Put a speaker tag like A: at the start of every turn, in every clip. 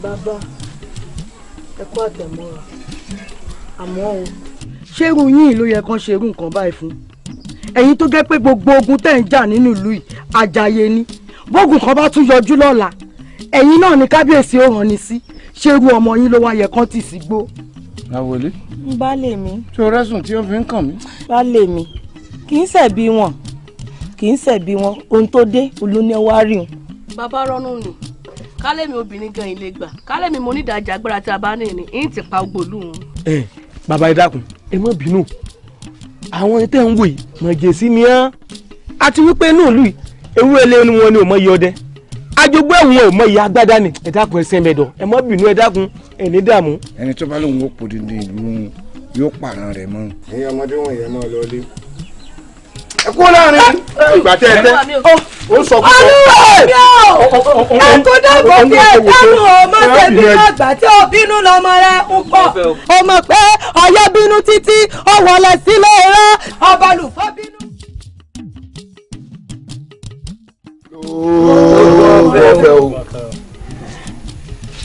A: Bàbá, ẹ kú àtẹ̀mọ́ra. Àmọ́ o. Ṣé irú yín ló yẹ kán ṣe irú nǹkan báyìí fún? Ẹ̀yin tó jẹ́ pé gbogbo ogun tẹ̀ ń jà nínú ìlú yìí, àjàyè ni. Bógun kan bá tún yọjú lọ́la, ẹ̀yin náà ni kábíyèsí ó rán ni sí. Ṣé irú ọmọ yín ló wá yẹ kán tì sí gbó?
B: Àwòlé.
C: Baálé mi.
B: Ṣé o rẹ́sùn tí ó fi ń kàn mí?
C: Baálé mi. Kì í ṣẹ̀bi wọn. Ohun tó dé olóní wá rí un.
D: Bàbá rọ́nù ni. Kálẹ̀ mi obìnrin gan ilé gbà. Kálẹ̀ mi mo ní ìdájà agbára tí a bá ní ní ń ti pa ògbólú wọn.
E: Bàbá ẹ dákun, ẹ má bínú. Àwọn tẹ́ ń wò yìí mọ̀jẹ̀sí ni án. Àti wípé inú ìlú yìí ewu ẹlẹ́nu wọn ni ò mọ iye ọdẹ. Ajogbo ẹ̀wọ̀n ò mọ iye agbádá ni. Ẹ dákun ẹ sẹ́mẹ̀dọ̀. Ẹ má bínú ẹ dákun ẹ ní dààmú.
B: Ẹni tó bá lóun ó pò dídí ìlú yóò pààràn rẹ̀ mọ́. Ẹ̀yin ọmọdé wọ̀nyẹn máa lọ lé. Ẹ kú láàrin ìgbà tẹ́ ẹ tẹ́. Ó sọ fún ọ.
A: Ẹ kó dàgbò bí ẹ dánú ọmọ tẹ̀bí àgbà tí ó bínú lọmọ rẹ̀ ń pọ̀. Ó mọ̀ pé ọ̀yọ́ bínú títí ó wọlé sílé rẹ̀ ọbalùfọ́ bínú.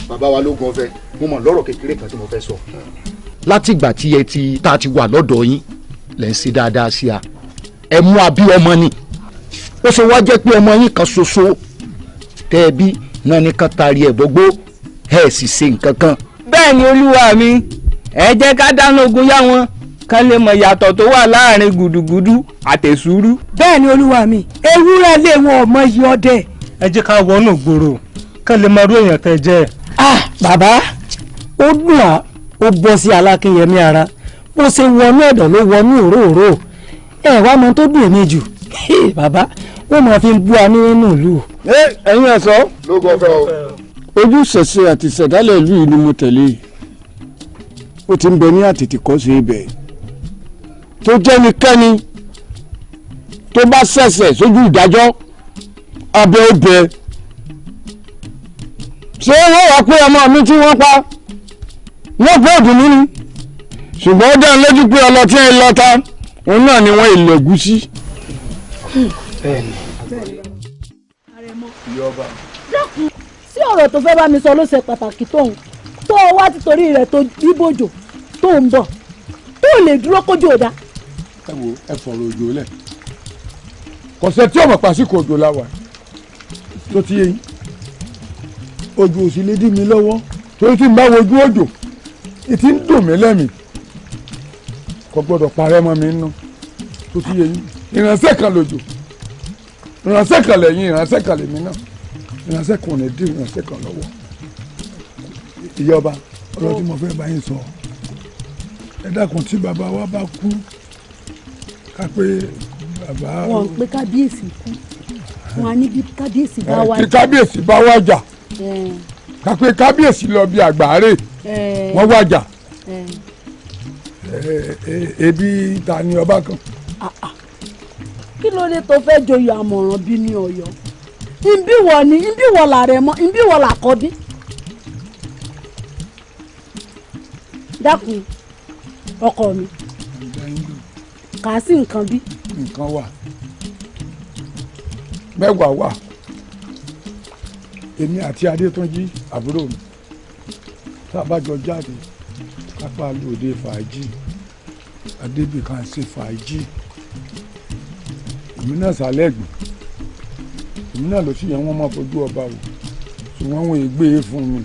F: Bàbá wa lógun ọ̀fẹ́, mo mọ̀ lọ́rọ̀ kékeré kan tí mo fẹ́ sọ.
G: Látìgbà tí tá a ti wà lọ́dọ̀ yín lẹ́ ń ṣe dáadáa sí a ẹ mú abí ọmọ ni ó ṣe wá jẹ́ pé ọmọ yín kan ṣoṣo tẹ́ ẹ bí náà ní kan taari ẹ̀ gbogbo ẹ sì ṣe nǹkan kan.
E: Bẹ́ẹ̀ ni olúwa mi, ẹ jẹ́ ká dáná ogun yá wọn kán lè mọ ìyàtọ̀ tó wà láàrin gùdùgùdù àtẹ̀sùrú.
A: Bẹ́ẹ̀ ni olúwa mi, ewúrẹ́ lé wọn ọmọ yìí ọdẹ.
E: Ẹ jẹ́ ká wọnú gbòòrò kán lè mọ irú èèyàn tẹ́ jẹ́.
H: Bàbá ó dùn á ó bọ́ sí Alákínyẹmí ara bó ṣe wọnú ẹ̀dọ̀ ló wọnú òróòró ẹ wá mọ tó dùn èmi jù bàbá wọn máa fi ń bú wa nínú ìlú.
B: Ẹ̀yin ẹ̀sọ́.
F: Lógun ọ̀fẹ́ o.
B: Ojú ṣẹ̀ṣẹ̀ àti ìṣẹ̀dálẹ̀ ìlú yìí ni mo tẹ̀lé. Ó ti ń bẹ ní àtètèkọ́ṣe ibẹ̀. Tó jẹ́nikẹ́ni tó bá ṣẹ̀ṣẹ̀ sójú ìdájọ́ abẹ́ ó bẹ. Ṣé wọ́n wá pé ọmọ mi tí wọ́n pa wọ́n gbọ́ ọ̀dùn nínú? Ṣùgbọ́n ó dá lójú pé ọlọ́tí ẹ̀ lọ́ta òun náà ni wọ́n ilẹ̀ ẹ̀gúsí.
A: Sí ọ̀rọ̀ tó fẹ́ bá mi sọ ló ṣe pàtàkì tóun tó wá títorí rẹ̀ tó bíbòjò tó ń bọ̀ tó lè dúró kójú ọ̀dà.
B: Ẹ wo ẹ fọ̀rọ̀ òjò lẹ̀. Kọ̀sẹ̀ tí ọmọ pàṣípò òjò la wà tó ti yé yín. Òjò ò sì lè dí mi lọ́wọ́ torí tí n bá wojú òjò ìtì ń dùn mí lẹ́mìí. Kò gbọ́dọ̀ parẹ́ mọ́ mi nínú tó ti yé yín. Ìránṣẹ́ kan lòjò ìránṣẹ́ kan lẹ́yìn ìránṣẹ́ kan lèmi náà ìránṣẹ́ kan ò ní dín ìránṣẹ́ kan lọ́wọ́. Ìyọba ọ̀rọ̀ tí mo fẹ́ bá yín sọ ẹ dákun tí bàbá wa bá kú ká pé bàbá.
A: Wọ́n pé kábíyèsí kú wọn á ní bí kábíyèsí bá wájà.
B: Bí kábíyèsí bá wájà ká pé kábíyèsí lọ bí àgbáre wọ́n wájà ebi ta ni ọba kan.
A: Kí ló dé tó fẹ́ joyè àmọ̀ràn bí ní Ọ̀yọ́? Nbí wọ làrẹ̀ mọ́ nbí wọ làkọ́bí. Dákun ọkọ mi kà á sí nǹkan bí.
B: Nǹkan wà mẹ́wàá wà èmi àti Adétúnjí àbúrò mi tá a bá jọ jáde kápá lóde fàájì adébìkan ṣe fàájì èmi náà sálẹ̀ gbìn èmi náà ló sì yẹn wọ́n máa fojú ọba wò ṣùgbọ́n wọn è gbé e fún mi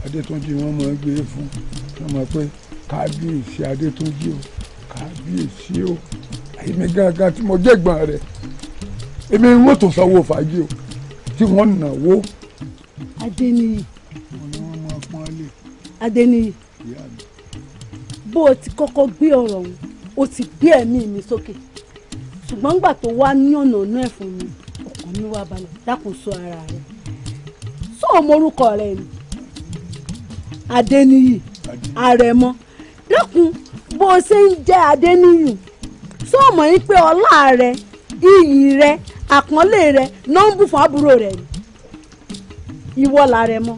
B: Adétúnjí wọ́n máa gbé e fún wọ́n máa pé kábíyèsí Adétúnjí o kábíyèsí o èmi gángan tí mo jẹ́ gbọ́n rẹ̀ èmi ń wò tó sanwó fàájì o tí wọ́n náwó.
A: Adéníyì Adéníyì bó o ti kọ́kọ́ gbé ọ̀rọ̀ ọ̀hún o ti gbé ẹ̀mí mi sókè ṣùgbọ́n nígbà tó wá ní ọ̀nà ọ̀nà ẹ̀ fún mi ọkàn mi wá balẹ̀ dákun sọ ara rẹ̀ sọ ọmọ orúkọ rẹ̀ ni Adéníyì Àrẹ̀mọ dákun bó o ṣe ń jẹ́ Adéníyì sọ ọmọ yín pé ọlá rẹ̀ iyì rẹ̀ àpọ́nlé rẹ̀ náà ń bù fún àbúrò rẹ̀ ni ìwọ l'Àrẹ̀mọ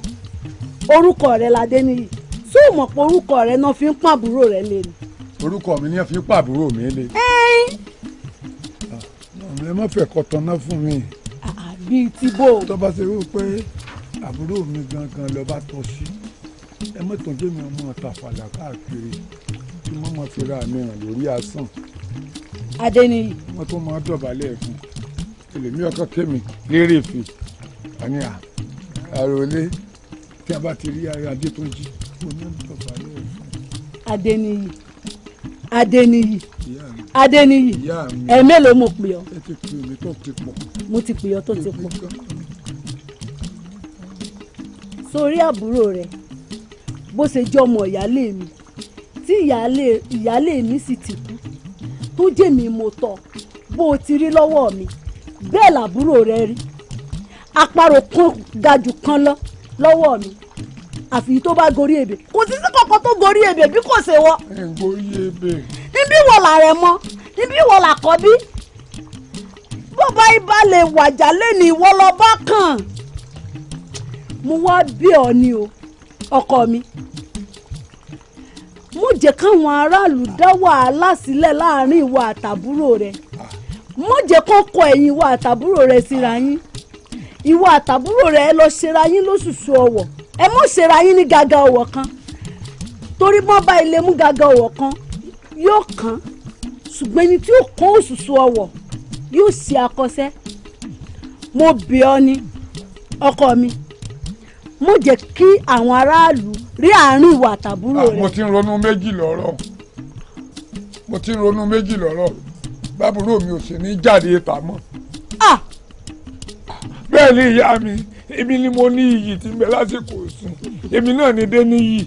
A: orúkọ rẹ̀ l'Adéníyì sọ mọ̀ pé orúkọ rẹ̀ náà fi ń pọ́n àbúrò rẹ̀ lé ni.
B: Orúkọ mi ni ẹ fi ń pọ́n àbúrò mi lé. ẹ má fẹ́ kọ́ tọ́ná fún mi.
A: Bíi ti bò.
B: Tó bá ṣe wí pé àbúrò mi gangan lọ bá tọ́ sí ẹ mọ́tàn jẹ́mi ọmọ tàfàlà káàkiri tí wọ́n máa fi ra àmì hàn lórí asán.
A: Adéníyì.
B: wọ́n tún máa dọ̀bálẹ̀ fún ẹlẹ́mí ọkọ kémi lérè fè àní àròlé tí a bá ti rí Adétúnjí wọ́n máa dọ̀bálẹ̀ fún.
A: Adéníyì Adéníyì Adéníyì ẹ̀ẹ́mélòó mo pè ọ́.
B: ẹ ti pè mí tó ti pọ̀.
A: mo ti pè ọ́ tó ti pọ̀. sórí àbúrò rẹ bó ṣe jẹ́ ọmọ ìyáálé mi tí ìyáálé mi sì ti kú tó jẹ́ mi mo tọ́ bó o ti rí lọ́wọ́ mi bẹ́ẹ̀ làbúrò rẹ rí àparò kan ga jù kan lọ lọ́wọ́ mi àfi tó bá gorí ebè kò sí sí kankan tó gorí ebè bí kò ṣe wọ́.
B: ẹ gorí ebè.
A: níbí wọ̀ làrẹ̀ mọ́ níbí wọ̀ làkọ́ bí bọ́bá ibà lè wàjà lẹ́nu ìwọ lọ bá kàn mo wá bí ọ ní o ọkọ mi mo jẹ́ káwọn aráàlú dá wàhálà sílẹ̀ láàrin ìwọ àtàbúrò rẹ mo jẹ́ kó kọ ẹ̀yìn ìwọ àtàbúrò rẹ síra yín ìwọ àtàbúrò rẹ lọ ṣera yín lóṣùṣù ọwọ̀ ẹ mọ̀ ṣera yín ní gàgà ọwọ̀ kan torí mọ́ bá ilé mú gàgà ọwọ̀ kan yóò kàn ṣùgbọ́n ẹni tí ó kàn òṣùṣù ọwọ̀ yóò ṣe àkọsẹ́ mo bẹ̀ ọ́ ní ọkọ mi mo jẹ́ kí àwọn aráàlú rí àárín ìwà àtàbúrò rẹ.
B: mo ti ń ronú méjì lọ́rọ̀ bábúrò mi ò sì ní jáde ìta mọ́. bẹ́ẹ̀ ni ìyá mi èmi ni mo ní iyì tí ń bẹ lásìkò sùn èmi náà ní dé níyì.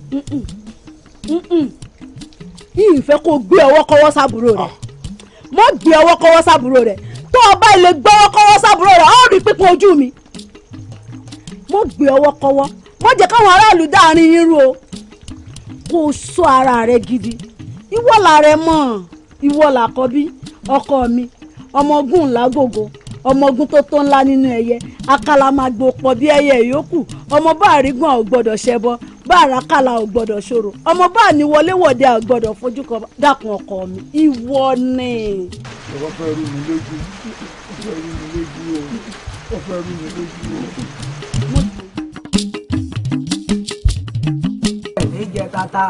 A: yìí fẹ́ kó gbé ọwọ́ kọ́wọ́ sábúrò rẹ̀ mo gbé ọwọ́ kọ́wọ́ sábúrò rẹ̀ tó o bá ilé gbọ́wọ́ kọ́wọ́ sábúrò rẹ̀ ó rí pípọ́n ojú mi mo gbé ọwọ́ kọ́wọ́ mo jẹ́ káwọn aráàlú dáàrin yín rú o kó o sọ ara rẹ gidi ìwọ làrẹ mọ̀ ìwọ làkọ́bí ọkọ mi ọmọ ogun làgògò ọmọ ogun tó tó ńlá nínú ẹyẹ akálàmàgbò pọ̀ bí ẹyẹ yòókù ọmọ bá àrígbọ̀n ò gbọ́dọ̀ ṣẹbọ bá àràkàlà ò gbọ́dọ̀ ṣòro ọmọ bá àníwọléwọ̀dẹ ò gbọ́dọ̀ fojú kan dákun ọkọ mi ìwọ ni.
B: ọkọ fẹ́ rú mi lójú ó fẹ́ rú mi lójú o.
I: ẹ̀ní jẹ tata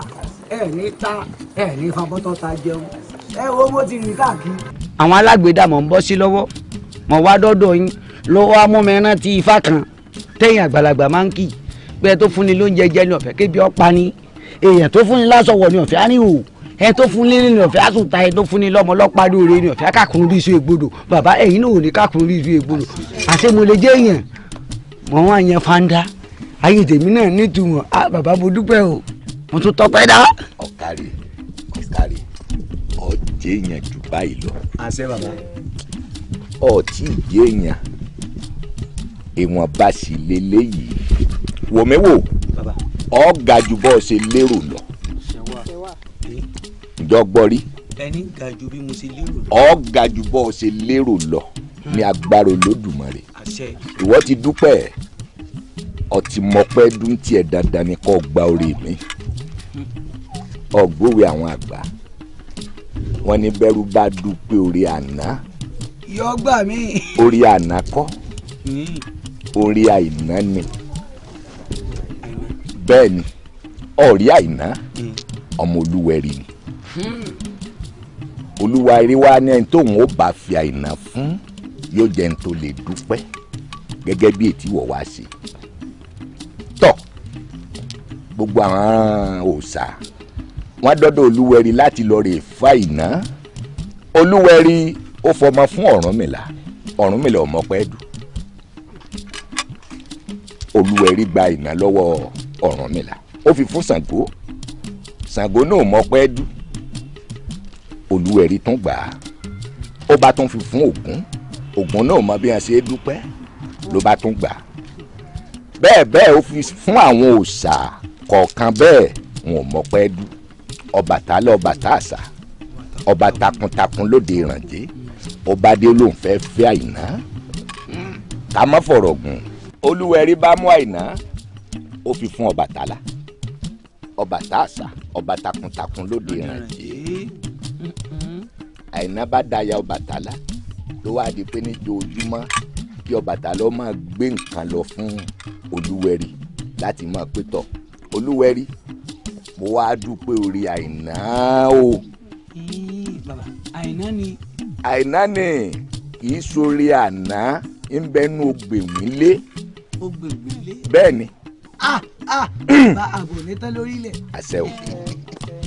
I: ẹ̀ní ta ẹ̀ní fabọ́tọ́ ta jẹun ẹ wo bó ti rìn káàkiri.
J: àwọn alágbèédá mọ̀ ń bọ́ sí lọ́wọ́ mọ̀ wá dọ́dọ̀ yín lọ́wọ́ amúmẹ́rán ti ifá kan téèyàn àgbàlagbà máa ń kì pé ẹ tó fúnni lóúnjẹ jẹ ní ọ̀fẹ́ kébi ọ̀pá ni èèyàn tó fúnni lásọ̀wọ̀ ní ọ̀fẹ́ àníhò ẹ tó fúnni ní ọ̀fẹ́ àtúntà ẹ tó fúnni lọ́mọ ọlọ́pàá lóore ní ọ̀fẹ́ kákùnrin bí iṣu ègbodò bàbá ẹ̀yin náà ò ní kákùnrin bí iṣu ègbodò àṣé mo lè jẹ́ èèyàn mọ̀ wọ́n àyàn fanda ayé tèmi náà nítumọ̀ bàbá mo dúpẹ́ o mo tún tọpẹ́ dá.
K: ọ̀kàrí ọ̀jẹ̀ èèyàn jù báyìí lọ.
E: àṣẹ bàbá.
K: ọtí ìjẹ èèyàn ìwọ̀n bá sì lélẹ́yìí wòmíwò ọ̀gá ju bọ́ ṣe lérò lọ. ǹjọ́ gbọ́ rí.
J: ẹni ga ju bí mo ṣe lérò lọ.
K: ọ̀gá ju bọ́ ṣe lérò lọ ní agbára Olódùmarè. ìwọ ti dúpẹ́ ọtí mọpẹ́ dún tiẹ̀ dandan ni kò gba orí mi. ọgbówe àwọn àgbà wọn ní bẹ́rù bá dúpẹ́ orí àná.
I: yọ gbà mí.
K: orí àná kọ́ orí àìná ni bẹ́ẹ̀ ni ọ̀rí àìná ọmọ olúwẹ̀rí ni olúwẹ̀rí wa ní ẹni tóun ó bá fi àìná fún yóò jẹ́ ẹni tó lè dúpẹ́ gẹ́gẹ́ bí ètí wọ̀ wá sí tọ́ gbogbo àwọn òòṣà wọ́n dọ́dọ̀ olúwẹ̀rí láti lọ rè fa àìná olúwẹ̀rí ó fọmọ fún Ọ̀rúnmìlà ọmọ pẹ́ẹ́dù olúwẹ̀rí gba àìná lọ́wọ́ Ọ̀rúnmìlà ó fi fún Ṣàngó náà mọ pẹ́ẹ́dù olúwẹ̀rí tún gbà á ó bá tún fi fún Ògún náà mọ bí wọn ṣe é dúpẹ́ ló bá tún gbà á bẹ́ẹ̀ ó fi fún àwọn òòṣà kọ̀ọ̀kan bẹ́ẹ̀ wọn ò mọ pẹ́ẹ́dù Ọbàtálá ọba tààṣà ọba takuntakun lóde ìrànjẹ́ ọba dé ló ń fẹ́ àìná ká má fọ̀rọ̀ gùn olúwẹ̀rí bá mú àìná ó fi fún Ọbàtálá ọba tààṣà ọba takuntakun lóde ìrànjẹ́ àìná bá daya Ọbàtálá ló wá di pé níjọ́ ojúmọ́ kí Ọbàtálá máa gbé nǹkan lọ fún Olúwẹ̀rí láti máa pétọ̀ Olúwẹ̀rí mo wá dúpẹ́ orí Àìná o.
J: Bàbá Àìná ni.
K: Àìná ni kì í sórí àná ń bẹnu ògbèmílé.
J: Ògbèmílé.
K: bẹ́ẹ̀ ni.
J: Bá àgò ní tán lórílẹ̀.
K: àṣẹ o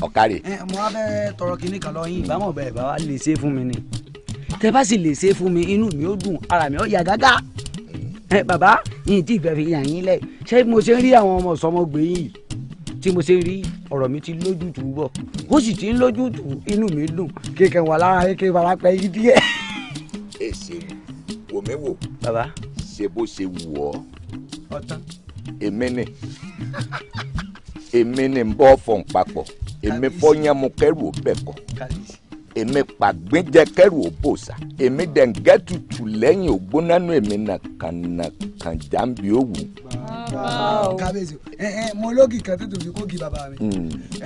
K: ọ̀kárẹ̀.
J: Mo wá fẹ́ tọrọ kinní kan lọ yín ìbámọ̀ bẹ́ẹ̀ bá wa lè ṣe fún mi ni tẹ bá sì lè ṣe fún mi inú mi ó dùn ara mi ó yá gágá. Bàbá yìí tí ìfẹ́ fi yàn yín lẹ̀ ṣé mo ṣe ń rí àwọn ọmọ sọmọgbé yìí tí mo ṣe ń rí ọ̀rọ̀ mi ti lójútùú bọ̀ ó sì ti ń lójútùú inú mi dùn kéèké wà lára kéèké fara pẹ́ yìí díẹ̀.
K: èsì wò mí wò.
J: bàbá.
K: ṣe bó ṣe wù ọ́.
J: ọ̀tán.
K: èmi ni ń bọ́ fọ̀n papọ̀ èmi fọ́yánmu kẹ́rù ó bẹ̀ kọ́ èmi pàgbéjẹ kẹ́rù ó bòsà èmi dẹ̀ǹgẹ́ tutù lẹ́yìn ògbónánú èmi nàkànàkàn jàǹbí òwú.
I: kábíyèsí mo lókì kan tó fi kókì bàbá mi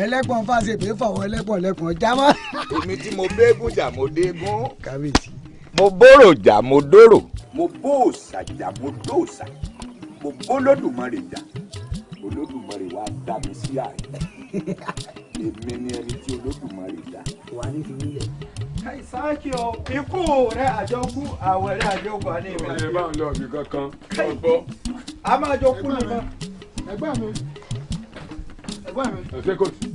I: ẹlẹ́pọ̀n fàṣẹ pé fọwọ́ ẹlẹ́pọ̀n lẹ́pọ̀n jámọ́.
K: èmi tí mo bẹ́ẹ̀gùn jà mo déégún.
I: kábíyèsí.
K: mo bóró jà mo dóró. mo bóòsà jà mo dóòsà. mo bólódùmarè jà olódùmarè wá dá mi sí àyè èmi ni ẹni tí olódùmarè dá.
I: wà ní fi nílẹ̀.
L: Sáàkì o ikú rẹ àjọkú àwẹ̀ rẹ àjọkú àní ìwé.
B: ọ̀rẹ́ bá ń lọ ọ̀bì kankan ọ̀gbọ́.
L: a máa jọ kú nìkan.
B: ẹgbẹ́ mi ẹ̀sẹ̀ kò sí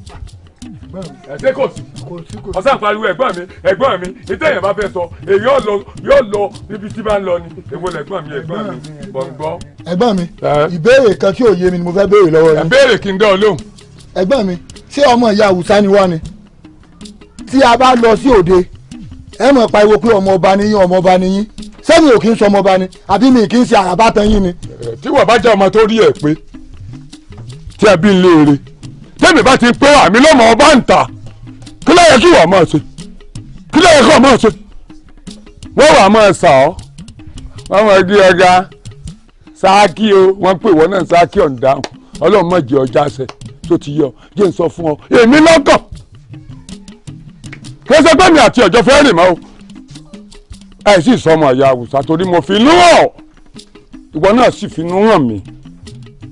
B: ẹ̀sẹ̀ kò sí ọ̀sán pariwo ẹ̀gbọ́n mi ìtẹ̀yẹ̀ bá fẹ́ sọ èyí yóò lọ níbi tí bá ń lọ ni èwo lẹ̀gbọ́n mi bọ̀ǹgbọ́.
G: ẹ̀gbọ́n mi ìbéèrè kan tí ò yé mi ni mo fẹ́ béèrè lọ́wọ́ yín.
B: ìbéèrè kí n dán ọ lóhùn.
G: ẹ̀gbọ́n mi ṣé ọmọ ìyá Haúsá ni wá ni tí a bá lọ sí òde ẹ mọ̀ pariwo pé ọmọ ọba níyín ọmọ ọba níyín sẹ́mi ò kí ń sọ ọmọ ọba ni àbí mi kì í ṣe àràbátan yín ni.
B: tí wọ́n bá jẹ́ ọmọ tó rí ẹ̀ pé tí a bí ń léèrè tẹ́mi bá ti pé àmì lọ́mọ ọba ń ta kí ló yẹ kí wọ́n máa ṣe kí ló yẹ kí wọ́n máa ṣe wọ́n wà máa sà ọ́ wọ́n máa di ọjà Sáàkì o wọ́n pè wọ́n náà Sáàkì ọ̀ǹdáhùn Ọlọ́run má jẹ́ ọjà ṣe tó ti yọ jẹ́ ń sọ fún ọ èmi lọ́kàn kí ẹ ṣe pé mi àti ọjọ́ fẹ́ rìn mọ́ o ẹ sì sọ ọmọ ìyá Haúsá torí mo fi inú hàn ìwọ náà sì fi inú hàn mí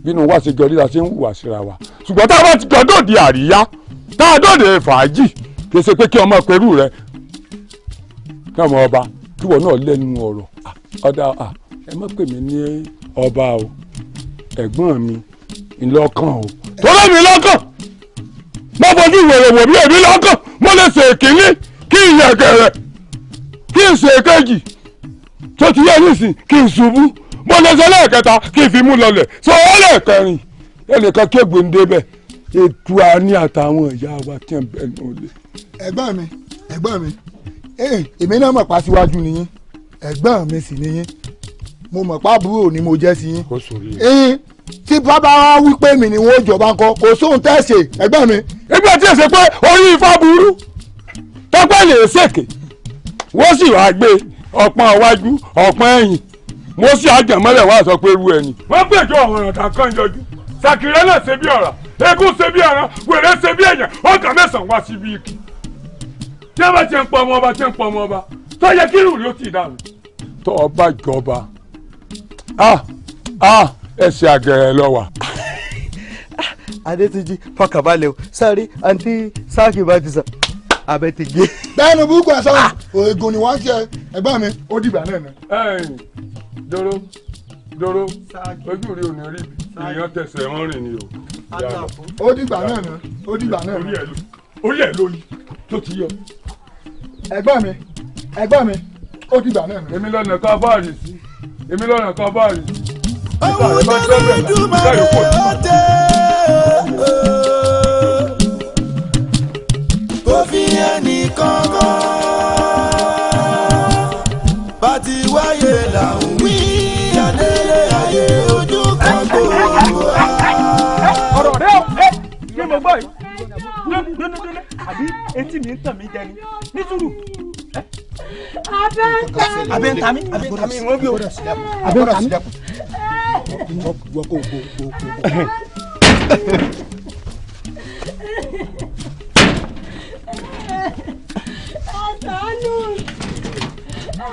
B: bínú wá ṣe jọ ríra ṣe ń hùwà síra wa ṣùgbọ́n tá a bá ti jọ dòde àríyá tá a dòde fàájì kì í ṣe pé kí ọmọ pẹ̀lú rẹ kí ọmọ ọba kí wọ́n náà lẹ́nu ọ̀rọ̀ ọ̀dà ẹ má pè mí ní ọba o ẹ̀gbọ́n mi ńlọ́kàn o torí mi lọ́kàn mo fojú wèrè wò bí èmi lọ́kàn mo lè ṣe èkínní kí n yẹ kẹrẹ kí n ṣe èkejì tó ti yẹ nísìn kí n ṣubú mo lè ṣe lẹ́ẹ̀kẹta kí n fi mú lọlẹ̀ sọ wọ́n lẹ́ẹ̀kẹrin ẹnìkan kéègbè ń débẹ̀ ètò àní àtàwọn ìyá wa tí ń bẹ̀ nù lé.
G: ẹ̀gbọ́n mi èmi náà mọ̀ pa síwájú nìyín ẹ̀gbọ́n mi sì nìyín mo mọ̀ pa àbúrò ni mo jẹ́ sí yín tí bàbá wa wí pé mi ni wọ́n jọba ńkọ́ kò sóhun tẹ́ ṣe ẹ̀gbọ́n mi.
B: nígbà tí ẹ ṣe pé orí ifá burú tọ́pẹ́ lè ṣèké wọ́n sì wá gbé ọ̀pọ̀n iwájú ọ̀pọ̀n ẹ̀yìn wọ́n sì àjẹmọ́lẹ̀ wá sọ pé irú ẹni. wọ́n gbẹ̀jọ́ ọ̀ràn kan yọjú sàkìrẹ́ náà ṣe bí ọ̀rà eégún ṣe bí ọ̀ràn wèrè ṣe bí èèyàn ọ̀gá mẹ́sàn-án wá síbi ikì. tí wọ́n bá ti ń pọ̀ ọmọ ọba tí ń pọ̀ ọmọ ọba tó yẹ kí irú rí ó ti dànù. tó ọba jọba ẹsẹ̀ àgẹ̀rẹ̀ lọ wà.
L: Adétúnjí fọkànbalẹ̀ o sáré àǹtí Sáàkì bá ti sàn abẹ ti gé.
G: bẹ́ẹ̀ni burúkú ẹ̀ sọ́run oògùn ni wọ́n ń ṣe ẹ̀gbọ́n mi ó dìgbà náà nà.
B: dóró ojú rí òní rí èèyàn tẹsẹ̀ wọ́n rìn ni o.
G: ó dìgbà náà nà ó dìgbà náà nà.
B: orí ẹ̀ lóyún tó ti yọ.
G: ẹ̀gbọ́n mi ó dìgbà náà nà.
B: èmi lọ́nà kan báàrì sí
M: ohun tó lè dùnmọ̀ rẹ̀ ọ̀tẹ̀ kò fi ẹnì kankan bá ti wáyé làwọn wí adélé ayé ojú kan gbòòrò.
L: ọ̀rọ̀ rẹ̀ ọ̀ ṣé mo gbọ́ yìí dúnúdúnú àbí etí mi ń tàn mí jẹ ni ní sùúrù.
M: abẹ́ ń ta mí wọ́n bí o abẹ́ ń ta mí.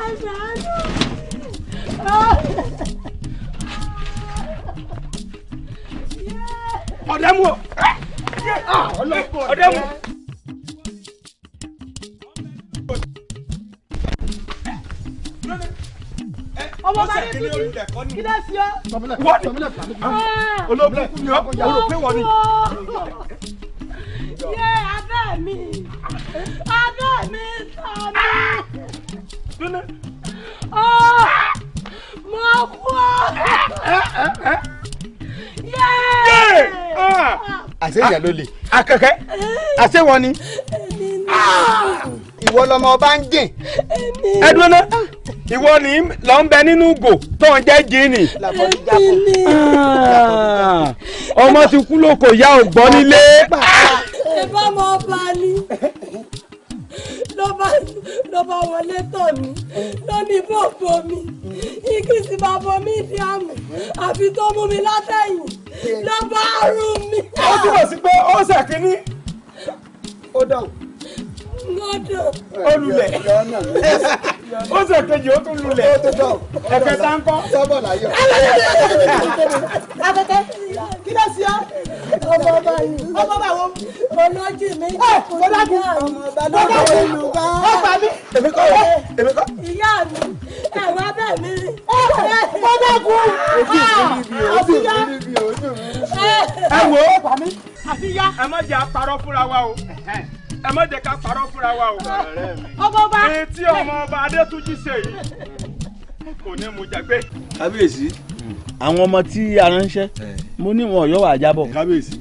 A: Àṣàánú
L: ọ̀dẹ́mu ọ̀dẹ́mu.
A: ọmọ bá dé tuntun kí ló ṣe ọ.
L: olóògùn kú ni ọ rò pé wọ́n ni.
A: yé abẹ́ mi sàmì. mo kú ọ.
F: àṣeyàn ló lè.
L: akẹ́kẹ́ àṣewọ ni.
F: ìwọ lọmọ ọba ń jìn.
L: ẹ dúró ná ìwọ ni lọ ń bẹ nínú gò tó ń jẹ́ jíìnì. ọmọ ti kú lóko ìyá ò gbọ́ nílé.
A: ẹ bá mọ ọba ni ló bá wọlé tọ̀ mí ló ní bòbò mi igi sì bá bọ mí di àmì àfi tó mú mi látẹ̀yìn ló bá rú mi.
L: ó túbọ̀ sí pé ó ṣèkínní.
F: ó dáhùn.
L: ó lulẹ̀ ó ṣe kejì ó tún lulẹ̀ ẹ̀kẹta ń kọ́.
F: sábà láyọ̀.
A: afẹ́fẹ́ kí ló ṣe ọ́ ọmọ ọba yìí ọmọ ọba wo olójì mi fọlákùn ọmọ ọba lọ́wọ́ ìlú bá ọba mi èmi kọ́ ìyá mi ẹ̀rọ abẹ́ mi rí fọlákùn àfíyá
L: ẹ wò ó àfíyá ẹ má jẹ́ àparọ́ fúnra wa o ẹ má jẹ́ ká parọ́ fúnra wa o.
A: ọmọ ọba
L: etí ọmọ ọba Adétúnjí ṣe yìí kò ní mú jàgbé.
N: kábíyèsí àwọn ọmọ tí a ránṣẹ́ mo ní wọn ọ̀yọ́ wà jábọ̀.
O: kábíyèsí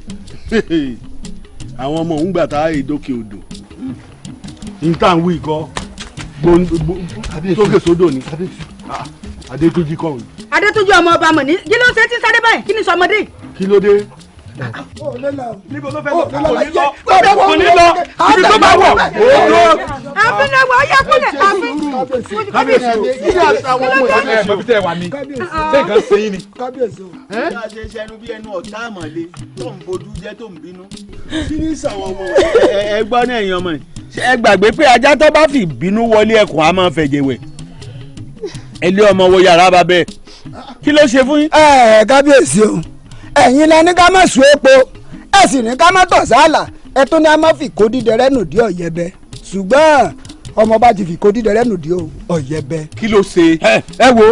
O: àwọn ọmọ òun gbà tá ìdókè odò níta ń wí kọ́ sókè sódò ni Adétúnjí kọ́ òun.
A: Adétúnjí ọmọ ọba mọ̀ ní kí ló ṣe tí sáré báyìí kí ni sọmọdé.
O: kí ló dé.
L: níbo ló fẹ́ lọ kò ní lọ ibi tó bá wọ̀.
A: àfin náà wọ ọyá kúlẹ̀ àfin.
O: kábíyèsí o kí ni àwọn ọmọ ìyá ẹ̀ mọ̀bí tẹ́ ẹ wà ní ṣé nǹkan ṣe yín ni.
N: kábíyèsí o. ṣé a ṣe ṣẹnu bí ẹnu ọ̀tá àmọ̀lé tó ń bojú jẹ́ tó ń bínú.
O: kí ni sàwọn ọmọ
N: ẹ gbọ́ ní ẹ̀yin ọmọ yìí ẹ gbàgbé pé ajá tó bá fi bínú wọlé ẹkùn á máa fẹ̀jẹ̀ wẹ̀ ẹ lé ọmọ wo yàrá bá bẹ́ẹ̀ kí ló ṣe fún yín.
I: kábíyèsí o ẹ̀yin la ní ká má sùn epo ẹ sì ní ká má tọ̀ sáàlà ẹ tó ní a má fi kó dídẹrẹ́ nù dí ọ̀yẹ́bẹ ṣùgbọ́n ọmọ bá ti fi kó dídẹrẹ́ nù dí ọ̀yẹ́bẹ.
L: kí ló ṣe. ẹ wo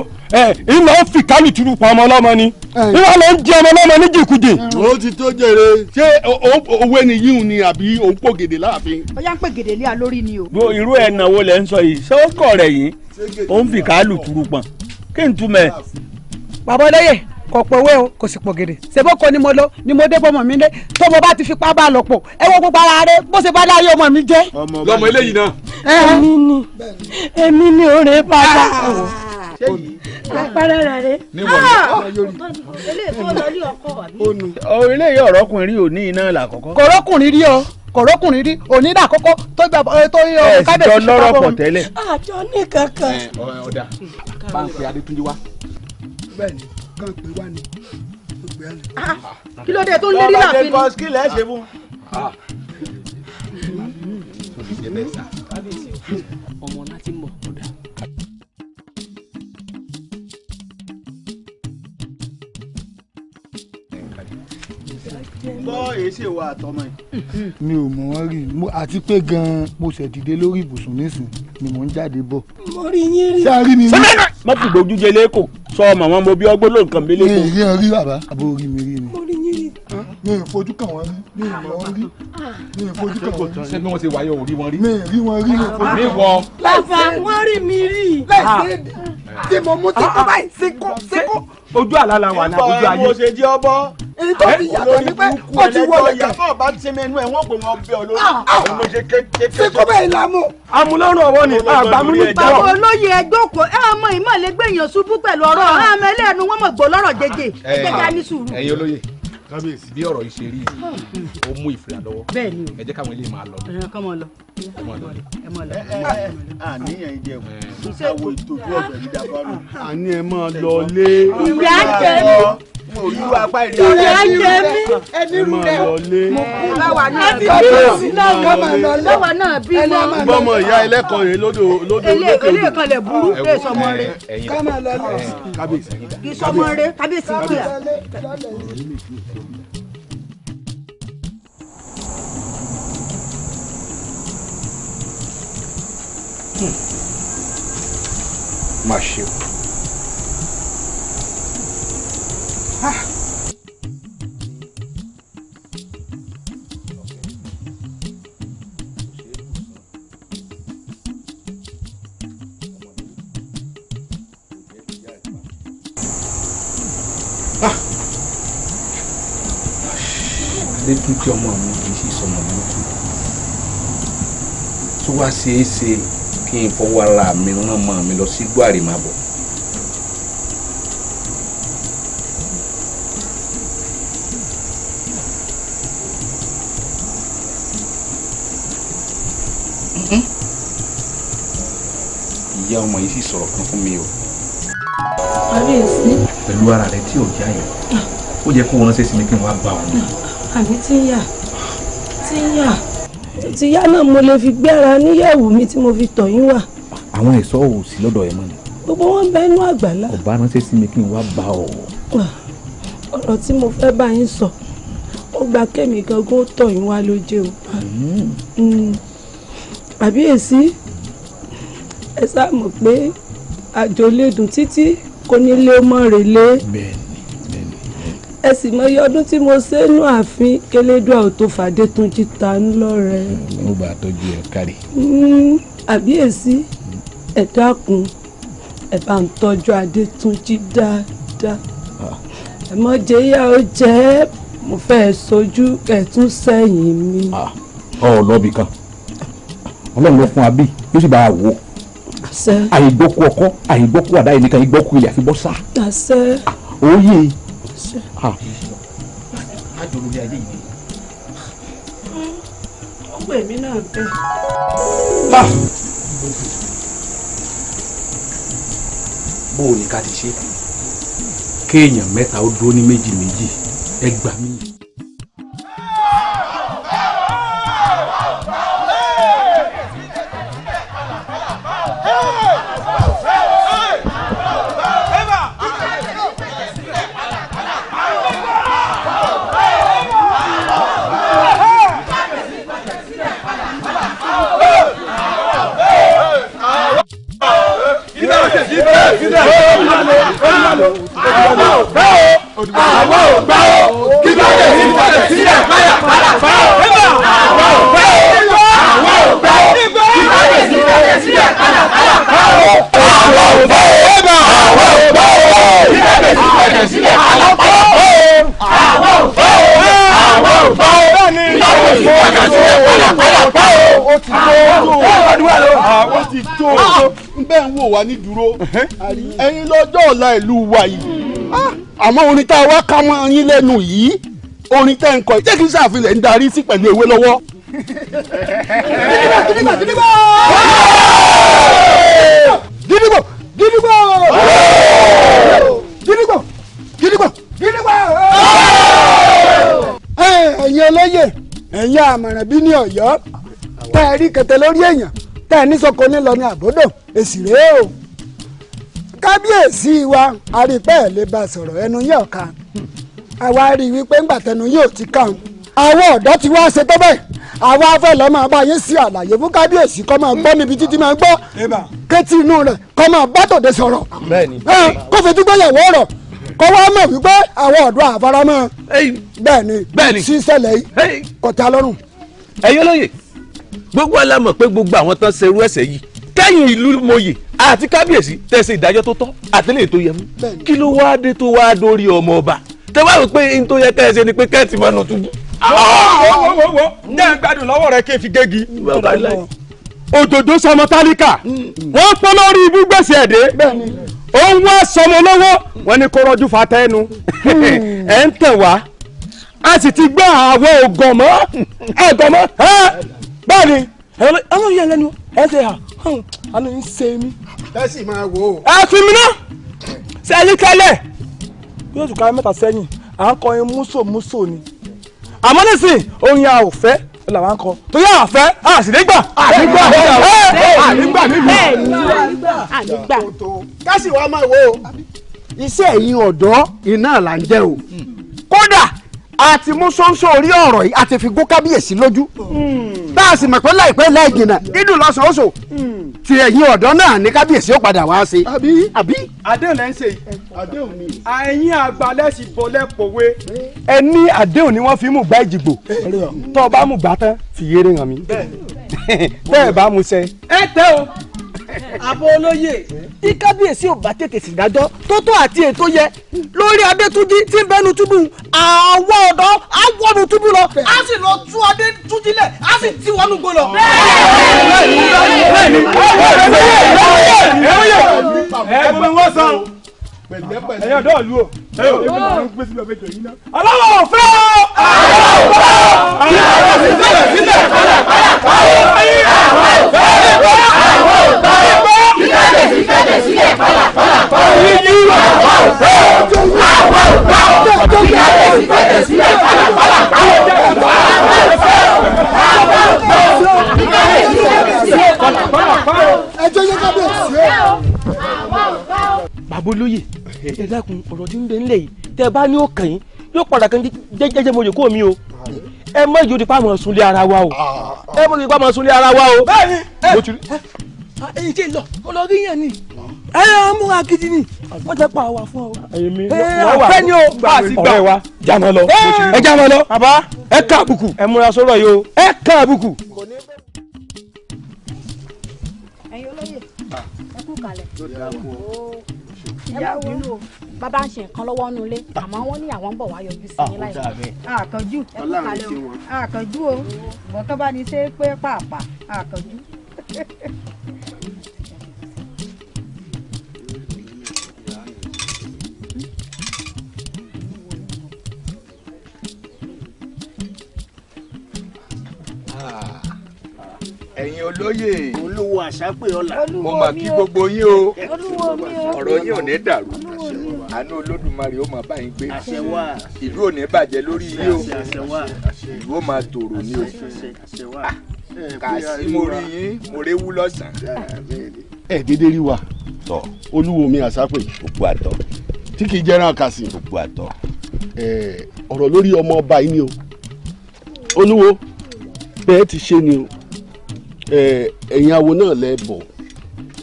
L: iná ó fi kálù tìrú pa ọmọ ọlọ́mọ ni iná ló ń jẹ ọmọ ọlọ́mọ ní jìkújì.
O: ó ti tó jèrè ṣé owó ni yíhun ni àbí òun pò gèdè láàfin.
A: ó yá ń pè gèdè lé a lórí ni o.
N: irú ẹ̀ náwó lẹ́ ń sọ yìí ṣé ó kọ̀ rẹ̀ yìí ó ń fi kálù tìrú pọ̀n kí n túmẹ̀.
P: bàbá olóyè kò pòwe o kò sì pò gèdè ṣèbó ko ni mo lọ ni mo dé bọ́mọ mi lé tó mo bá ti fipá bá a lọ pọ̀ ẹ wo gbogbo ara rẹ bó ṣe bá láyé ọmọ mi jẹ́.
O: lọmọ eléyìí náà.
P: èmi ni òrè bàbá. àpẹẹrẹ rẹ rẹ.
N: eléyìí ọ̀rọ̀kùnrin rí òní iná làkọ́kọ́.
P: kọ̀rọ̀kùnrin rí ọ kọ̀rọ̀kùnrin rí òní dà kọ́kọ́ tó gbà tó yọ kábíyèsí.
N: ẹ sì jọ lọ́rọ̀ pọ̀ tẹ́lẹ̀.
P: àjọ ní kankan.
O: ọ̀dà bá ń pe Adétúnjí wá.
I: bẹ́ẹ̀ni kàn pé wá ní gbogbo ẹ̀ lè.
A: kí ló dé tó ń lérí láàfin ni.
N: bọ́ọ̀bá jẹ́ kí lẹ́ ṣe fún.
D: ọmọ láti mọ̀ ọ̀dà.
N: gbọ́ èsì ìwà àtọmọ yìí.
B: mi ò mọ̀ wọ́n rí àti pé gan-an mo ṣẹ̀ dìde lórí ibùsùn nísìn ni mò ń jáde bọ̀.
P: mo rí yín rí.
B: ṣáà rí mi rí.
N: má fi gbójú jẹ lẹ́kọ̀ọ́ sọ ọmọ wọn mo bí ọgbọ́n ló nǹkan mi lẹ́kọ̀ọ́.
B: mi ì rí bàbá àbó orí mi rí ni.
P: mo rí yín rí.
B: mi ì fojú kàn wọ́n rí mi ì mọ̀ wọ́n rí mi ì fojú kàn wọ́n rí.
O: ṣé bí wọ́n ṣe wáyé òrí wọn rí.
B: mi ì rí wọn rí
O: mi wọ.
P: bàbá wọn rí mi rí.
I: tí mo mú tí mo báyìí síkú.
L: ojú àlá la wà náà ojú ayé.
N: mo ṣe di ọbọ.
I: èyí tó fi yàtọ̀ ní pé ó ti wọlé kan.
N: ìyàbọ̀ bá ti mẹ́nu ẹ̀ wọ́n pè wọ́n bẹ́ ọ lórí. àwọn ló ṣe kékeré.
I: síkú bẹ́ẹ̀ la mú.
L: amúlọ́rùn ọwọ́ ni àgbàmú ní ìjọ.
A: bàbá olóye ẹgbẹ́ òkò ẹ ọmọ ìmọ̀lẹ́ gbẹ̀yàn ṣubú pẹ̀lú ọ̀rọ̀ àmọ́ ẹlẹ́nu wọn mọ̀ gbọ́ lọ́rọ̀ jẹjẹ ẹgbẹ́ ká ní sùúrù.
O: ẹ̀yin olóye bí ọ̀rọ̀ yìí ṣe rí ó mú ìfìlà lọ́wọ́
A: bẹ́ẹ̀ ni
O: ẹ jẹ́ káwọn ilé máa lọ.
A: kọ́mọ lọ.
N: àníyàn ìjẹ ìṣàwọ ètò tó ọbẹ dídá fáwọn.
O: àní ẹ máa lọ lé.
A: ìyá jẹ mí.
N: mo rí irú apá ìdí
A: ìyá jẹ mí.
O: ẹ máa lọ lé.
A: báwa náà bí báwa náà bí mọ.
O: bọ́mọ ìyá ẹlẹ́kọ̀ọ́ yẹn lódò
A: eléyìí kan lè burú lè sọmọ rẹ.
O: kábíyèsí.
A: kì í sọmọ rẹ kábíyèsí kíá.
Q: má ṣe o. Adétúnjí ọmọ mi kì í sì sọmọ burúkú tó wá ṣeé ṣe kí n fọwọ́ ara mi rán mọ́ mi lọ sí gbàrí má bọ̀. Ìyá ọmọ yìí sì sọ̀rọ̀ kan fún mi o.
R: Kábíyèsí.
Q: Pẹ̀lú ara rẹ̀ tí ò já yẹn ó yẹ kó wọn ránṣẹ́ sí mi kí n wá bá wọn.
R: Àbí tí ń yà tí yá náà mo lè fi gbéra níyẹ̀wò mi tí mo fi tọ̀ yín wà.
Q: Àwọn ẹ̀ṣọ́ ò sí lọ́dọ̀ ẹ̀ mọ́ ni.
R: Gbogbo wọn bẹ inú àgbàlá.
Q: Ọba ránṣẹ́ sí mi kí n wá bá ọ.
R: Ọ̀rọ̀ tí mo fẹ́ bá yín sọ ó gba kémi gangan ó tọ̀ yín wá lóde o. Àbíyèsí ẹ sá mọ̀ pé àjò lè dùn títí kò nílé mọ́ relé. Ẹ sì mọ iye ọdún tí mo ṣe nú ààfin kélédùá ò tó fàdétúnjí ta ń lọ́rẹ.
Q: Mo bá tọ́jú ẹ kárí.
R: Àbíyèsí ẹ dákun ẹ bá ń tọ́jú Adétúnjí dáadáa. Ẹ mọ jẹ́yà ó jẹ́ mo fẹ́ sojú kẹ̀tún sẹ́yìn mi.
Q: Ọ lọ́ọ̀bì kan Ọlọ́run ló fún abí yóò sì bá a wò. Àyègbókù ọkọ àyègbókù àdá yìí nìkan ìgbókù ilẹ̀ àfi bọ́ sá. Oyè. Àjòlórí ayé yìí.
R: Ọgbà èmi náà bẹ.
Q: Bó o ní ká ti ṣe kéèyàn mẹ́ta ó dúró ní méjì méjì ẹ gbà mí.
O: bẹ́ẹ̀ ń wò wá ní dúró ẹ̀yin lọ́jọ́ ọ̀la ìlú wa yìí àmọ́ orin tá a wá ká mọ́ yín lẹ́nu yìí orin tẹ́ ń kọ yìí jẹ́ kí n ṣàfihàn ń darí sí pẹ̀lú ewé lọ́wọ́. gidigbo gidigbo gidigbo gidigbo gidigbo gidigbo gidigbo.
I: ẹ̀yin olóyè ẹ̀yin àmọ̀ràn bí ní Ọ̀yọ́ tẹ́ ẹ rí kẹtẹ lórí èèyàn tẹ́ ẹ ní sọkò nílọ ní àbódò èsì rèé o kábíyèsí wa arípẹ́ ẹ̀ lè bá sọ̀rọ̀ ẹnu yẹ̀ ọ̀ka àwa rí i wípé ńgbà tẹnu yóò ti kàn àwọn ọ̀dọ́ ti wá ṣe tó bẹ́ẹ̀ àwa afẹ́ lọ́ máa bá yín sí àlàyé fún kábíyèsí kó máa gbọ́ níbi títí máa gbọ́ kétí inú rẹ̀ kó máa bá tòde sọ̀rọ̀ kó fetí gbọ́yàwó rọ̀ kó wá mọ̀ wípé àwọn ọ̀dọ́ àfaramọ́ bẹ́ẹ̀ ni sí ṣẹlẹ̀ yìí kọ̀tà lọ́rùn.
S: ẹ̀yin olóyè gbogbo alámọ̀ pé gbogbo àwọn tán ṣerú ẹ̀ṣẹ̀ yìí kẹ́yìn ìlú mòye àti kábíyèsí tẹ̀sí ìdájọ́ tó tọ́ àtẹlẹ́ tó yẹ mú kí ló wá dé tó wá dórí ọmọ ọba tẹ wá rò pé n tó yẹ kẹ́ẹ̀ṣe ni pé kẹ́ẹ̀tì máa nà túbú.
L: wo ní ẹ̀ ń gbádùn lọ́wọ́ rẹ kí n fi gégi. òdòdó sọmọ tálíkà wọ́n pọ́n lórí ibú gbèsè ẹ̀dẹ́ òun wá sọmọ lọ́wọ́ wọn ni kó rọjú fa tẹ́nu ẹ̀ ń tẹ̀ wá a sì ti gbé àwọn ògànmọ́ ẹ̀gànmọ́ bẹ́ẹ̀ ni àwọn yẹn lẹ́nu ẹ̀ ṣe hà àánú ń ṣe mí.
I: ẹ sì máa wò ó.
L: ẹ fi mi náà sẹ́yìn kẹ́lẹ̀ bí oṣù ká mẹ́ta sẹ́yìn à ń kọrin múṣòmúṣò ni àmọ́ nísìnyí oyin a ò fẹ́ làwọn kọ tó yà á fẹ́ a sì nígbà. ànígbà
I: ànígbà. kásì wa máa wo iṣẹ́ ẹ̀yin ọ̀dọ́ iná là ń jẹ́ o kódà àti mú sọ́nsọ́ orí ọ̀rọ̀ yìí àti fi gún kábíyèsí lójú bá a sì mọ̀ pé láìpẹ́ láì jìnnà dídùn lọ́sàn ó sò tí ẹ̀yin ọ̀dọ́ náà ní kábíyèsí ó padà wá ṣe. àbí.
L: àdéhùn lẹ́ ń ṣe àdéhùn ni. ẹ̀yin àgbà lẹ́sìn bọ́lẹ̀ pòwe. ẹ ní àdéhùn ni wọ́n fi mú gbá ìjìgbò tó o bá mú gbá tán fi yéré hàn mí. tẹ́ ẹ bá mú ṣe. ẹ tẹ́ o.
P: àbọ̀ olóyè tí kábíyèsí ò bá tètè ṣèdájọ́ tó tó àti ètò yẹ lórí Adétúnjí tí ń bẹnu túbú àwọn ọ̀dọ́ á wọnú túbú lọ á sì lọ tú Adétúnjí lẹ̀ á sì ti wọnú gbó lọ.
L: ẹgbẹ́ wọn sọ ẹ̀yìn ọ̀dọ́ ìlú o ọlọ́wọ́ òfin o.
E: bàbá olóyè ẹ dákun ọ̀rọ̀ tí ń bẹ nílẹ̀ yìí tẹ́ ẹ bá ní ó kàn yín yóò padà kan jẹ́jẹ́ mo yè kó mi o ẹ má yóò di pa àmọ́ sunlé ara wa o ẹ má yóò di pa àmọ́ sunlé ara wa o.
P: bẹ́ẹ̀ni èyí tí ì lọ olórí yẹn ni ẹ yà mú akidi ni wọ́n jẹ́ pa àwa fún ọ.
E: ọ̀fẹ́ ni o ọ̀rẹ́ wa jámọ́ lọ ẹ jámọ́ lọ bàbá ẹ ká àbùkù ẹ múra sọ̀rọ̀ yìí o ẹ ká àbùkù.
T: ẹ̀yin olóyè ẹ kú kalẹ̀ ìyá wo bàbá ń ṣe nǹkan lọ́wọ́ nínú ilé àmọ́ wọ́n ní àwọn ń bọ̀ wá yọjú sí yín láìpẹ́.
P: àkànjú ẹ kú kalẹ̀ o àkànjú o ìbọn tó bá ní ṣe pé pàápàá àkànjú.
K: ẹ̀yin olóyè
N: olówó àṣàpè ọ̀la
K: mo mà kí gbogbo yín o ọ̀rọ̀ yín ò ní dàrú àánú olódùmarè ó máa bá yín gbé ìlú ò ní bàjẹ́ lórí yín o ìlú ó máa tòrò ní o kà sí mo rí yín mo réwú lọ́sàn-án.
O: ẹ dédé rí wa olúwo mi àṣàpè
K: òkú àtọ
O: tí kì í jẹ́ràn kàsí
K: òkú àtọ.
O: ọ̀rọ̀ lórí ọmọ ọba yìí ni o olúwo bẹ́ẹ̀ ti ṣe ni o ẹ̀yin awo náà lẹ bọ̀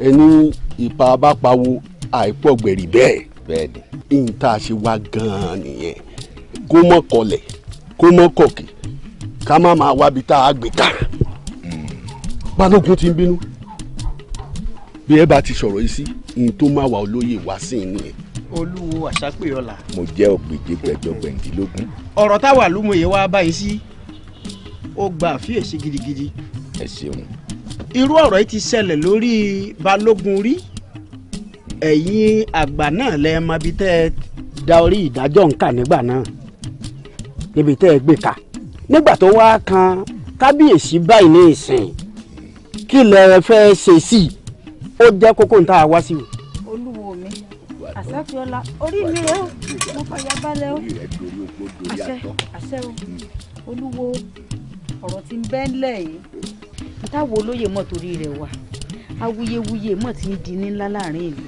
O: ẹni ipa abápawò àìpọ̀gbẹ̀rì bẹ́ẹ̀ ni ìyìntà ṣe wá gan-an nìyẹn kó mọ̀ kọlẹ̀ kó mọ̀ kọ̀kì ká má máa wábi tá a gbé ká balógun ti ń bínú bí ẹ bá ti sọ̀rọ̀ yìí sí ìyìn tó máa wà olóyè wá sí i nìyẹn.
N: olúwo àṣàpè ọ̀la.
K: mo jẹ́ ògbèjègbèjọ gbẹ̀ǹdínlógún.
N: ọ̀rọ̀ táwa lúmọ̀ye wá báyìí sí ó gba àfiyèsí gidigidi.
K: ẹ ṣeun.
N: irú ọ̀rọ̀ yìí ti ṣẹlẹ̀ lórí balógun rí ẹ̀yin àgbà náà lẹ mọ ibi tẹ́ ẹ
I: da orí ìdájọ́ nǹkan nígbà náà níbi tẹ́ ẹ gbé ka nígbà tó wá kan kábíyèsí báyìí ní ìsìn kí lẹ fẹ́ ṣe sí i ó jẹ́ kókó níta wá sí o.
T: olúwo mi àṣàfihàn orí mi rẹ o mo fàyà balẹ̀ o àṣẹ o olúwo ọ̀rọ̀ tí ń bẹ́ ńlẹ̀ yìí táwọn olóyè mọ̀ torí rẹ̀ wà awuyewuye mọ̀ tí ń di ní ńlá láàrin ìlú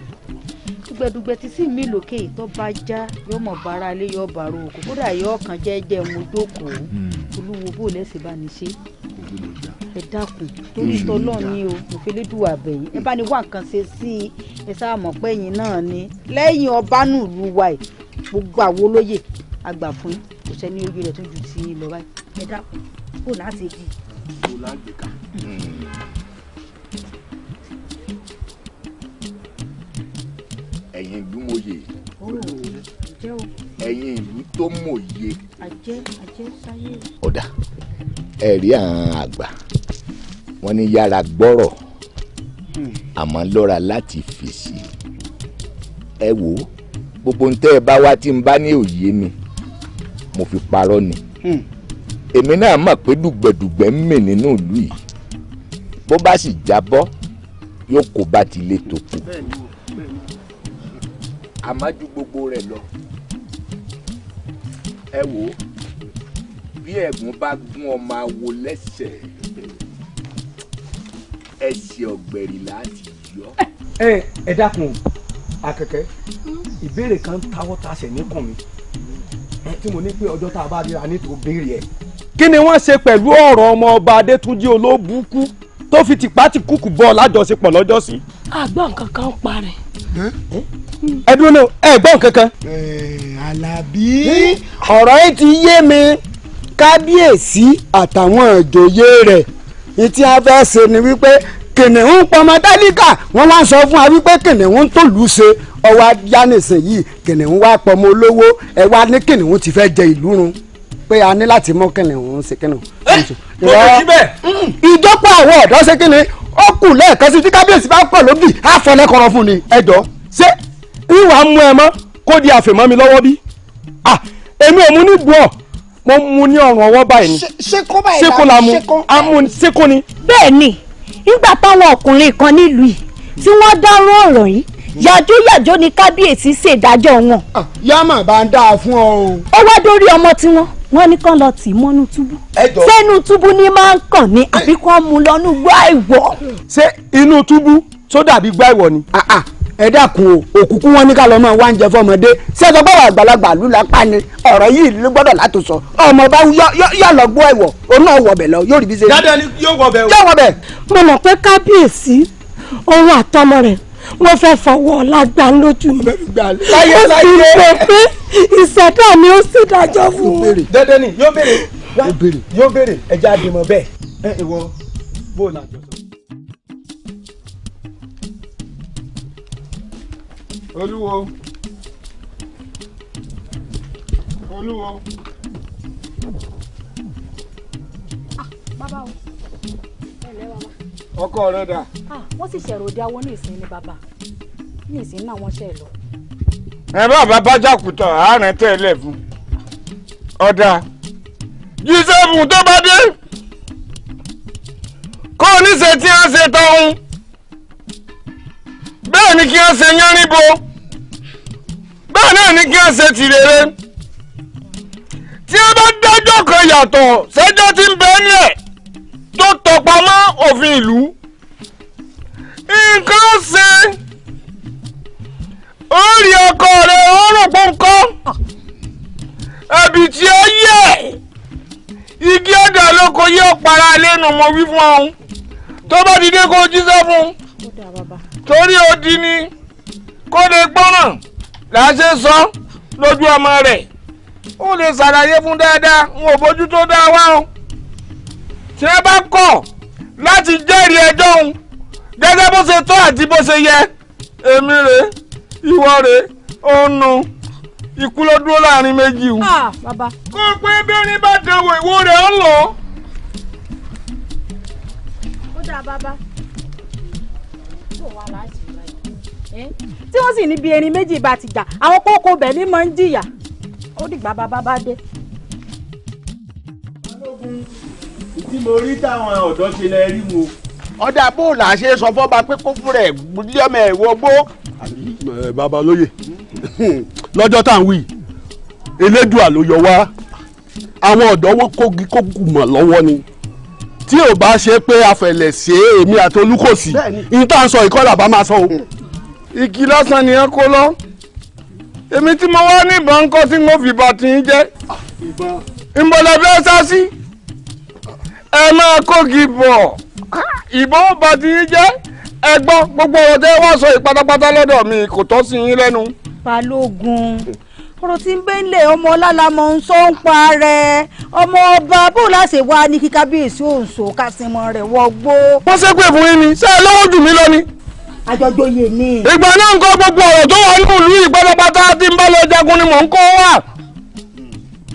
T: dùgbẹ̀dùgbẹ̀ tí sì mí lókè ìtọ́ bá já yóò mọ̀ bára lé yóò bàrò òkú kódà yóò kàn jẹ́jẹ́ mo jókòó olúwo bó lẹ́sìn bá ní ṣe ẹ dákun torí tọ́lọ́ ni o mo fi lédùn àbẹ̀yìn ẹ bá ní wá nǹkan ṣe sí i ẹ sáà mọ̀ pé ẹ̀yin náà ni lẹ́yìn ọba nùlù wa ẹ̀ gbogbo àwọn olóyè àgbà fún yín kò sẹ́ni ojú rẹ̀ tó ju ti lọ báyìí ẹ dákun kó láti di.
K: ẹ̀yin ìlú mòye ẹ̀yin ìlú tó mòye.
T: àjẹ́ sáyé.
K: ọ̀dà ẹ̀rí àwọn àgbà wọ́n ní yára gbọ́rọ̀ àmọ́ lọ́ra láti fèsì. ẹ wò ó gbogbo ń tẹ́ ẹ bá wá tí ń bá ní òye mi mo fi parọ́ ni. èmi náà mọ̀ pé dùgbẹ̀dùgbẹ̀ ń mì nínú ìlú yìí bó bá sì jábọ́ yóò kó bá ti lè tó kù. àmọ́ ju gbogbo rẹ̀ lọ ẹ wò ó bí ẹ̀gún bá gún ọmọ awo lẹ́sẹ̀ ẹsẹ̀ ọ̀gbẹ̀rì láti yọ.
E: ẹ dákun akẹ́kẹ́ ìbéèrè kan táwọ́ tasẹ̀ níkùn mi tí mo ní pé ọjọ́ tá a bá ríra nítorí béèrè ẹ̀
L: kí ni wọ́n ṣe pẹ̀lú ọ̀rọ̀ ọmọ ọba Adétúnjí olóbùkú tó fi tìpátìkúkù bọ́ lájọṣepọ̀ lọ́jọ́ sí.
D: àgbọn kankan parẹ́.
L: ẹ dúró náà ẹ gbọ́n kankan.
I: Àlàbí ọ̀rọ̀ yìí ti yé mi kábíyèsí àtàwọn ìjòyè rẹ̀ ní tí a fẹ́ ṣe ni wípé kìnìún pọmọ tálíkà wọ́n wá sọ fún wa wípé kìnìún tó lù ú ṣe ọwọ́ yánìsìn yìí kìnìún wá pọmọ olówó ẹ wá ní kìnìún ti fẹ́ jẹ ìlú run pé a ní láti mọ kìnìún ṣe kìnìún. ìjọpọ̀ àwọn ọ̀dọ́ ṣe kìnìún ó kù lẹ́ẹ̀kan sí tí kábíyèsí bá pọ̀ lóbì á fọ́ lẹ́kọ̀ọ́ fún ni ẹjọ́.
L: ṣé ìwà mú ẹ mọ́ kó di àfẹ̀mọ́ mi lọ́wọ́ bí? èmi ò mú ní gbọ́ mo mú ní ọrùn ọwọ́ báyìí ni.
I: ṣékó báyìí
L: ṣékó la mú ṣékó ni.
U: bẹ́ẹ̀ ni nígbà táwọn ọkùnrin kan nílùú yìí tí wọ́n dárò ọ̀rọ̀ yìí yàjóyàjó ni kábíyèsí ṣèdájọ́ wọn.
I: yàmà bá ń dáa fún ọ o.
U: ó wá dórí ọmọ tiwọn wọ́n ní kán lọ tì í mọ́nú túbú. sẹ́nu túbú ní máa ń kàn ní àbí kán mú lọ́nú gbọ́ ìwọ.
L: ṣé inú túbú tó dàbí gbá ìwọ ni.
I: ẹ dákun o òkùnkùn wọn ní ká lọ mọ wá ń jẹ fọmọdé ṣẹjọ bọwọ àgbàlagbà lù lápá ni ọ̀rọ̀ yìí ló gbọ́dọ̀ látò sọ ọmọ bá yọ lọ gbọ́ ẹwọ òun náà wọbẹ lọ yóò rí bí ṣe.
L: dáadáa ni yóò wọbẹ o.
I: yóò wọbẹ.
R: mo mọ̀ pé kábíyèsí òun àtọmọ rẹ̀ wọ́n fẹ́ fọwọ́ ọ̀làgbà lójú mi.
L: láyé
R: ó sì rò pé ìṣẹ̀dá mi ó sì dájọ́ fún un.
L: dandan ni yóò béèrè yóò béèrè ẹja àdìmọ̀ bẹ́ẹ̀ ìwọ bóun náà jọ sọ. olúwo olúwo.
T: bàbá o ẹ lẹ́ wàá.
L: ọkọ rẹ dà.
T: wọ́n sì ṣèròdì àwọn ní ìsìn ní bàbá ní ìsìn náà wọ́n ṣe lọ.
L: ẹ bá bàbá jàkútọ̀ àárín tẹ̀lé fún ọ̀dà jíṣẹ́fù tó bá dé kó oníṣẹ́ tí wọ́n ṣe tọ́hún bẹ́ẹ̀ ni kí wọ́n ṣe yánníbo bẹ́ẹ̀ náà ni kí wọ́n ṣe tìrere tí wọ́n bá dájọ́ kan yàtọ̀ sẹ́jọ́ tí ń bẹ nílẹ̀ tó tọpamọ́ òfin ìlú nǹkan ṣe ó rí ọkọ rẹ̀ ọrùn pọ́nkọ́ ẹ̀bì tí ó yẹ igi ọ̀dà lóko yóò para lẹ́nu mọ́ wí fún ọ̀hún tó bá ti dé kó jíṣẹ́ fún torí odi ni kó lè gbọ́ràn láṣẹ sọ lójú ọmọ rẹ̀ ó lè ṣàlàyé fún dáadáa n ò bójú tó dá wá o tí ẹ bá kọ̀ láti jẹ́rìí ẹjọ́ òun gẹ́gẹ́ bó ṣe tọ́ àti bó ṣe yẹ èmi rèé ìwọ rèé ó nu ikú ló dúró láàrin méjì o. kó o pé bẹ́ẹ̀ni bá dánwò ìwọ rẹ̀ ó lọ.
T: ó dáa bàbá tó wà láti tí wọ́n sì níbi erin méjì bá ti jà àwọn kókó bẹ̀ ní máa ń jìyà ó dìgbà bàbá bá dé.
N: tí mo rí táwọn ọ̀dọ́ ṣe lẹ rí wo.
K: ọ̀dà bó là ṣe sọ fọ́ba pé kó fún rẹ̀ lọ́mọ ẹ̀ wọgbó.
O: bàbá lóye lọ́jọ́ tá à ń wí elédùà ló yọ wá àwọn ọ̀dọ́ wọn kógi kókù mọ̀ lọ́wọ́ ni tí ò bá ṣe pé afẹ̀lẹ̀ ṣe èmi àti olúkòsì ní tá à ń sọ ìkọlà bá máa sọ o.
L: igi lásán ni ẹ kó lọ èmi tí mo wá níbọn ńkọ́ tí mo fi bá ti ń jẹ́ ìmọ̀lẹ̀ bẹ́ẹ̀ sá sí ẹ máa kógi bọ̀ ìbọn bá ti ń jẹ́ ẹ gbọ́ gbogbo ọ̀rọ̀ tẹ́ wọ́n sọ ìpátápátá lọ́dọ̀ mi kò tọ́ sí yín lẹ́nu.
T: balógun ọ̀rọ̀ tí ń bẹ́ńlẹ̀ ọmọ ọlálàmọ̀ ń sọ ń pa rẹ̀ ọmọ ọba bó láṣẹ wá ní kí kábíyèsí òǹṣò kásìmọ̀ rẹ̀ wọgbó.
L: wọ́n ṣe pé fún yín ni ṣé ẹ lọ́wọ́ jù mí lọ ni.
T: àjọjọyè ni.
L: ìgbà náà ń kọ́ gbogbo ọ̀rọ̀ tó wà nínú ìlú ìpátápátá tí ń bá lọ jagun ni mò ń kó wà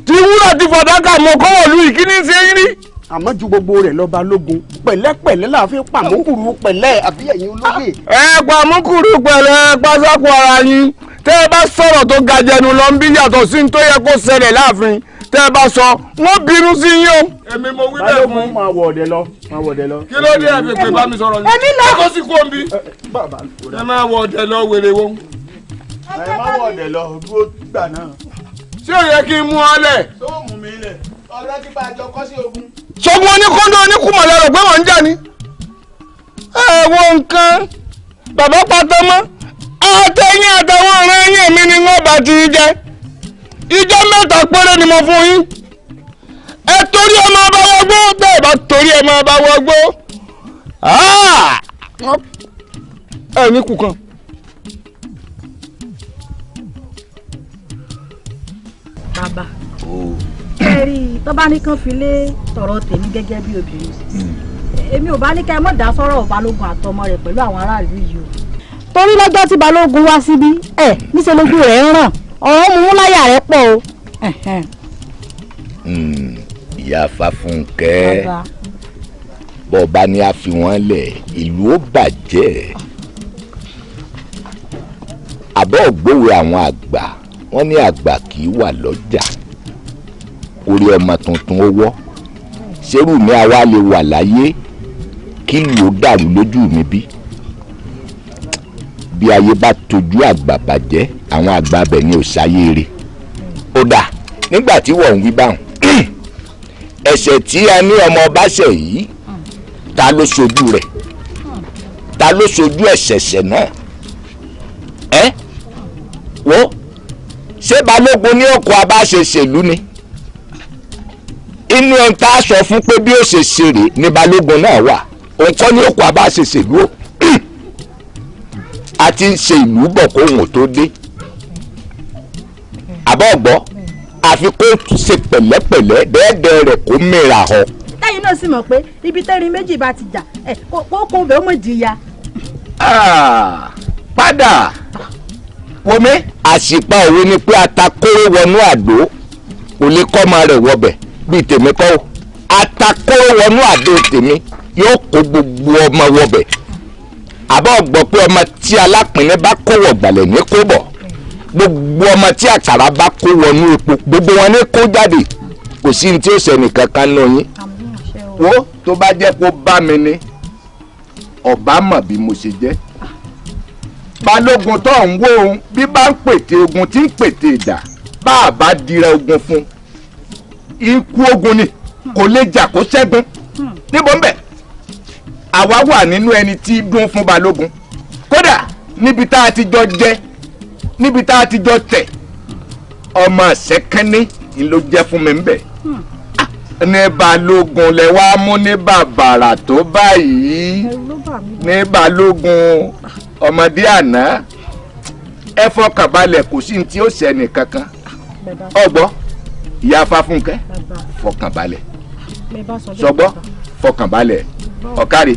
L: tí wúrà ti fàdákà mọ̀ kọ́ wọ̀lú ìkíní ṣe ń rí.
I: àmọ́ ju gbogbo rẹ̀ lọ balógun pẹ̀lẹ́pẹ̀lẹ́ la fi pàmòkùrú pẹ̀lẹ́ àbí ẹ̀yin olóyè.
L: ẹ pàmòkùrú pẹ̀lẹ́ pásákó ara yín tẹ́ ẹ bá sọ̀rọ̀ tó ga jẹnu lọ ń bí yàtọ̀ sí ní tó yẹ kó ṣẹlẹ̀ láàfin tẹ́ ẹ bá sọ wọ́n bínú sí yín o. èmi mo wí bẹ́ẹ̀ fún.
N: máa wọ ọ̀dẹ lọ máa wọ ọ̀dẹ lọ.
L: kí ló dé ẹ̀fẹ̀ pé bá mi sọ̀rọ̀ yín.
T: èmi lọ.
L: kó sì kó ń bí. ẹ máa wọ ọ̀dẹ lọ wèrè wo.
N: ẹ má wọ ọ̀dẹ lọ dúró gbà náà.
L: ṣé ò yẹ kí n mú ọ lẹ̀.
N: tó mú mi lẹ̀ ọ̀rẹ́ tí bá a jọ kọ́ sí ogun.
L: ṣogun oníkóńdó oníkùmọ̀ lẹ́rọ̀ pé wọ́n ń jà ní. ẹ wo nǹkan bàbá pátá mọ́ àtẹ̀yìn àtàwọn ọ̀rẹ́ yẹn mi ni wọ́n bá ti jẹ ìjọ mẹ́ta péré ni mo fún yín ẹ
K: torí ọmọ ọba wọgbó bẹ́ẹ̀ bá torí ọmọ ọba wọgbó
B: ẹ̀mí kù kan.
T: bàbá ẹ rí i tó bá ní kán fi lé tọ̀rọ̀ tèmi gẹ́gẹ́ bí obìnrin èmi ò bá ní ká ẹ mọ̀ dá sọ́rọ̀ balógun àtọmọ rẹ̀ pẹ̀lú àwọn aráàlú yìí o. torí lọ́jọ́ tí balógun wá síbí níṣẹ́ lójú rẹ̀ ń ràn ọ̀rọ̀ mú láyà rẹ̀ pọ̀ o.
K: ìyá Fáfúnkẹ́ bọ́ọ̀bá ni a fi wọ́n lẹ̀ ìlú ó bàjẹ́ àbọ̀ ògbówe àwọn àgbà wọ́n ní àgbà kì í wà lọ́jà orí ọmọ tuntun ó wọ́ ṣerú mi àwa lè wà láyé kí ló dàrú lójú mi bí ayé bá tójú àgbà bàjẹ́ àwọn àgbà abẹ ni ò sáyé rè ó dà nígbà tí wọ́n ń wí báwọn ẹ̀ṣẹ̀ tí a ní ọmọ ọba ṣẹ̀ yìí ta ló ṣojú rẹ̀ ta ló ṣojú ẹ̀ṣẹ̀ṣẹ̀ náà wo ṣé balógun ní ọkọ̀ abáṣeṣèlú ni inú ẹ̀ ń tá a sọ fún pé bí ó ṣe ṣeré ni balógun náà wà òun kọ́ ní ọkọ̀ abáṣeṣèlú o a ti ń ṣe ìlú bọ̀ kó òun tó dé àbọ̀ ọ̀gbọ́ àfi kó ṣe pẹ̀lẹ́pẹ̀lẹ́ dẹ́ẹ̀dẹ́ rẹ̀ kó mìíràn họ.
T: káyìn náà sì mọ̀ pé ibi tẹ́rin méjì bá ti jà kó kó bẹ́ẹ̀ mọ̀ jìyà.
K: padà wọmi àṣìpá òwe ni pé atakóró wọnú àdó kò lè kọ́ ọmọ rẹ̀ wọbẹ̀ bíi tèmi kọ́ o atakóró wọnú àdó tèmi yóò kó gbogbo ọmọ wọbẹ̀ àbọ̀ gbọ́ pé ọmọ tí alápìnrin bá kó wọ̀gbàlẹ̀ ní kó bọ̀ gbogbo ọmọ tí àkàrà bá kó wọnú epo gbogbo wọn ní kó jáde kò sí ní tí ó ṣe nìkan kan náà yín wo tó bá jẹ́ kó bá mi ní ọba mọ̀ bí mo ṣe jẹ́ balógun tó ń wó ohun bí bá ń pète ogun tí ń pète ìdà bá a bá dira ogun fún ikú ogun ni kò lè jà kó ṣẹ́gun níbo ń bẹ̀ àwa wà nínú ẹni tí dún fún balógun kódà níbi tá a ti jọ jẹ níbi tá a ti jọ tẹ̀ ọmọ ṣẹ́kẹ́ni ló jẹ́ fún mi ń bẹ̀ ní balógun lẹ wá mú ní bàbàrà tó báyìí ní balógun ọmọdé àná ẹ fọkàn balẹ̀ kò sí ní tí ó ṣẹni kankan ọgbọ́ ìyá Fáfúnkẹ́ fọkàn balẹ̀ sọgbọ́ fọkàn balẹ̀ ọ̀kárí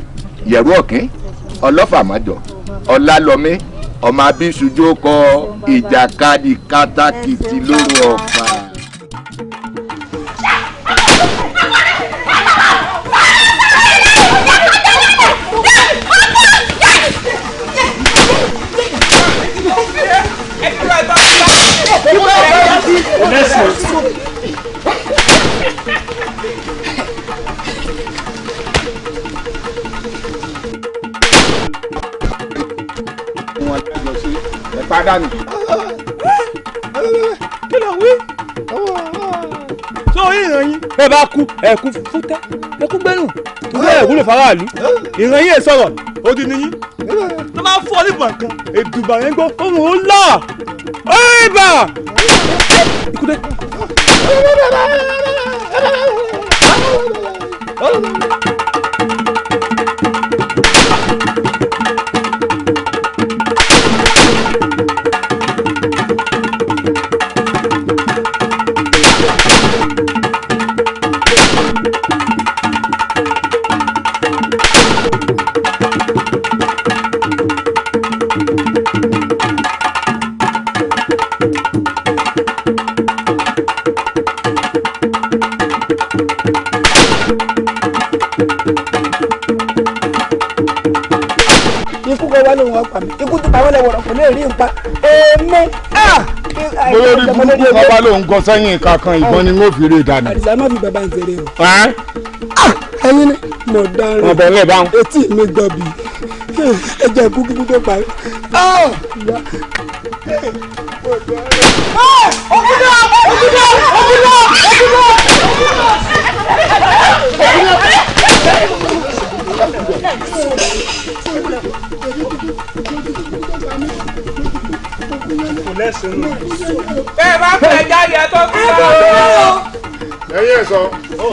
K: yẹ̀rú ọ̀kín ọlọ́fàmọ́jọ ọlálọ́mí ọmọ abíṣujú kọ ìjàkadì kátàkìtì lóru ọ̀fà.
L: Pàdánù. Kí ló wí? Tó ìran yín. Bẹ́ẹ̀ bá kú ẹ̀kú fútẹ́ ẹ̀kú gbẹ́rù tó bẹ́ẹ̀ wúlò faraàlú. Ìran yín ẹ̀ sọ̀rọ̀ ó di níyín. Tó máa fọ́ nígbà kan èdùbà yẹn gbọ́ ohun ó là. Ọ̀rẹ́bà! Ikú dé.
I: ikú tó pàwọ́ lẹ́wọ̀rọ̀ kò lè rí nǹkan èmi.
B: bóyá orí burúkú kan bá lóun gọ sẹ́yìn kankan ìbọn ni wọ́n fi rí ìdáná.
I: àdìsá má fi bàbá ń ṣeré o. ẹyin ni mo dáràn.
B: wọn bẹ lẹ́ẹ̀ báwọn.
I: etí mi gbọ́ bí ẹ jẹ́ kú kíkú tó parí.
L: Bẹ́ẹ̀ bá fẹ́ jáde tó kú lọ.
B: ẹyẹ sọ ó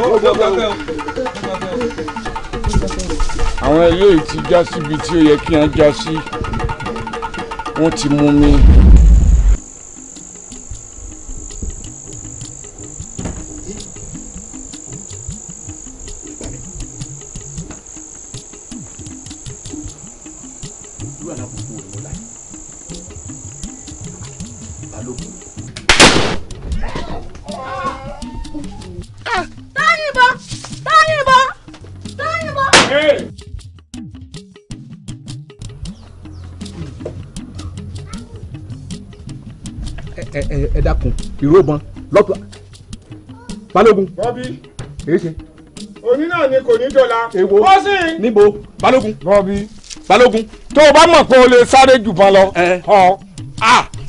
B: àwọn eléyìí ti já síbi tí ó yẹ kí wọ́n já sí wọ́n ti mú mi.
Q: ẹ dákun ìróbọn lọ́tọ̀ balógun.
B: bọ́bí
Q: èyí ṣe.
B: òní náà ni kò ní dọ́là.
Q: èwo
B: Tosin.
Q: níbo balógun.
B: bọ́bí
Q: balógun.
B: tó o bá mọ̀ pé o lè sáré jù bá lọ.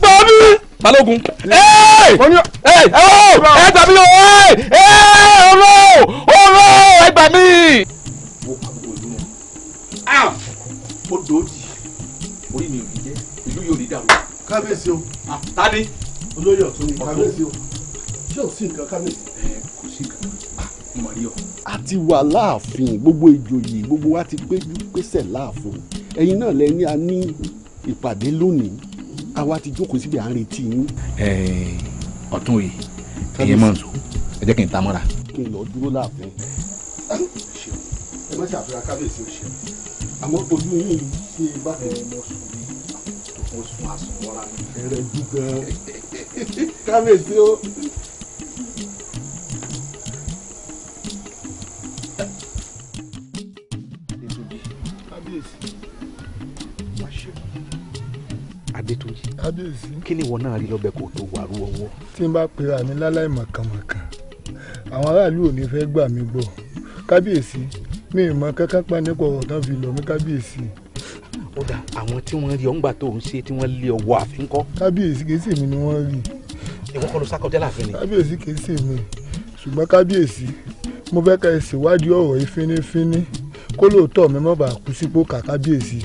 Q: bọ́bí. balógun. ẹ tàbí o ọ̀rọ̀ ẹ gbà mí. ó dòdì orí mi ò ní jẹ́ ìlú yóò ní dàrú.
O: kábíyèsí o.
Q: tani.
O: olóyè ọ̀tún ni kábíyèsí o. ṣé ò sí nǹkan kábíyèsí.
Q: kò sí nǹkan mọ̀ rí ọ.
O: a ti wà láàfin gbogbo ìjòyè gbogbo wa ti péjú pésẹ̀ láàfin ẹ̀yin náà lẹ́ni a ní ìpàdé lónìí àwa ti jókòó síbi à ń retí yín.
Q: ọ̀tún yìí ẹ̀yẹ mọ̀ nsọ ẹ jẹ́ kí n ta mọ́ra.
O: kí n lọ dúró láàfin. ẹ má ṣàfihàn kábíyèsí o ṣe àmọ́ ojú yín ṣe bákan ní mo sùn ní mo sùn àsùnwọ́ra mi. ẹrẹ jù gan kábíyèsí o.
Q: Adétúnjì.
B: kábíyèsí.
Q: kí ni ìwọ náà rí lọ́bẹ̀ kó tó wàrú ọwọ́.
B: tí n bá pera mi láláì mọ̀kànmọ̀kàn àwọn aráàlú ò ní fẹ́ gbà mí gbọ́ kábíyèsí mi ì mọ kankan pa nípa ọ̀rọ̀ tán fi lọ mí kábíyèsí.
Q: ó dà àwọn tí wọ́n rí ọ̀ngbà tó ń ṣe tí wọ́n lé ọwọ́ àfin kọ́.
B: kábíyèsí kìí ṣèmi ni wọ́n rí.
Q: ìwọ kọ́ ló sákọjá láàfin ni.
B: kábíyèsí kìí ṣèmi ṣùgbọ́n kábíyèsí mo fẹ́ ká ẹ ṣèwádìí ọ̀rọ̀ yìí fínífíní kó lóòótọ́ mi má bàa kú sípò ká kábíyèsí.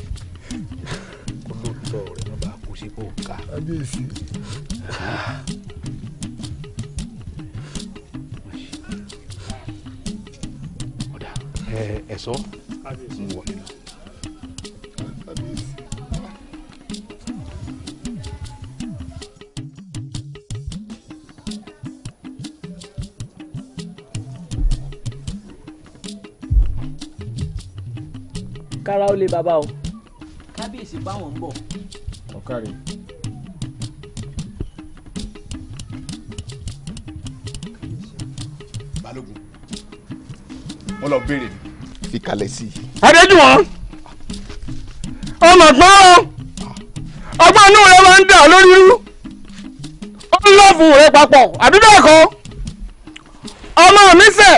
Q: kó lóòótọ́ rẹ̀ má bàa kú sípò ká.
B: kábíyèsí.
Q: ẹ̀sọ́ ń wọlé lọ.
P: kára ó lé bàbá o kábíyèsí báwọn ń bọ̀.
B: ọ̀kàrẹ̀.
K: balógun wọn lọ béèrè fi kalẹ̀ sí i.
L: adéjúwọ̀n ọmọ gbọ́n ọgbọ́n inú rẹ máa ń dà lórí rú ó ń lọ́ọ̀fù rẹ papọ̀ àbí bẹ́ẹ̀ kọ́ ọmọ mi sẹ̀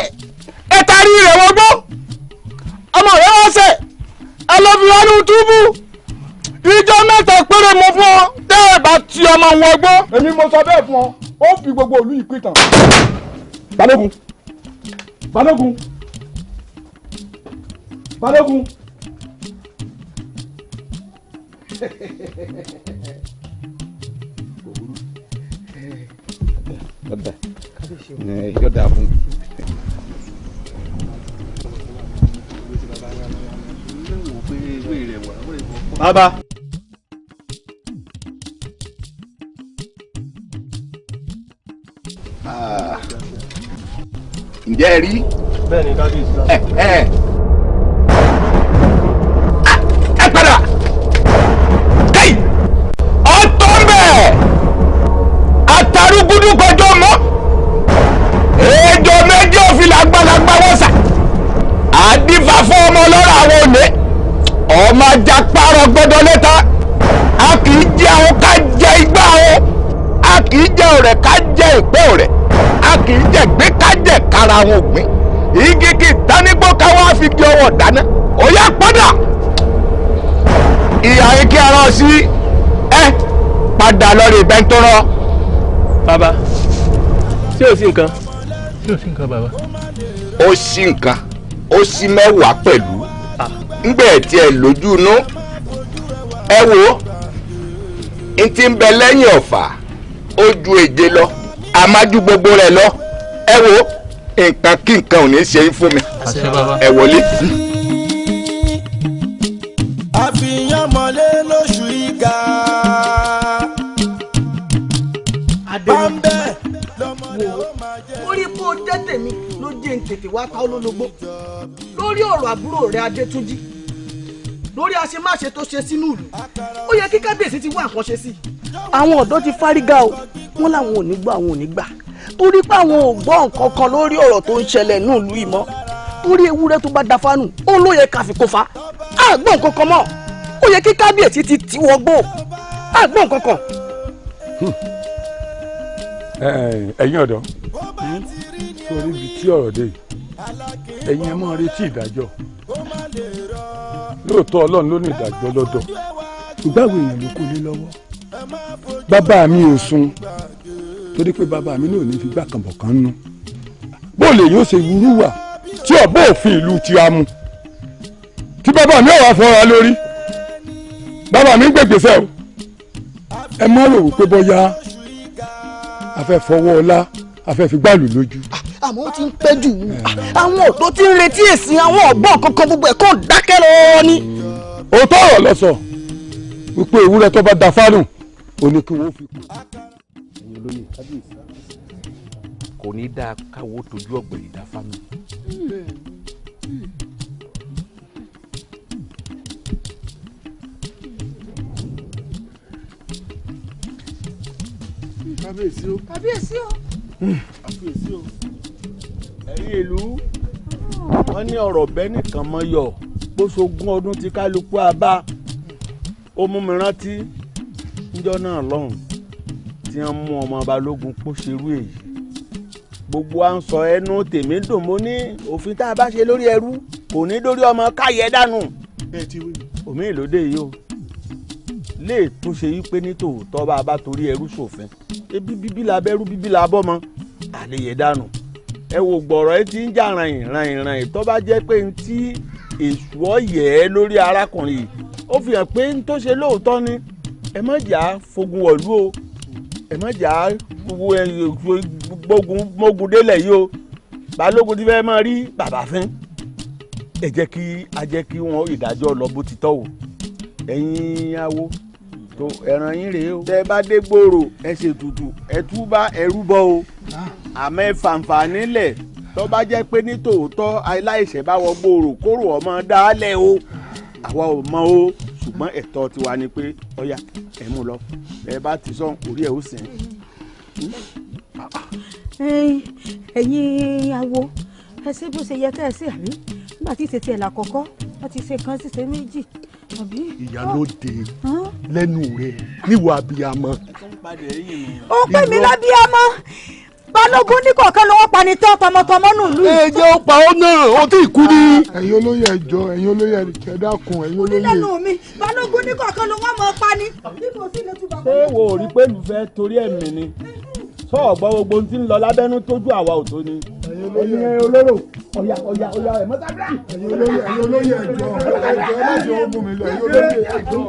L: ẹ tarí rẹ̀ wọgbó ọmọ rẹ wọ́n sẹ̀ ẹ lọ fi wọnú túbú ìjọ mẹ́ta péré mo fún ọ tẹ́ ẹ bá ti ọmọ wọgbó.
B: èmi mo sọ bẹ́ẹ̀ fún ọ ó fi gbogbo ìlú yìí pìtàn.
Q: balógun balógun balógun. yọ̀dà fún.
L: bàbá.
K: ǹjẹ́ ẹ rí.
L: bẹ́ẹ̀ ni kábíyèsí.
K: ẹ padà kéyì ọ̀tọ̀ ń bẹ̀ àtàrúgúdú kọjọ́ mọ́ èèjọ méjì òfin làgbàlagbà wọ́n sà àdìfà fún ọmọ lọ́rọ̀ àwọn òní ọmọ ajá parọ́ gbọ́dọ̀ lẹ́ta a kì í jẹ àwọn ká jẹ igbá o a kì í jẹ ọ̀rẹ́ ká jẹ ìpẹ́ ọ̀rẹ́ a kì í jẹ gbé ká jẹ kára àwọn ògbìn igi kì í tánigbó káwá fi di ọwọ́ dáná ó yá padà ìyá yìí kí ara sí ẹ padà lórí bẹ́ńtọ́rọ́.
E: bàbá ṣé ò sí nǹkan. ṣé ò sí nǹkan bàbá.
K: ó sí nǹkan ó sí mẹ́wàá pẹ̀lú ńgbẹ́ tiẹ̀ lójú inú ẹ wo n ti ń bẹ lẹ́yìn ọ̀fà ó ju èje lọ àmájú gbogbo rẹ̀ lọ ẹ wo nǹkan kí nǹkan ò ní ṣe é fún mi ẹ wọlé.
M: àfihàn mọ́lé lóṣù ìgà. bámbẹ́ lọ́mọdé ó máa jẹ́.
P: orí kó o jẹ́ tèmi ló jẹ́ ń tètè wá ta olólobó lórí ọ̀rọ̀ àbúrò rẹ̀ Adétúnjí lórí àṣemáṣe tó ṣe sínú ìlú ó yẹ kí kábíyèsí ti wá nǹkan ṣe sí i. àwọn ọ̀dọ́ ti fárígá o wọ́n láwọn ò ní gbọ́ àwọn ò ní gbà torí pé àwọn ò gbọ́ nǹkan kan lórí ọ̀rọ̀ tó ń ṣẹlẹ̀ ní ìlú yìí mọ́ torí ewúrẹ́ tó bá da fánù ó ló yẹ ká fi kó fa àgbọ̀n nǹkan kan mọ́ ó yẹ kí kábíyèsí ti tiwọ́ gbó àgbọ̀n nǹkan kan.
B: ẹ̀yin ọ̀dọ́ sórí ibi tí ọ̀rọ̀ dé ẹ̀yin ẹ máa retí ìdájọ́ lóòótọ́ Ọlọ́run ló ní ìdájọ́ lọ́dọ̀ ṣùgbọ́n àwọn èèyàn ló kó lé lọ́wọ́ bàbá mi ò sùn torí pé bàbá mi náà ní fi gbà kànbọ̀ kan nú bó lè yóò ṣe wúrú wà tí ọ̀bọ̀ òfin ìlú ti a mú tí bàbá mi ò wá fọ́ra lórí bàbá mi ń gbègbèsè o ẹ má rò wípé bóyá a fẹ́ fọwọ́ ọlá a fẹ́ fi gbàlù lójú.
P: àmọ́ ó ti ń pẹ́ jù àwọn ọ̀dọ́ ti ń retí èsì àwọn ọ̀gbọ́n kankan gbogbo ẹ̀ kó dákẹ́ lọ́wọ́ ni.
B: òótọ́ ọ̀rọ̀ lọ sọ wípé ewúrẹ́ tó bá da fánù ó ní kí wọ́n fi kú.
S: ẹ̀yin olóyè kábíyèsí kò ní dáa káwọ́ tójú ọ̀gbẹ̀rì dá fánù.
O: kábíyèsí o.
T: kábíyèsí o.
O: kábíyèsí o.
N: ẹ̀yin ìlú wọ́n ní ọ̀rọ̀ bẹ́ẹ̀ nìkan mọ́ yọ bó ṣogún ọdún tí kálukú àbá ó mú mi rántí níjọ́ náà lọ́hùn tí wọ́n mú ọmọ balógun pọ̀ ṣerú èyí gbogbo à ń sọ ẹnu tèmi dùn mo ní òfin tá a bá ṣe lórí ẹrú kò ní dórí ọmọ káyẹ dànù omi ìlódé yìí o lè tún ṣe yí pé ní tòótọ́ bá a bá torí ẹrú ṣòfin ebi bíbí la bẹ́rú bíbí la bọ́mọ àlèyé dànù ẹ wo gbọ̀rọ̀ ẹ ti ń jà ràn tó bá jẹ́ pé ní tí èṣù ọ̀yẹ́ lórí arákùnrin yìí ó fi hàn pé ní tó ṣe lóòótọ́ ni ẹ má jà fogun wọ̀lú o ẹ má jà gbógun délẹ̀ yìí o balógun ti fẹ́ máa rí bàbá fín ẹ jẹ́ kí wọ́n ìdájọ́ lọ bó ti tọ́ o ẹ̀yin awo tó ẹran yín rèé o. tẹ bá dé gbòòrò ẹ ṣètùtù ẹ túbà ẹ rúbọ o àmọ́ ẹ fàǹfà nílẹ̀ tó bá jẹ́ pé ní tòótọ́ aláìṣẹ̀ bá wọ gbòòrò kóró ọmọ dálẹ̀ o àwa ò mọ̀ o ṣùgbọ́n ẹ̀tọ́ tiwa ni pé ọ̀yà ẹ mú lọ ẹ bá ti sọ orí ẹ ó sìn.
T: ẹ̀yin awo ẹ ṣe bó ṣe yẹ ká ẹ ṣe àbí nígbà tí ìṣètì ẹ̀ làkọ́kọ́ wọ́n ti ṣe kan ṣiṣẹ́ méjì àbí.
O: ìyálóde lẹ́nu rẹ̀ níwọ̀ abiyamọ.
T: ó pè mí lábíyamọ balógun ní kọ̀ọ̀kan lọ́wọ́ pani tán tọmọtọmọ nùlù.
O: ẹ jẹ́ ó pa ọ́ náà ó tí ì kú ni.
B: ẹ̀yin olóyè ẹjọ́ ẹ̀yin olóyè ẹ dákun ẹ̀yin olóyè.
T: onílẹ̀nu mi balógun ní kọ̀ọ̀kan lọ́wọ́ mọ̀ pani.
N: ṣé wo ò rí pé lùfẹ́ torí ẹ̀mí ni sọ́ọ̀gbọ́ gbogbo ohun tí ń lọ lábẹ́nú tójú àwa ò tó ni.
B: ẹ̀yin olóró ọ̀yà ẹ̀ mọ́tàbíà. ẹ̀yin olóyè ẹjọ́ ẹ má jẹ́ ó mú mi lọ ẹ̀yin olóyè ẹjọ́.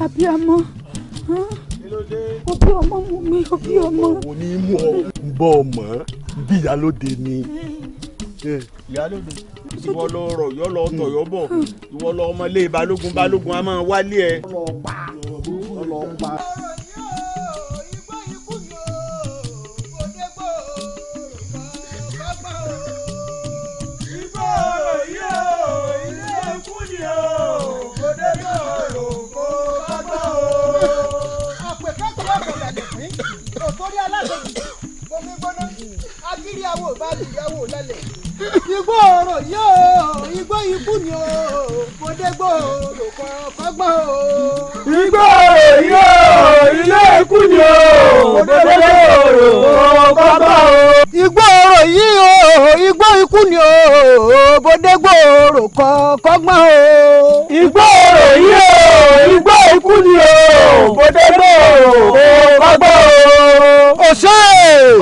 T: abiyamọ òbí ọmọ mú mi òbí ọmọ.
O: mo ní mú ọ ń bọ ọmọ bí ìyálóde ni.
N: ìyálóde ìwọ lọ rọ yọ lọ tọ yọ bọ ìwọ lọ ọmọlé balógun a máa wálé ẹ.
I: Igbó ọ̀rọ̀ yóò igbó ikú ni o mo dé gbòòrò kọ́gbọ́n o.
L: Igbó ọ̀rọ̀ yóò ilé ikú ni o mo dé gbòòrò kọ́gbọ́n o.
I: Igbó ọ̀rọ̀ yìí o igbó ikú ni o mo dé gbòòrò kọ́gbọ́n o.
L: Igbó ọ̀rọ̀ yìí o igbó ikú ni o mo dé gbòòrò kọ́gbọ́n o.
I: Òṣè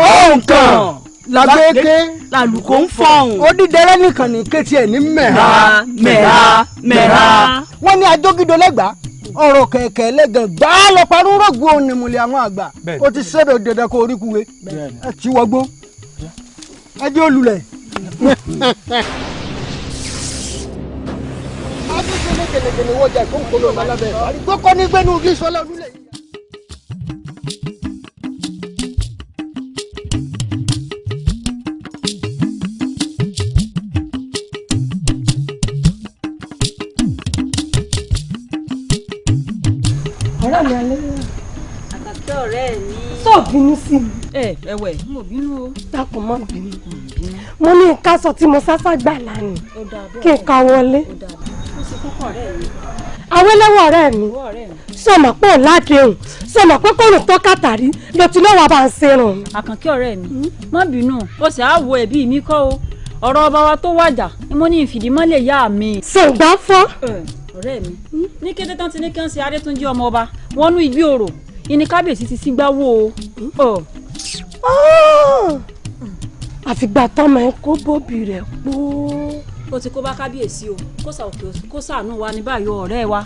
L: òǹkàn
I: làgbéké
P: làlùkò ń fọ̀hún.
I: ó dídẹrẹ nìkan ní kétí ẹ̀ ní mẹ́ha.
P: mẹ́ha.
I: wọ́n ní ajógídó lẹ́gbàá ọ̀rọ̀ kẹ̀kẹ́ lẹ́gàn gbá lọ parú rògbò onímùlẹ̀ àwọn àgbà ó ti ṣẹ́bẹ̀ dandan kó orí kúwe ẹ ti wọgbó ẹ jẹ́ olùlẹ̀. akíkele kẹlẹkẹlẹ wọjà ìkókòló lálábẹ àrígbókọ ní gbẹnu kí sọlá olùlẹ̀.
R: ọ̀rẹ́ mi alẹ́ rẹ̀.
T: àkàkẹ́ ọ̀rẹ́ mi.
R: sọ bínú sí mi.
T: ẹ̀wẹ̀ mo bínú o.
R: dákun má bínú. mo ní ìkásọ tí mo sásá gbà lánàá kí n ka wọlé.
T: ó ṣe kókó ọ̀rẹ́ mi.
R: awẹ́lẹ́wọ̀ ọ̀rẹ́ mi sọmọ pé ò ládéhùn sọmọ pé kòrò tó kàtàrí ló ti lọ́wọ́ bá ń ṣerun.
T: àkànkẹ́ ọ̀rẹ́ mi má bínú ó sì á wo ẹ̀bí mi kọ́ o ọ̀rọ̀ ọba wa tó wàjà ni mo ní ìfìdímọ́lẹ̀ yá mi.
R: sọ̀gbà fọ́.
T: ọ̀rẹ́ mi ní kété tán ti ní kí wọ́n ṣe Adétúnjí ọmọ ọba wọ́n nú ìgbìòrò ìní kábíyèsí ti sígbà wò ó.
R: àfìgbà tọ́mọ ẹ kó bóbì rẹ̀ pọ̀.
T: ó ti kó bá kábíyèsí o kó ṣàánú wa ní báyọ̀ ọ̀rẹ́ wa.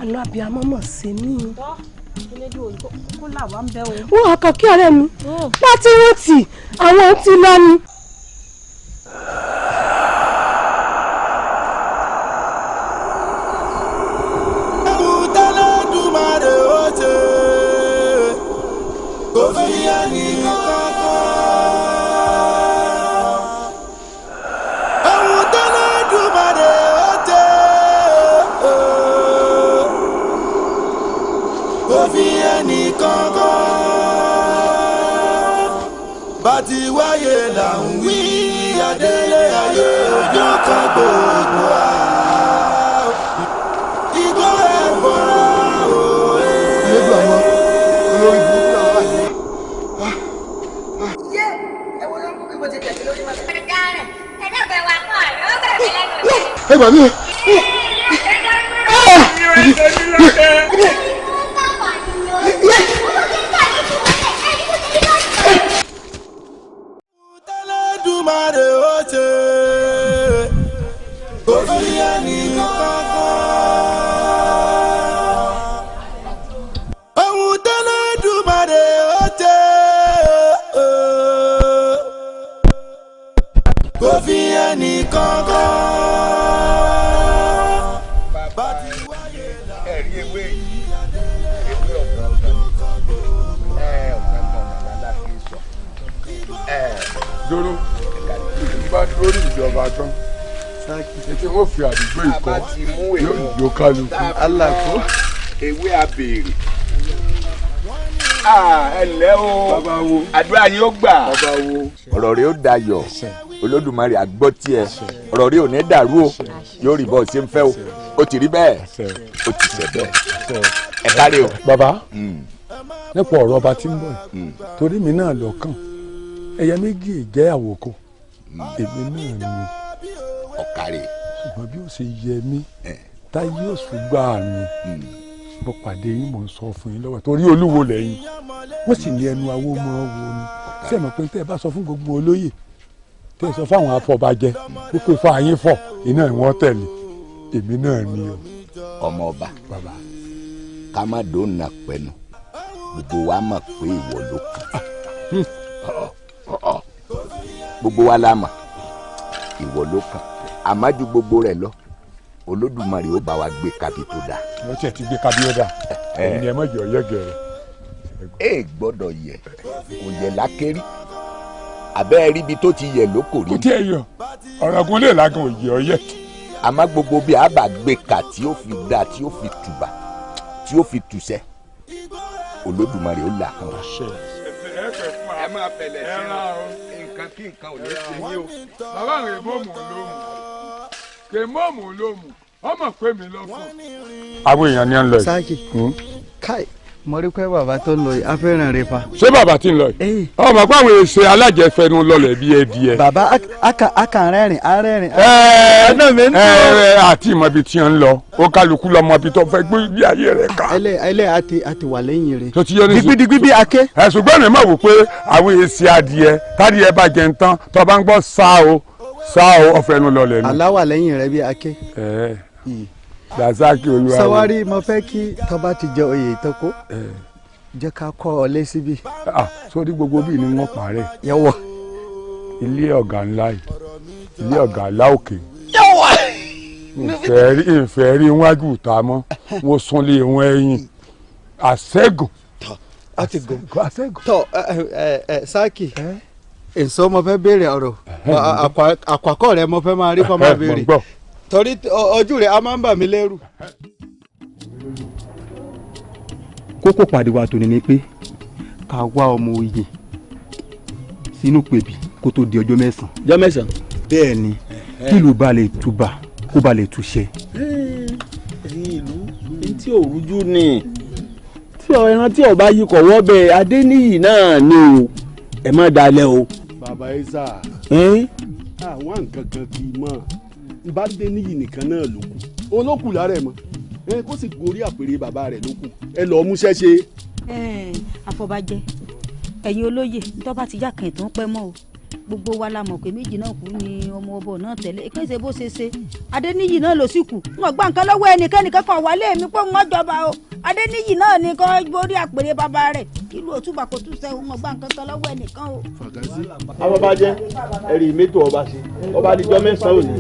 R: àlọ́ àbíamọ́ mọ̀ sí mi.
T: kó là wá ń bẹ́ o.
R: wọ́n àkànkí ọ̀rẹ́ mi pátí wọ́n tì àwọn ti lọ ni.
M: Bàtí wáyé là ń wí adélé ayé ojú kan gbogbo wa. Igbó ẹ̀bọ̀ra òye.
B: Elédùn àwọn olórí burúkú náà wà ní.
C: Yé ẹ̀wọ̀n ló ń kú kí mo ti tẹ̀sí lórí mọ́tò. Ẹ̀dá wa kọ́ ọ̀rọ̀ ó bẹ̀rẹ̀ lẹ́nu.
B: Ẹ gbà mí.
M: Tẹ́lẹ̀dùmarè ó ṣe kò fi ẹnì kankan. Ohun tẹ́lẹ̀dùmarè ó ṣe kò fi ẹnì kankan.
K: Ẹ̀rí ewé
B: dúró bá dúró ní ìjọba tán ètò wọn fi àdúgbò ikọ yóò yọ kálukú.
K: alákó ewé abèrè ẹ ǹlẹ́ o àdúrà yín ó gbà ọ̀rọ̀ rẹ̀ ó dayọ̀ olódùmarè àgbọ́ tiẹ̀ ọ̀rọ̀ rẹ̀ ò ní dàrú o yóò rí bọ́ọ̀ ṣe ń fẹ́ o ó ti rí bẹ́ẹ̀ ó ti ṣe bẹ́ẹ̀ ẹ káre o.
B: bàbá nípa ọ̀rọ̀ ọba tí ń bọ̀ yìí torí mi náà lọ́kàn ẹ̀yà méjì jẹ́ àwòkọ́ èmi náà ni
K: ọ̀kàrẹ̀
B: ṣùgbọ́n bí ó ṣe yẹ mí táyé yóò ṣùgbọ́n mi mo pàdé yín mò ń sọ fún yín lọ́wọ́ torí olúwo lẹ́yìn wọ́n sì ní ẹnu awó mọ́ wo ni ṣé ẹ mọ̀ pé tẹ́ ẹ bá sọ fún gbogbo olóyè tẹ́ ẹ sọ fáwọn afọbajẹ pípé fáyín fọ iná ìwọ̀n tẹ̀lé èmi náà ni o.
K: ọmọ ọba ká má dóònà pẹ̀lú gbogbo wa mọ̀ pé ìwọ ló kù gbogbo wa la mọ̀ ìwọ ló kàn àmọ́ ju gbogbo rẹ̀ lọ olódùmarè ó bá wa gbé kábí tó dáa.
B: wọ́n tiẹ̀ ti gbé kábí ó dáa ẹ̀yin ni ẹ mọ̀jọ yẹ́gẹ̀rẹ̀.
K: ẹ gbọ́dọ̀ yẹ kò yẹ lákérí abẹ́ ríbi tó ti yẹ ló kò rí.
B: kò tí ẹ yọ ọ̀rọ̀ gun lè lágan òye ọyẹ.
K: àmọ́ gbogbo bí a bá gbé ká tí ó fi dáa tí ó fi tùbà tí ó fi tùsẹ́ olódùmarè ó là kàn wá. ẹ máa bẹ̀lẹ̀ sí nǹkan kí nǹkan ò ní ṣe yín o.
B: bàbá rẹ̀ mọ̀mù lómù kè mọ̀mù lómù ọmọ pé mi lọ fún. àwọn èèyàn ni ń lọ yìí.
V: sáàkì káì mo rí pé bàbá tó ń lọ yìí afẹ́ràn rẹ fa.
B: ṣé bàbá tí ń lọ yìí. ọmọ pé àwọn èsè alájẹfẹnu lọlẹ bí ẹdìẹ.
V: bàbá akàn rẹ́rìn arẹ́rìn.
B: àti ìmọ̀bi tí ń lọ ó kálukú lọ́mọ bí tó fẹ́ gbé bí ayé rẹ̀ ká.
V: ẹlẹ́ àti wà lẹ́yìn rẹ̀.
B: tó ti yọ ní sùn
V: digbidigbi bí ake.
B: ṣùgbọ́n ẹ̀ máa wò pé àwọn èsì adìẹ tádìẹ bá jẹ ń tán tó bá ń gbọ́ sáà o ọ̀fẹ́nu lọlẹ̀ ni.
V: aláwà lẹ́yìn rẹ̀ bí ake.
B: dasaki olúwa.
V: sọwárí mo fẹ́ kí tọ́ba ti jẹ oyè ìtọ́kọ jẹ́ ká kọ́ ọ lé síbí.
B: sórí gbogbo bíi ni wọ́n parẹ́.
V: yẹwọ.
B: ilé ọ̀gá ńlá yìí ilé ọ̀gá ńlá òkè.
V: yẹwọ.
B: ìfẹ́ rí iwájú ìta mọ́ mo sunlé wọn ẹ̀yìn àṣẹ́gun.
V: àti gùn tọ sáàkì èso mo fẹ́ béèrè ọ̀rọ̀ àkwàkọ́ rẹ mo fẹ́ máa rí kọ́ máa béèrè torí ojú rẹ a máa ń bà mí lẹ́rù.
E: kókó pàdé wa tòní ni pé ká wá ọmọ oyè sínú pèbí kó tó di ọjọ́ mẹ́sàn-án.
N: ọjọ́ mẹ́sàn-án.
E: bẹ́ẹ̀ ni kí ìlú bá lè túbà kó bá lè túṣẹ.
N: ẹ̀yin ìlú ní tí ò rújú ni tí ẹran tí ọba yìí kọ̀ wọ́ bẹ́ẹ̀ Adéníyì náà ni o ẹ má dalẹ̀ o.
O: bàbá Isa àwọn nǹkan kan kì í mọ̀ bá Adéníyì nìkan náà ló kù olókù lára ẹ̀ mọ́ kó sì gorí àpèrè bàbá rẹ̀ ló kù ẹ lọ́ọ́ múṣẹ́ ṣe.
T: àfọ̀bàjẹ́ ẹ̀yin olóyè tó bá ti yá kàn tó ń pẹ́ mọ́ o gbogbo wa la mọ̀ pé méjì náà kú ni ọmọ ọbọ náà tẹ̀lé ìpèsè bó ṣe ṣe Adéníyì náà ló sì kù wọn gbà nǹkan lọ́wọ́ ẹnikẹ́ni kankan wálé mi pé wọ́n jọba o Adéníyì náà ni kò borí àpèrè bàbá rẹ̀ ìlú òtúbà kò tún sẹ́ wọn gbà nǹkan kan lọ́wọ́ ẹnìkan o.
N: Afọbajẹ ẹ̀rí mẹ́tò ọba ṣe ọba àdìjọ mẹ́sàn-án òní.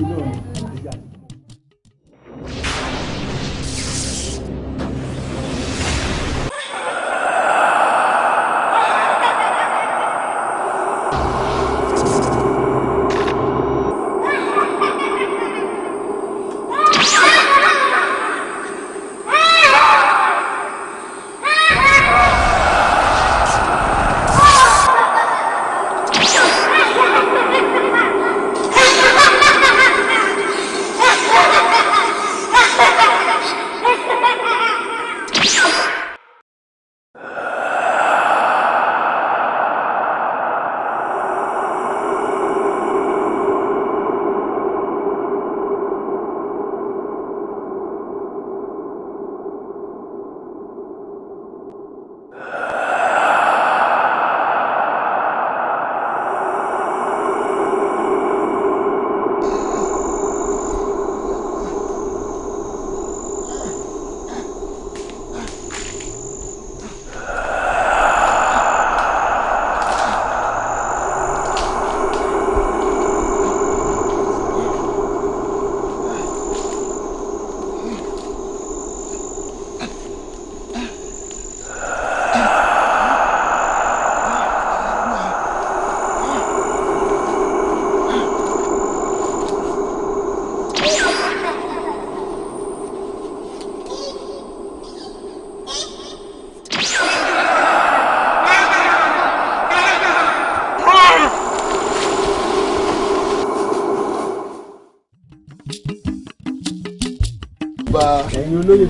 V: ẹ̀yin olóyè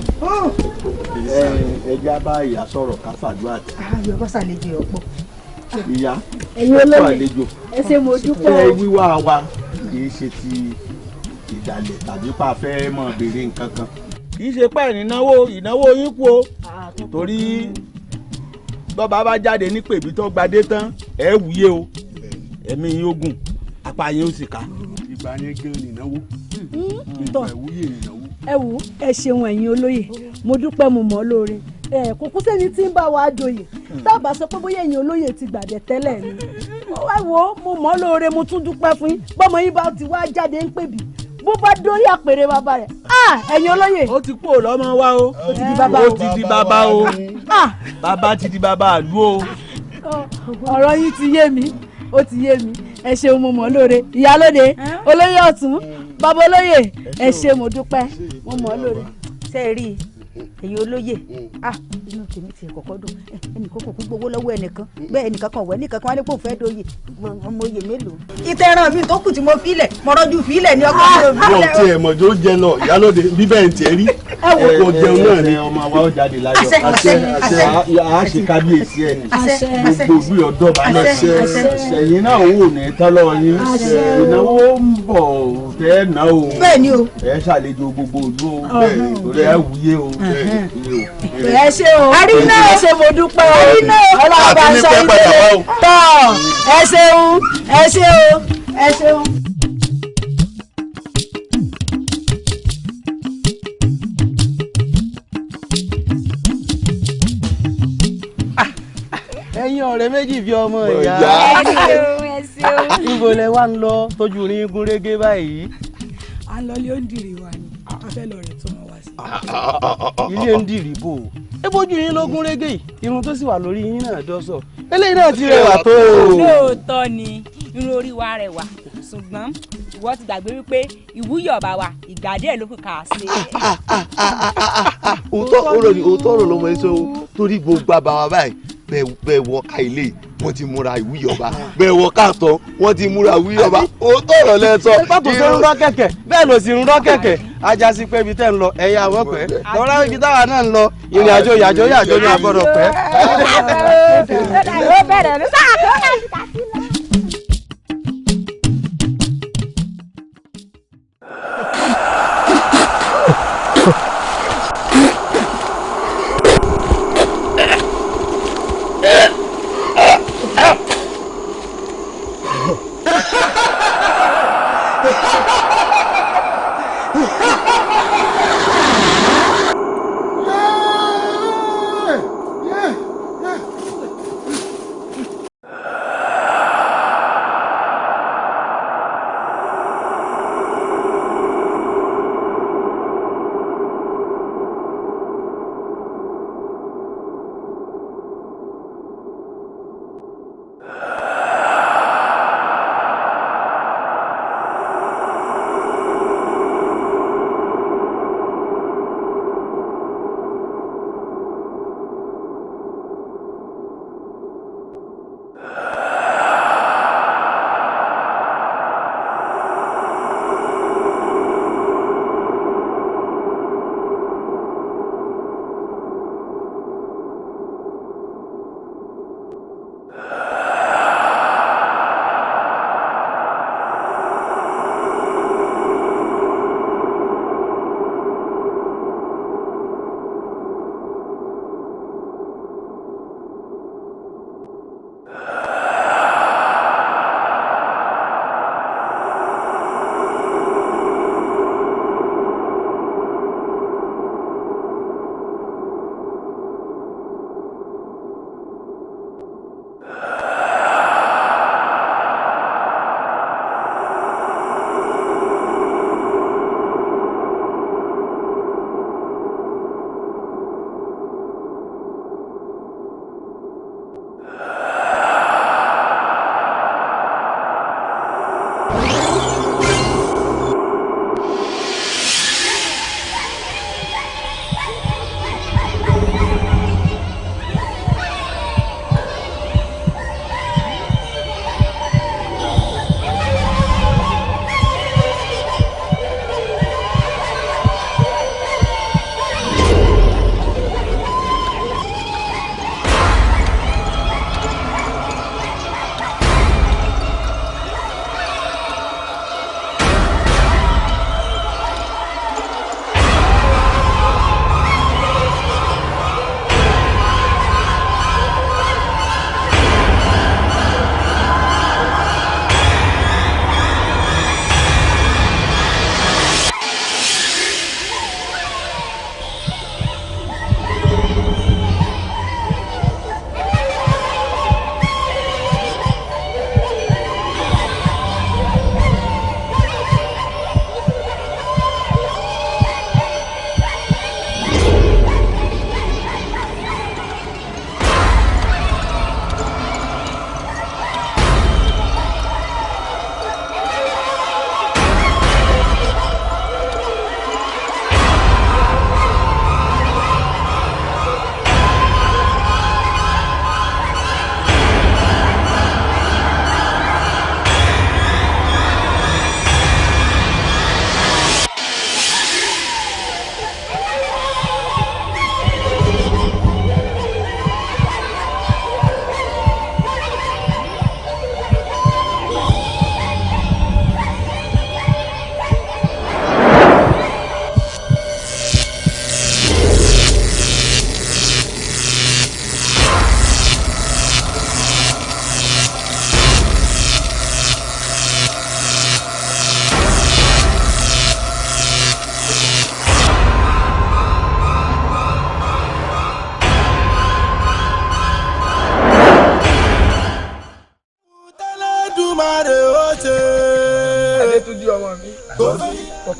V: ẹja bá ìyá sọ̀rọ̀ ká fàdúrà tẹ.
T: Yorùbá ṣàlejò ọ̀pọ̀.
V: ìyá
T: ẹ̀yin olóyè ẹ ṣé mo dúpẹ́ o.
V: wíwá wa kì í ṣe ti ìdàlẹ̀ tàbí pa fẹ́ mọ̀ béèrè nǹkan kan.
N: kì í ṣe pé ìnáwó yín kú o torí bọ́ba bá jáde ní pèbí tó gbadé tán ẹ wúyé o ẹ̀mí yín ogun apá yín ó sì ká.
O: ìgbà yẹn gan ni ìnáwó ìgbà ìwúyè ìnáwó.
A: ẹ wò ẹ ṣeun ẹ̀yin olóyè mo dúpẹ́ mo mọ̀ ọ́ lóore kókó sẹ́ni tí ń bá wa joyè tábà sọ pé bóyá ẹ̀yin olóyè ti gbàdẹ tẹ́lẹ̀ ni ẹ wò mo mọ̀ ọ́ lóore mo tún dúpẹ́ fún yín bọ́mọ yín bá ti wá jáde ń pèbí bó bá dórí àpèrè bàbá rẹ̀ ẹ̀yin olóyè.
N: ó ti kú lọ́mọ wa o
A: ó ti di bàbá o.
N: ó ti di bàbá o bàbá ti di bàbá àlú o.
A: ọ̀rọ̀ yín ti yé mi ó ti yé mi ẹ ṣeun mo mọ̀ lóore ìyálóde olóyè ọ̀tún bàbá olóyè ẹ ṣé mo dúpẹ́ mo mọ̀ lóore.
T: ṣé ẹ rí i ẹ̀yin olóyè inú tèmi ti kọ́kọ́ dùn ẹnìkan kò kú gbowó lọ́wọ́ ẹnìkan bẹ́ẹ̀ ẹnìkan kan wẹ̀ ẹnìkan kan wá ní pò fẹ́ dóye ọmọ oyè mélòó. ìtẹ̀ràn mi tó kù tí mo filẹ̀ mọ̀rọ́jú filẹ̀ ní ọkọ̀ mi ò filẹ̀.
O: wọ́n ti ẹ̀ mọ̀jọ́ jẹ lọ ìyálóde bíbẹ̀ ń tiẹ̀ rí ẹ̀kọ́ jẹun náà ni.
V: ọmọ wa ó jáde láyọ̀ a ṣe kábíyèsí ẹ̀ ní gbogbo bí ọ̀dọ́ bá lọ ẹ̀yin náà wò ní tọ́lọ́ yín ìnáwó ń bọ̀ tẹ́ ẹ̀ náà o
T: bẹ́ẹ̀ni o
O: ẹ̀ ṣàlejò gbogbo ìlú o torí ẹ̀ wúyé o.
A: ẹ ṣé o ẹ ṣé mo dúpẹ́ o ọlọ́ọ̀bá aṣọ ìdílé tọ́ ẹ ṣeun ẹ ṣé o ẹ ṣeun.
V: yín ọ̀rẹ́ méjì bí ọmọ ìyá.
T: ẹ ṣeun.
V: níbo lẹ wá ń lọ tójú ní gúnrégé báyìí.
H: à ń lọ ilé òǹdìrì wa ni a fẹ́ lọ rẹ̀ tó wọn wá sí.
V: ilé òǹdìrì bò ó ẹ bójú yín ló gúnrégé yìí irun tó sì wà lórí yín náà dọ́sọ̀ eléyìí náà ti rẹwà tó.
T: lóòótọ́ ni irun orí wa rẹwà ṣùgbọ́n ìwọ ti gbàgbé wípé ìwúyọ̀ ọba wa ìgbà díẹ̀ ló kù ká ṣe.
S: òótọ́ ọ̀rọ̀ ló mọ ẹsẹ̀ o torí gbogbo àbáwá báyìí bẹ́ẹ̀ wọ ká ilé wọ́n ti múra ìwúyọ̀ ọba bẹ́ẹ̀ wọ ká tán wọ́n ti múra ìwúyọ̀ ọba òótọ́ ọ̀rọ̀ lẹ́sọ̀.
V: pápá ṣe ń rọ́ kẹ̀kẹ́ bẹ́ẹ̀ ló sì ń rọ́ kẹ̀kẹ́ ajá sí pé ibi tẹ́ ń lọ ẹ̀yà àwọn pẹ́ lọ́wọ́ ibi táwa náà ń lọ ìrìn àjò yàjò ní agbọ́dọ̀ pẹ́.
T: ó bẹ̀rẹ̀ ní sáà tó náà ti kà sí lọ.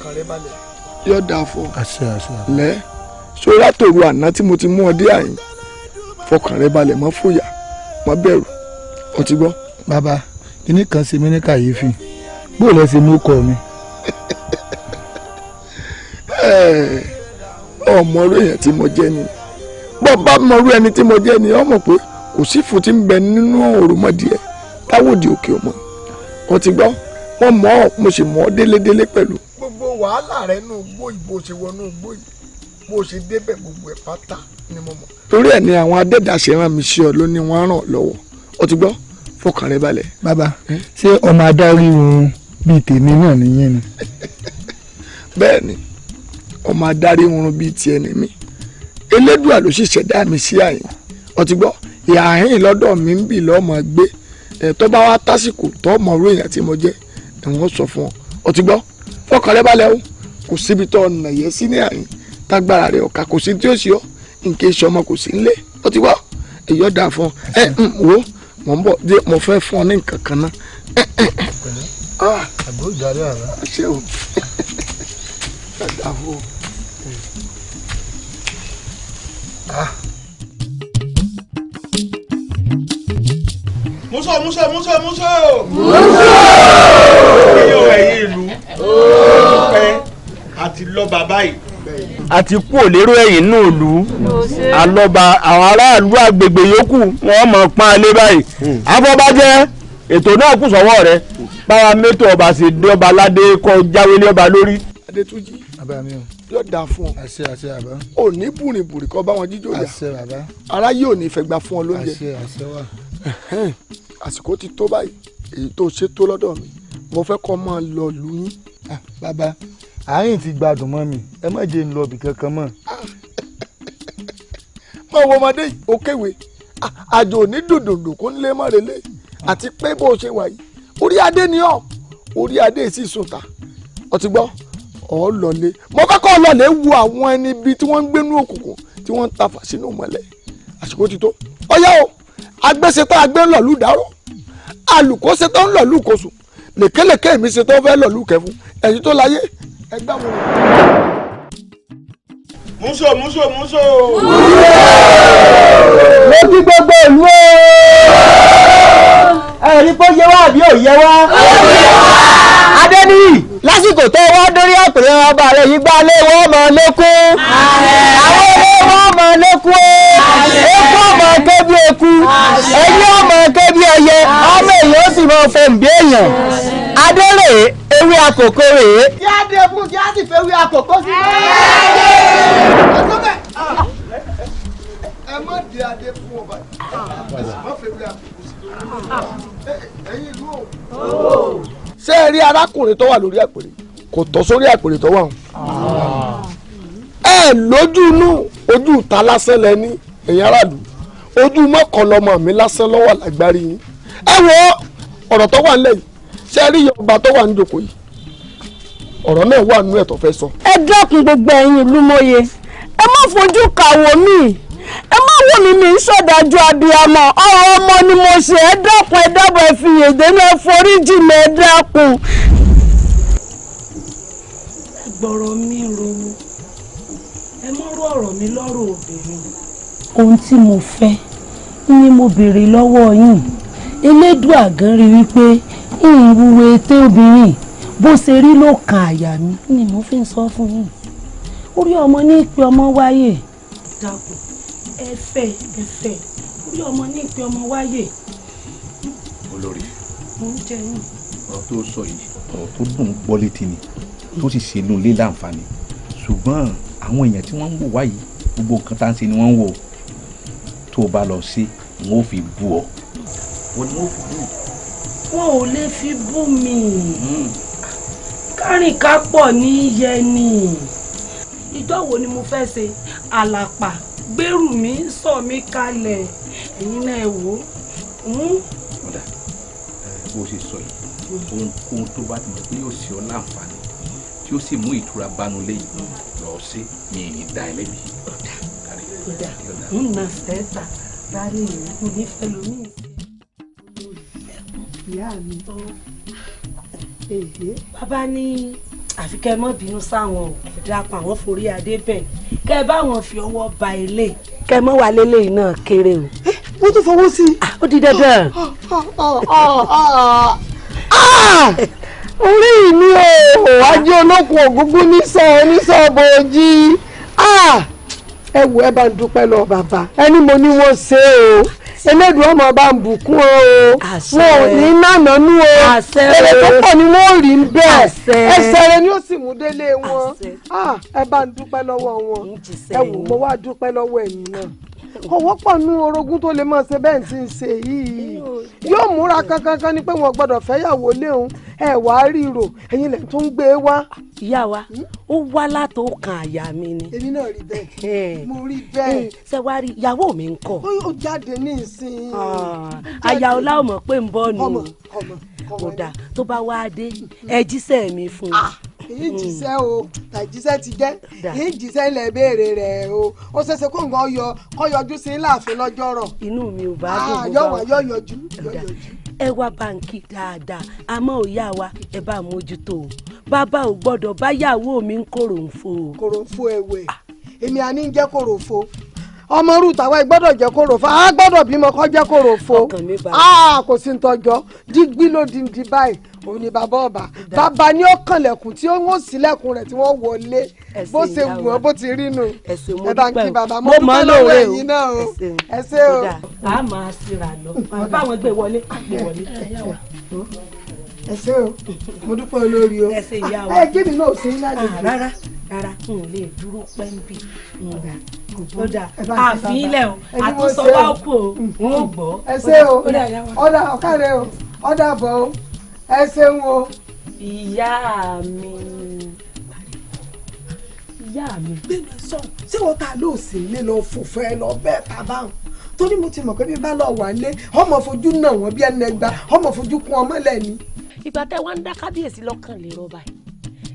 B: fọkàn rẹ balẹ̀ yóò dáa fún ọ. lẹ́ sórí àtòrò àná tí mo ti mú ọ dé àyìn fọkàn rẹ balẹ̀ mọ́ fòyà mọ́ bẹ̀rù ọ ti gbọ́.
G: bàbá kíní kan ṣe mí ní kàyéfì bó lẹ ṣe mú kọ mi.
B: ọmọrú èèyàn tí mo jẹ́ ni bọ́ bá mọrú ẹni tí mo jẹ́ ni ọmọ pé kò sí fún tí ń bẹ nínú òròmọdìẹ táwòdì òkè ọmọ ọ ti gbọ́ wọ́n mọ̀ ọ́ mo sì mọ̀ ọ́ délédélé pẹ̀lú. gbogbo wàhálà rẹ nù gbó ìbò ṣe wọnú gbó yìí bó ṣe débẹ̀ gbogbo ẹ̀ pátá ni mo mọ̀. torí ẹ̀ ni àwọn adẹ́dàṣe rán mi sí ọ ló ní wọ́n ràn ọ́ lọ́wọ́ ọ ti gbọ́ fọkàn rẹ balẹ̀.
G: bàbá ṣé ọmọ adarí oorun bíi tèmi náà nìyẹn ni.
B: bẹ́ẹ̀ ni ọmọ adarí oorun bíi tiẹ̀ ni mí elédùà ló sì ṣẹ̀dá mi sí àyìn ọ ti gbọ́ ìhà àhín lọ́dọ̀ mi ń bì lọ́mọ gbé tó bá wá tásìkò tó mọ̀ ọ́rọ́ èèyàn tí mo jẹ́ ẹ̀wọ̀n sọ fún ọ ọ ti gbọ́ fọkàn rẹ balẹ̀ o kò síbi tó ọ̀nà yẹn sí ní àyìn tágbára rẹ ọ̀ka kò sí tí ó sì ọ́ nǹkan iṣẹ́ ọmọ kò sí nílé ọ ti gbọ́ èyí ọ̀dà fún ọ wo mọ̀ ń bọ̀ dé mo fẹ́ fún ọ ní nǹkan kan náà.
G: àgbò ìdarí àrà.
B: ṣé o ọ̀dà fún ọ.
N: Muso. Yíyọ ẹ̀yin ìlú. Pẹ́ àti lọ bàbá yìí.
E: àti kú òlérò ẹ̀yìn náà lù ú àlọ́ba àwọn aráàlú àgbègbè yòókù wọ́n mọ̀ pọ́n alẹ́ báyìí. afọbajẹ ètò náà kù sọ́wọ́ rẹ báwa mẹ́tò ọba sì dé ọba aládé kọ jáwélé ọba lórí.
B: Adétúnjì yóò dáa fún ọ.
G: àṣẹ bàbá.
B: ò ní bùrìbùrì kọ́ bá wọn jíjó yà.
G: àṣẹ bàbá.
B: ara yóò ní fẹ́ gbà fún ọ lóúnjẹ.
G: àṣẹ wà.
B: àsìkò ti tó báyìí èyí tó ṣe tó lọ́dọ̀ mi mo fẹ́ kọ́ máa lọ lù yín.
G: bàbá àárín ti gbádùn mọ́ mi ẹ má jẹ́ ń lọ ibì kankan mọ́.
B: máa wọ ọmọdé yìí ó kéwèé àjò ní dòdòdò kó ń lé mọ́rẹ̀lẹ́ àti pé bó ṣe wà yìí orí adé ni ọ́ orí adé sì sùn ta ọ ti gbọ́ ọ lọlé mo fẹ́ kọ́ lọlé wo àwọn ẹni bíi tí wọ́n ń gbénú òkùnkùn tí wọ́n ń tafà sínú mọ́lẹ̀ àsìkò ti tó ọyá o agbésetán agbé ńlọlú dárò alùkó setán ńlọlú kòsùn lèkélèké mi setán fẹ́ lọlú kẹfún ẹ̀yin tó láyé ẹgbẹ́ àwọn.
N: Múso.
P: mo kí gbogbo ìlú o ẹ̀rí pé ó yẹ wá àbí ò yẹ wá. Adéníyì lásìkò tó wá dórí àpèrè ọba rẹ̀ yìí gbá lé wọ́n mọ̀ lẹ́kún àwọn ilé wọ́n mọ̀ lẹ́kún eku ọmọ ké bí eku ẹyẹ ọmọ ké bí ẹyẹ ọmọ èèyàn ó sì mọ fẹ́ bí èèyàn adéré ewé àkókò rèé. kí á dé fún kí á sì fẹ́ ewé àkókò sí.
B: ẹ má dé adé fún ọba ẹ sì má fẹ́ wí àkókò sí ẹ̀yin ìlú o. ṣé ẹ rí arákùnrin tó wà lórí àpèrè kò tọ́ sórí àpèrè tó wà hàn. ẹ lójú inú ojú ìta lásán lẹ ní ẹ̀yin aráàlú ojú mọ́kànlọ́mọ mi lásán lọ́wọ́ lágbárí yín. ẹ wo ọ̀rọ̀ tó wà nílẹ̀ yìí ṣé ẹ rí Yorùbá tó wà níjòkó yìí ọ̀rọ̀ náà wà nínú ẹ̀ tó fẹ́ sọ.
U: ẹ dákun gbogbo ẹ̀yin ìlú mọ́ye ẹ má fojú kàwọ́ mi ẹ má wò mí mi sọ̀dájú abiyamọ ọ̀rọ̀ ọmọ ni mo ṣe ẹ dákun ẹ dábọ̀ ẹ fi yèdè ní ẹ foríjì mi ẹ dákun.
R: ẹ gbọ́rọ̀ mi ro ẹ mọ́ rú ọ̀rọ̀ mi lọ́rùn obìnrin. ohun tí mo fẹ́ ni mo béèrè lọ́wọ́ yín Elédùà gan rí wípé ìwúwo ètè obìnrin bó ṣe rí ló kan àyà mi ni mo fi ń sọ fún yín orí ọmọ ní ìpè ọmọ wáyé dákun ẹ fẹ́ orí ọmọ ní ìpè ọmọ wáyé.
Q: olórí
R: mo ń jẹ yín.
Q: ọ̀rọ̀ tó sọ yìí ọ̀rọ̀ tó dùn gbọ́ létí ni tó sì ṣe inú ilé láǹfààní ṣùgbọ́n àwọn èèyàn tí wọ́n ń wò wáyé gbogbo nǹkan tá à ń ṣe ni wọ́n ń wò tó o bá lọ sí wọn ò fi bú ọ.
R: wọn ò lè fi bú mi kárìn ká pọ̀ ní yẹni ìjọ wo ni mo fẹ́ ṣe àlàpà gbèrú mi sọ mi kalẹ̀ ẹ̀yin náà ẹ wò ó.
Q: ọ̀dà bó ṣe sọ yìí ohun tó bá ti mọ̀ pé yóò ṣe ọ láǹfààní tí ó sì mú ìtura bánu lẹ́yìn lọ sí mi ì dá ẹ lẹ́bi.
R: ọ̀dà ń nà sẹ́ta rárẹ̀ yìí mo nífẹ̀ẹ́ lómi ìyá mi bàbá ní àfi kẹ́ ẹ má bínú sáwọn ìdápọ̀ àwọn forí adé bẹ̀ kẹ́ ẹ bá wọn fi ọwọ́ ba ilé kẹ́ ẹ mọ́ wà lélẹ́yìn náà kéré o.
I: wọ́n tún fọwọ́ sí i.
R: ó di dandan.
I: orí mi ò wájú olókùn ògúngún nísọ̀ bòójì. ẹ wò ẹ bá ń dúpẹ́ lọ bàbá ẹni mo ní wọ́n ṣe o elédùn ọmọ bá ń bùkún o wọn ò ní nànánú o èrè tó pọ̀ ni wọ́n rí ń bẹ́ẹ̀ ẹsẹ̀ rẹ ni ó sì mú délé wọn ẹ bá ń dúpẹ́ lọ́wọ́ wọn ẹ wò mo wá dúpẹ́ lọ́wọ́ ẹ̀yin náà kò wọ́pọ̀ nú orogún tó lè máa ṣe bẹ́ẹ̀ tí ń ṣe yìí yóò múra kankan ní pé wọn gbọ́dọ̀ fẹ́yàwó léhùn ẹ wà á ríro ẹ̀yin lẹ̀ tó ń gbé wá.
R: ìyá wa ó wá látò kan àyà mi ni.
I: èmi náà rí bẹ́ẹ̀ mo rí bẹ́ẹ̀.
R: ṣé wàá rí ìyàwó mi ń kọ́.
I: ó jáde ní ìsìn.
R: àyà ọlá ò mọ̀ pé ń bọ̀ nù. kódà tó bá wá dé ẹ jíṣẹ́ mi fún un.
I: èyí jíṣẹ́ o tàjíṣẹ́ ti jẹ́ èyí jíṣẹ́ ilẹ̀ béèrè rẹ̀ o ó ṣeéṣe kó nǹkan kọ́ yọjú sí láàfin lọ́jọ́ rọ̀.
R: inú mi ò bá dùn
I: bó bá yọ yọjú.
R: ẹ wá báńkì dáadáa àmọ́ òyà wa ẹ bá mójútó o bàbá ò gbọ́dọ̀ báyàwó mi ń kòròǹfò.
I: kòròǹfò ẹ̀wẹ̀ èmi àní ń jẹ́ kòròǹfò ọmọ rúùtù àwọn gbọ́dọ̀ jẹ́ kòròǹfò a gbọ́dọ̀ bímọ kọ́ jẹ́ kòròǹfò kò sí ń tọjọ́ dígbí ló di báyìí òun ni bàbá ọba bàbá ní ó kànlẹ̀kùn tí ó ń sílẹ̀kùn rẹ̀ tí wọ́n wọlé bó ṣe wù wọ́n bó ti rí nù ẹ bá ń kí bàbá mo dúpẹ́ lọ́wọ́ ẹ̀yin náà o ẹ ṣé o.
R: a máa síra lọ báwọn gbé wọlé gbé wọlé.
I: ẹ ṣé o mo dúpẹ́ olórí o ẹ kí mi náà ṣe ń lálejò.
R: rárá n ò lè dúró pẹ́ńbì àfihìlẹ̀ o àtúnṣe wá kú o wọn ò gbọ́.
I: ẹ ṣé o ọ̀dà ọ̀kàrẹ́ o ọ̀dà bọ̀ o ẹ ṣeun o.
R: ìyá mi.
I: gbẹ̀mí sọ ṣé wọ́n ta ló sì lé lọ fòfò ẹ lọ bẹ́ẹ̀ ta báwọn torí mo ti mọ̀ pé bí bá lọ wà lé ọmọ fojú náà wọ́n bí ẹni ẹgbà ọmọ fojú kún ọmọ lẹ́ni.
R: ìgbà tẹ wá ń dá kábíyèsí lọ́kàn lè rọba yìí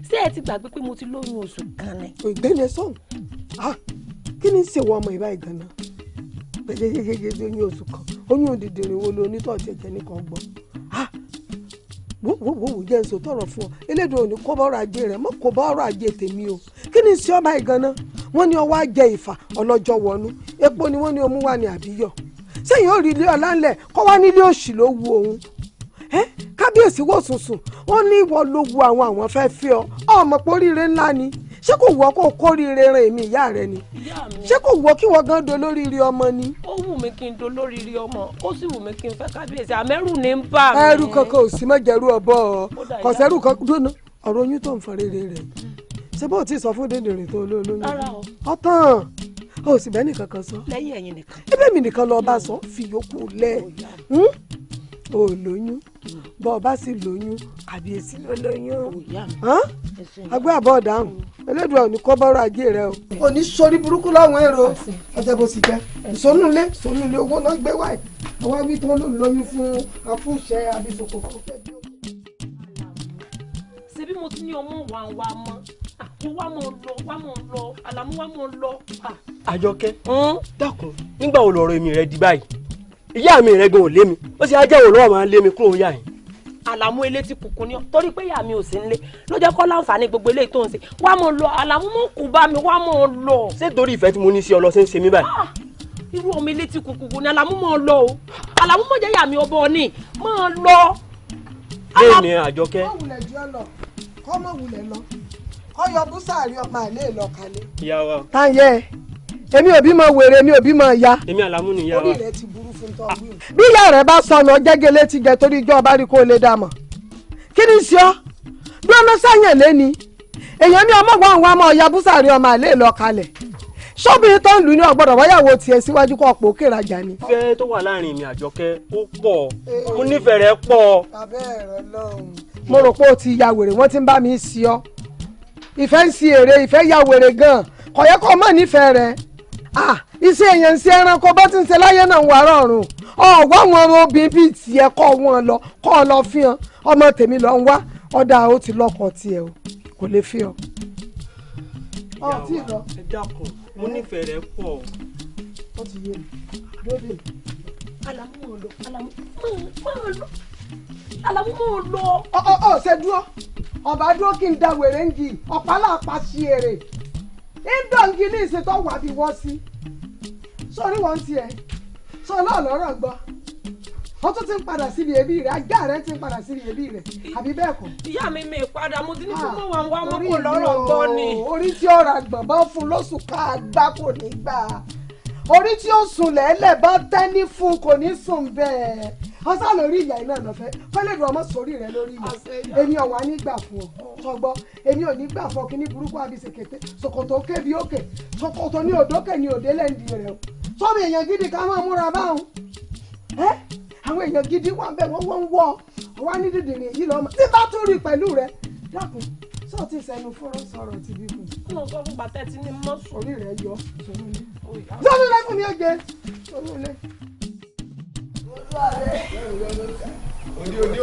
R: ṣé ẹ ti gbàgbé pé mo ti lóyún oṣù kan ni.
I: ìgbẹ́ni sọ̀hún kí ni ń ṣèwọ ọmọ ìbá ìgànnà gbẹdẹgbẹdẹ oyún oṣù kan oyún òdìdìrín wo ló onítọ̀ jẹjẹ nìkan gbọ́ wò jẹ́ nsọ tọrọ fún ọ elédùn òní kó bá ọrọ̀ ajé rẹ̀ mọ́ kó bá ọrọ̀ ajé tèmi o kí ni sí ọba ìgànnà wọ́n ní ọwọ́ ajẹ́ ìfà ọlọ́jọ́ wọnú epo ni wọ́n ní omú wa ní àbíyọ̀ sẹ́yìn ó rí ilé ọ̀la ńlẹ̀ kọ́ wá nílé òṣì ló wu òun kábíyèsí wò sùnsùn wọ́n ní ìwọ ló wu àwọn fẹ́ fi ọ ọmọ pé oríire ńlá ni ṣé kò wọ́ kó kórìíre ran èmi ìyá rẹ ni ṣé kò wọ́ kí wọ́n gan dolóríire ọmọ ni.
R: ó wù mí kí n dolóríire ọmọ ó sì wù mí kí n fẹ́ kábíyèsí àmẹ́rù ní ń bà mí.
I: ẹrù kankan ò sí mọ́jẹ̀rú ọ̀bọ kọ̀sẹ́rù kankan dúró ọ̀rọ̀ oyún tó ń fọ rere rẹ̀ ṣé bó ti sọ fún dèdèrè tó lóyún ọ̀tàn ó sì bẹ́ẹ̀ nìkan kan sọ
R: lẹ́yìn ẹ̀yìn nìkan
I: ẹbẹ́ mi nìkan lọ bá sọ fi yòókù lẹ̀ ó lóyún bọ́ ọ bá sì lóyún kàbíyèsí ló lóyún agbé àbọ̀ dáhùn elédùn ò ní kọ́ bọ́rọ̀ ajé rẹ o. ò ní sori burúkú láwọn èrò ọjọ́ bó sì jẹ́ ìsọnùlé owó náà gbé wáyé àwọn awí tó ló lóyún fún afúnṣe abisoko kan.
R: ṣé bí mo ti ní ọmọ wa mọ́ wá mọ̀ lọ Àlàmú wá mọ̀ lọ.
E: Àjọkẹ́ dákun nígbà wo lọ̀rọ̀ èmi rẹ di báyìí ìyá mi rẹ gan ò lé mi ó sì á jẹ́ òun lọ́wọ́ máa ń lé mi kúrò yá yìí.
R: Àlàmú elétí kùkùn ni ọ torí pé ìyá mi ò sí nílé ló jẹ́ kọ́ láǹfààní gbogbo eléyìí tó ń ṣe wá mọ̀ lọ Àlàmú mọ̀ kú bá mi wá mọ̀ lọ.
E: ṣé torí ìfẹ́ tí mo ní sí ọ lọ ṣe ń ṣe mí báyìí.
R: irú ọmọ elétí kùkùn ni Àlàmú mọ̀ lọ o Àlàmú mọ̀ jẹ́ ìyá mi ọbọ ni mọ̀ lọ.
E: bẹ́ẹ̀ ni Àjọkẹ́.
I: kọ́ mọ̀ wulẹ̀ lọ kọ́ yọ búsàárì ọmọ àlè lọ kalẹ̀.
E: ìyá wa.
I: táyẹ̀ èmi ò bí mọ wèrè èmi ò bí mọ ya.
E: èmi Àlàmú ni ìyá wa.
I: orí rẹ ti burú fún tọ́ wíwù. bí ìyá rẹ bá sọnù ọjẹ́gẹ́ létí jẹ torí ijó ọba rí kó lè dà mọ̀. kí ni sí ọ bí ọmọ sáyẹn lẹ́ni èèyàn ní ọmọ wọn wá mọ ọya búsàárì ọmọ àlè lọ kalẹ̀ ṣọ́bìnrin tó ń lù ní ọgbọ́dọ̀ wáyàwó tiẹ̀ síwájú kọ́ ọ̀pọ̀ òkè rajà ni.
E: ìfẹ́ tó wà láàrin mi Àjọkẹ́ ó pọ̀ mo nífẹ̀ẹ́ rẹ pọ̀.
I: mo rò pé o ti ya wèrè wọ́n ti ń bá mi sí ọ ìfẹ́ ń si èrè ìfẹ́ ya wèrè gan-an kọ̀yẹ́kọ̀ mọ̀ nífẹ̀ẹ́ rẹ iṣẹ́ èèyàn ń ṣe ẹranko bó ti ń ṣe láyé náà ń wà rọrùn ọ̀wọ́ àwọn ọmọ obìnrin bíi tiẹ̀ kọ́ wọn lọ kọ́ ọ lọ fi hàn ọmọ tèmi lọ ń wá ọ̀dà ó ti lọ́kọ̀ tiẹ̀ o kò lè fi hàn.
E: ẹ dákun mo nífẹ̀ẹ́ rẹ pọ̀.
I: ó ti yé mi lóde.
R: Àlàmú mọ̀ lọ Àlàmú mọ̀ lọ. Àlàmú mọ̀ lọ.
I: ọ ṣe dúró ọba dúró kí n da wèrè ń gi ọ̀pálá àpàṣì èrè ìdọ̀ǹgì ní ìṣètò wà bí wọ́n sí sórí wọn tiẹ̀ sọ náà lọ́rọ̀ gbọ́ ó tún ti ń padà síbi ẹbí rẹ̀ ajá rẹ̀ ti ń padà síbi ẹbí rẹ̀ àbí bẹ́ẹ̀ kọ́.
R: ìyá mi mi padà mo ti ní kí wọ́n wá wọn kò lọ́rọ̀ gbọ́ ni.
I: orí tí ó ra gbọ̀n bá fún lóṣù ká gbá kò ní gbà orí tí ó sùn lẹ́lẹ̀ bá tẹ́ni fún kò ní sùn bẹ́ẹ̀ ọsàn lórí ìyá iná lọ́fẹ́ fẹ́lẹ́dùn ọmọ sórí rẹ lórí ìyá èmi ọ̀wá nígbà fún ọ sọgbọ́ èmi ò ní gbà fún ọ kí ní burúkú àbísèkété ṣòkòtò òkè bí òkè ṣòkòtò ní òdókè ní òdé lẹ́ǹdì rẹ o sọ́mi èèyàn gidi ká máa múra báwọn àwọn èèyàn gidi wà bẹ́ẹ̀ wọ́n ń wọ́ ọ wá ní dídìrín èyí lọ́mọ tí bá tún rí pẹ̀lú rẹ dákun sọ ti sẹnu fọ́rọ́ sọ̀rọ̀ ti bí fún un.
R: mo sọ fún bàtẹ́ tí ní mọ́ sùn.
I: orí rẹ yọ sọ́nulẹ̀ fún mi ó jẹ sọ́nulẹ̀.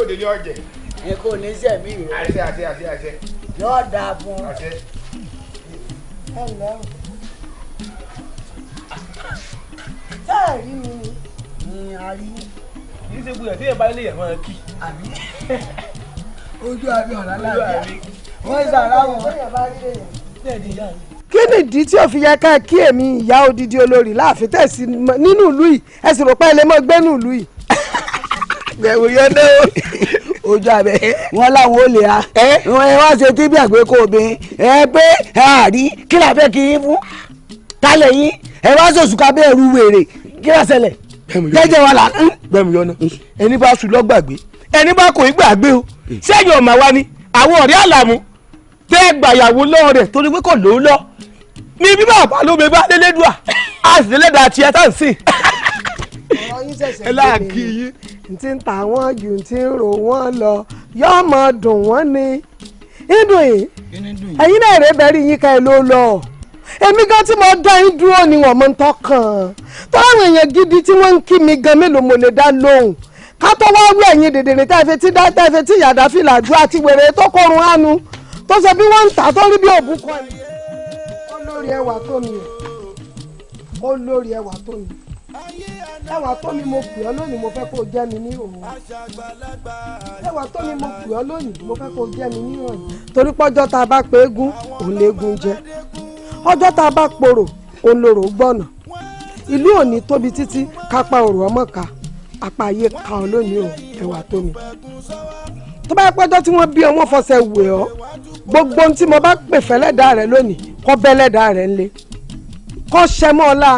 L: òde ní ọjẹ.
F: ẹ kò ní sẹ̀mí rẹ.
L: àṣẹ.
F: yóò dáa fún un.
L: àṣẹ.
I: ẹ ǹlẹ́ o. táà rí mi ni àrí.
E: kì í ṣe gbọ́dọ̀ tí ẹ bá ilé yẹn máa kí.
F: àbí.
I: ojú àbí ọ̀rá láàbí. wọ́n ṣàrà wọn. kí ni ìdí tí ò fi yẹ ká kí èmi ìyá odidi olórí láàfin tẹ̀sí nínú ìlú yìí ẹ sì rò pé ẹ lè mọ gbẹ́nu ìlú yìí.
F: gbẹ̀wò yẹn náà ojú abẹ wọn làwọn olè ha wọn ẹ wá ṣe tí bí àgbékò obìnrin ẹ pé àárí kí la fẹ́ kí yín fún tálẹ̀ yín ẹ wá sòṣùkà bẹ́ẹ̀ ru wèrè kí la ṣẹlẹ̀ jẹ́jẹ́ wa là ń.
E: gbẹ̀mí yọ náà ẹni bá sùn lọ́gbàgbé ẹni bá kò í gbàgbé o sẹ́yìn ọ̀mà wa ni àwọn ọ̀rẹ́ àlàmú tẹ́ gbàyàwó lọ́wọ́ rẹ̀ torí pé kò lóò lọ ní bí bàbá ló bẹ bá lélẹ́dùà á sì lélẹ́dà tiẹ̀ tá à ń sìn.
I: ọ̀rọ̀ yín ṣẹ̀ṣẹ̀ gbé mi n ti ń ta wọ́n jù n ti ń rò wọ́n lọ yóò mọ dùn wọ́n ni ìdùn yìí ẹ̀yin náà rèé bẹ́ẹ̀rì yín ká ẹ ló lọ èmi gan tí mo dá yín dúró ni wọ́n mọ ń tọkàn tọ́láwọn èèyàn gidi tí wọ́n ń kí mi gan mélòó mo lè dá lóhùn ká tó wá wí ẹ̀yin dèdèrè tá ẹ fi tí dá tá ẹ fi tí yàdá fìlà dúró àti wèrè tó kọrun ánu tó ṣe bí wọ́n ń tà tó rí bí òbú kọ́ ni. olórí ẹwà tó mi olórí ẹwà tó mi ẹwà tó mi mo pè ọ́ lónìí mo fẹ́ kó o jẹ́ mi ní òun ẹwà tó mi mo pè ọ́ lónìí mo fẹ́ kó o jẹ́ mi ní òun torí pọ́jọ́ tá a bá pe eégún òun léegun jẹ ọjọ́ tá a bá porò òun lòrò gbọ́nà ìlú òní tóbi títí kápá òrò ọmọ ká apá ayé ká ọ lónìí o ẹwà tó mi tó bá yẹ pọ́jọ́ tí wọ́n bí ọ wọ́n fọṣẹ wẹ̀ ọ́ gbogbo ohun tí mo bá pè fẹ́lẹ́dà rẹ lónìí kọ́ bẹ́lẹ́dà rẹ ńlẹ̀ kọ́ ṣẹmọ́ ọlá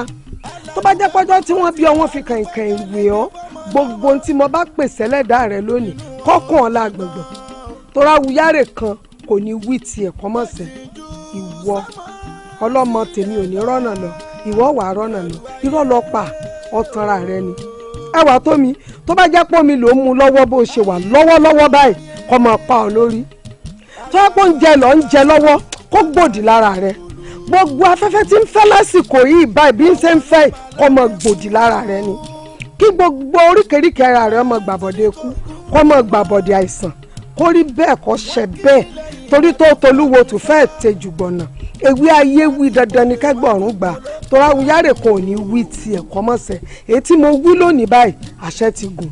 I: tó bá jẹ́ pọ́jọ́ tí wọ́n bí ọ wọ́n fi kàìnkàìn wẹ̀ ọ́ gbogbo ohun tí mo bá pè sẹ́lẹ́dà rẹ lónìí kọ́kàn ọlá gbọ̀ngbọ̀n tóra wuyárè kan kò ní wí tiẹ̀ kọ́mọ̀sẹ̀ ìwọ ọlọ́mọ tèmi ò ní rọ́nà lọ ìwọ wà rọ́nà lọ irọ́ lọ pa ọ̀tanra rẹ ni ẹwà tó mi tó bá jẹ́ pọ́ mi ló ń mu lọ́wọ́ bó ṣe wà lọ́wọ́lọ́wọ́ báyìí kọ́ máa pa ọ lórí tó yẹ kó ń jẹ lọ ń jẹ lọ́wọ́ kó gbòdì lára rẹ gbogbo afẹ́fẹ́ tí ń fẹ́ lásìkò yìí báyìí bí ń ṣe ń fẹ́ kọ́ máa gbòdì lára rẹ ni kí gbogbo oríkèéríkèé ara rẹ máa gbàbọ̀dé ikú kọ́ máa gbàbọ̀dé àìsàn kó rí bẹ́ẹ̀ kọ́ ṣẹ bẹ́ẹ̀ torí tó tolúwo tó fẹ́ẹ̀ tejù gbọ̀nà ewé ayé wí dandan ní kẹgbọ̀rún gbà torí awuyárè kan ò ní wí tiẹ̀ kọ́mọ̀sẹ̀ èyí tí mo wí lónìí báyìí àṣẹ ti gùn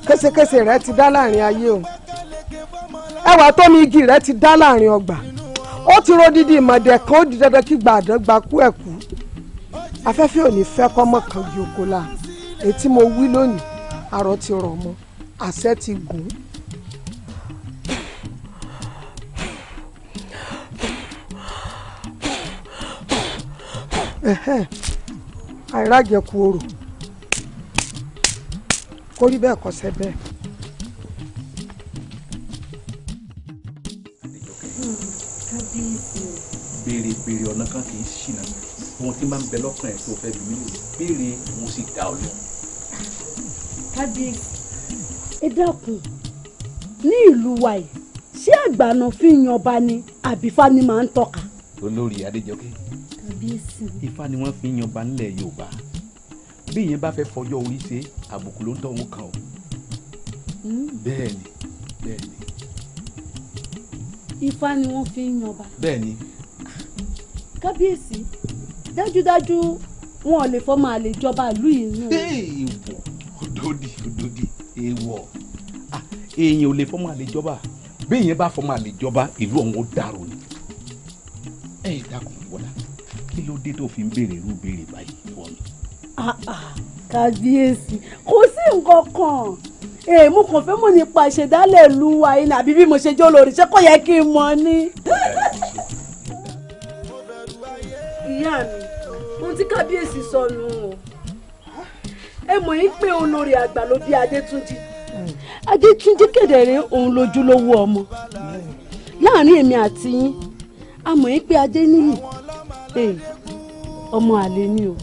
I: késekése rẹ ti dá láàrin ayé o ẹwà tó mi igi rẹ ti dá láàrin ọgbà ó ti ro dídí ìmọ̀dẹ̀ kan ó di dandan kí gba àdán kú ẹ̀kú afẹ́fẹ́ ò ní fẹ́ kọ́mọ kan ju oko la èyí tí mo wí lónìí àrò ti rọ̀ mọ́ àṣẹ ti gùn. àìrájẹkù orò kó rí bẹ́ẹ̀ kọ́sẹ́ bẹ́ẹ̀.
Q: béèrè ọ̀nà kan kì í ṣìnà ohun tí máa ń bẹ lọ́kàn ẹ̀ tó fẹ́ bí mi lò béèrè mo sì dá ọ lọ.
A: kábíyèsí ẹ dákun ní ìlú wa yìí ṣé àgbàna fi yan ọba ni àbí fani máa ń tọ́ka.
Q: olórí adéjọkẹ́ ifá ni wọ́n fi ń yan ọba nílẹ̀ yorùbá bí ìyẹn bá fẹ́ fọjọ́ orí ṣe àbùkù ló ń tọ́ wọn kàn ó. bẹ́ẹ̀ni bẹ́ẹ̀ni.
A: ifá ni wọ́n fi ń yan ọba.
Q: bẹ́ẹ̀ni.
A: kábíyèsí dájúdájú wọn ò lè fọmọ àlè jọba ìlú yìí nù.
Q: èèwọ̀ òdòdì èèwọ̀ èèyàn ò lè fọmọ àlè jọba bí yẹn bá fọmọ àlè jọba ìlú ọ̀hún ó dàrú ni. ẹ dákun wọlá kí ló dé tó fi ń béèrè irú béèrè báyìí fún mi.
A: kábíyèsí kò sí nǹkan kan mo kàn fẹ́ mọ̀ nípa ìṣẹ̀dálẹ̀ ìlú wa yìí àbí bí mo ṣe jẹ́ olórí ṣé kò yẹ kí n mọ̀ ni. ìyá mi ohun tí kábíyèsí sọnù o ẹ mọ̀ yín pé olórí àgbà ló bí Adétúnjí Adétúnjí kedere òun lójúlówó ọmọ láàrin èmi àti yín a mọ̀ yín pé Adéníyì ọmọ àlè ni o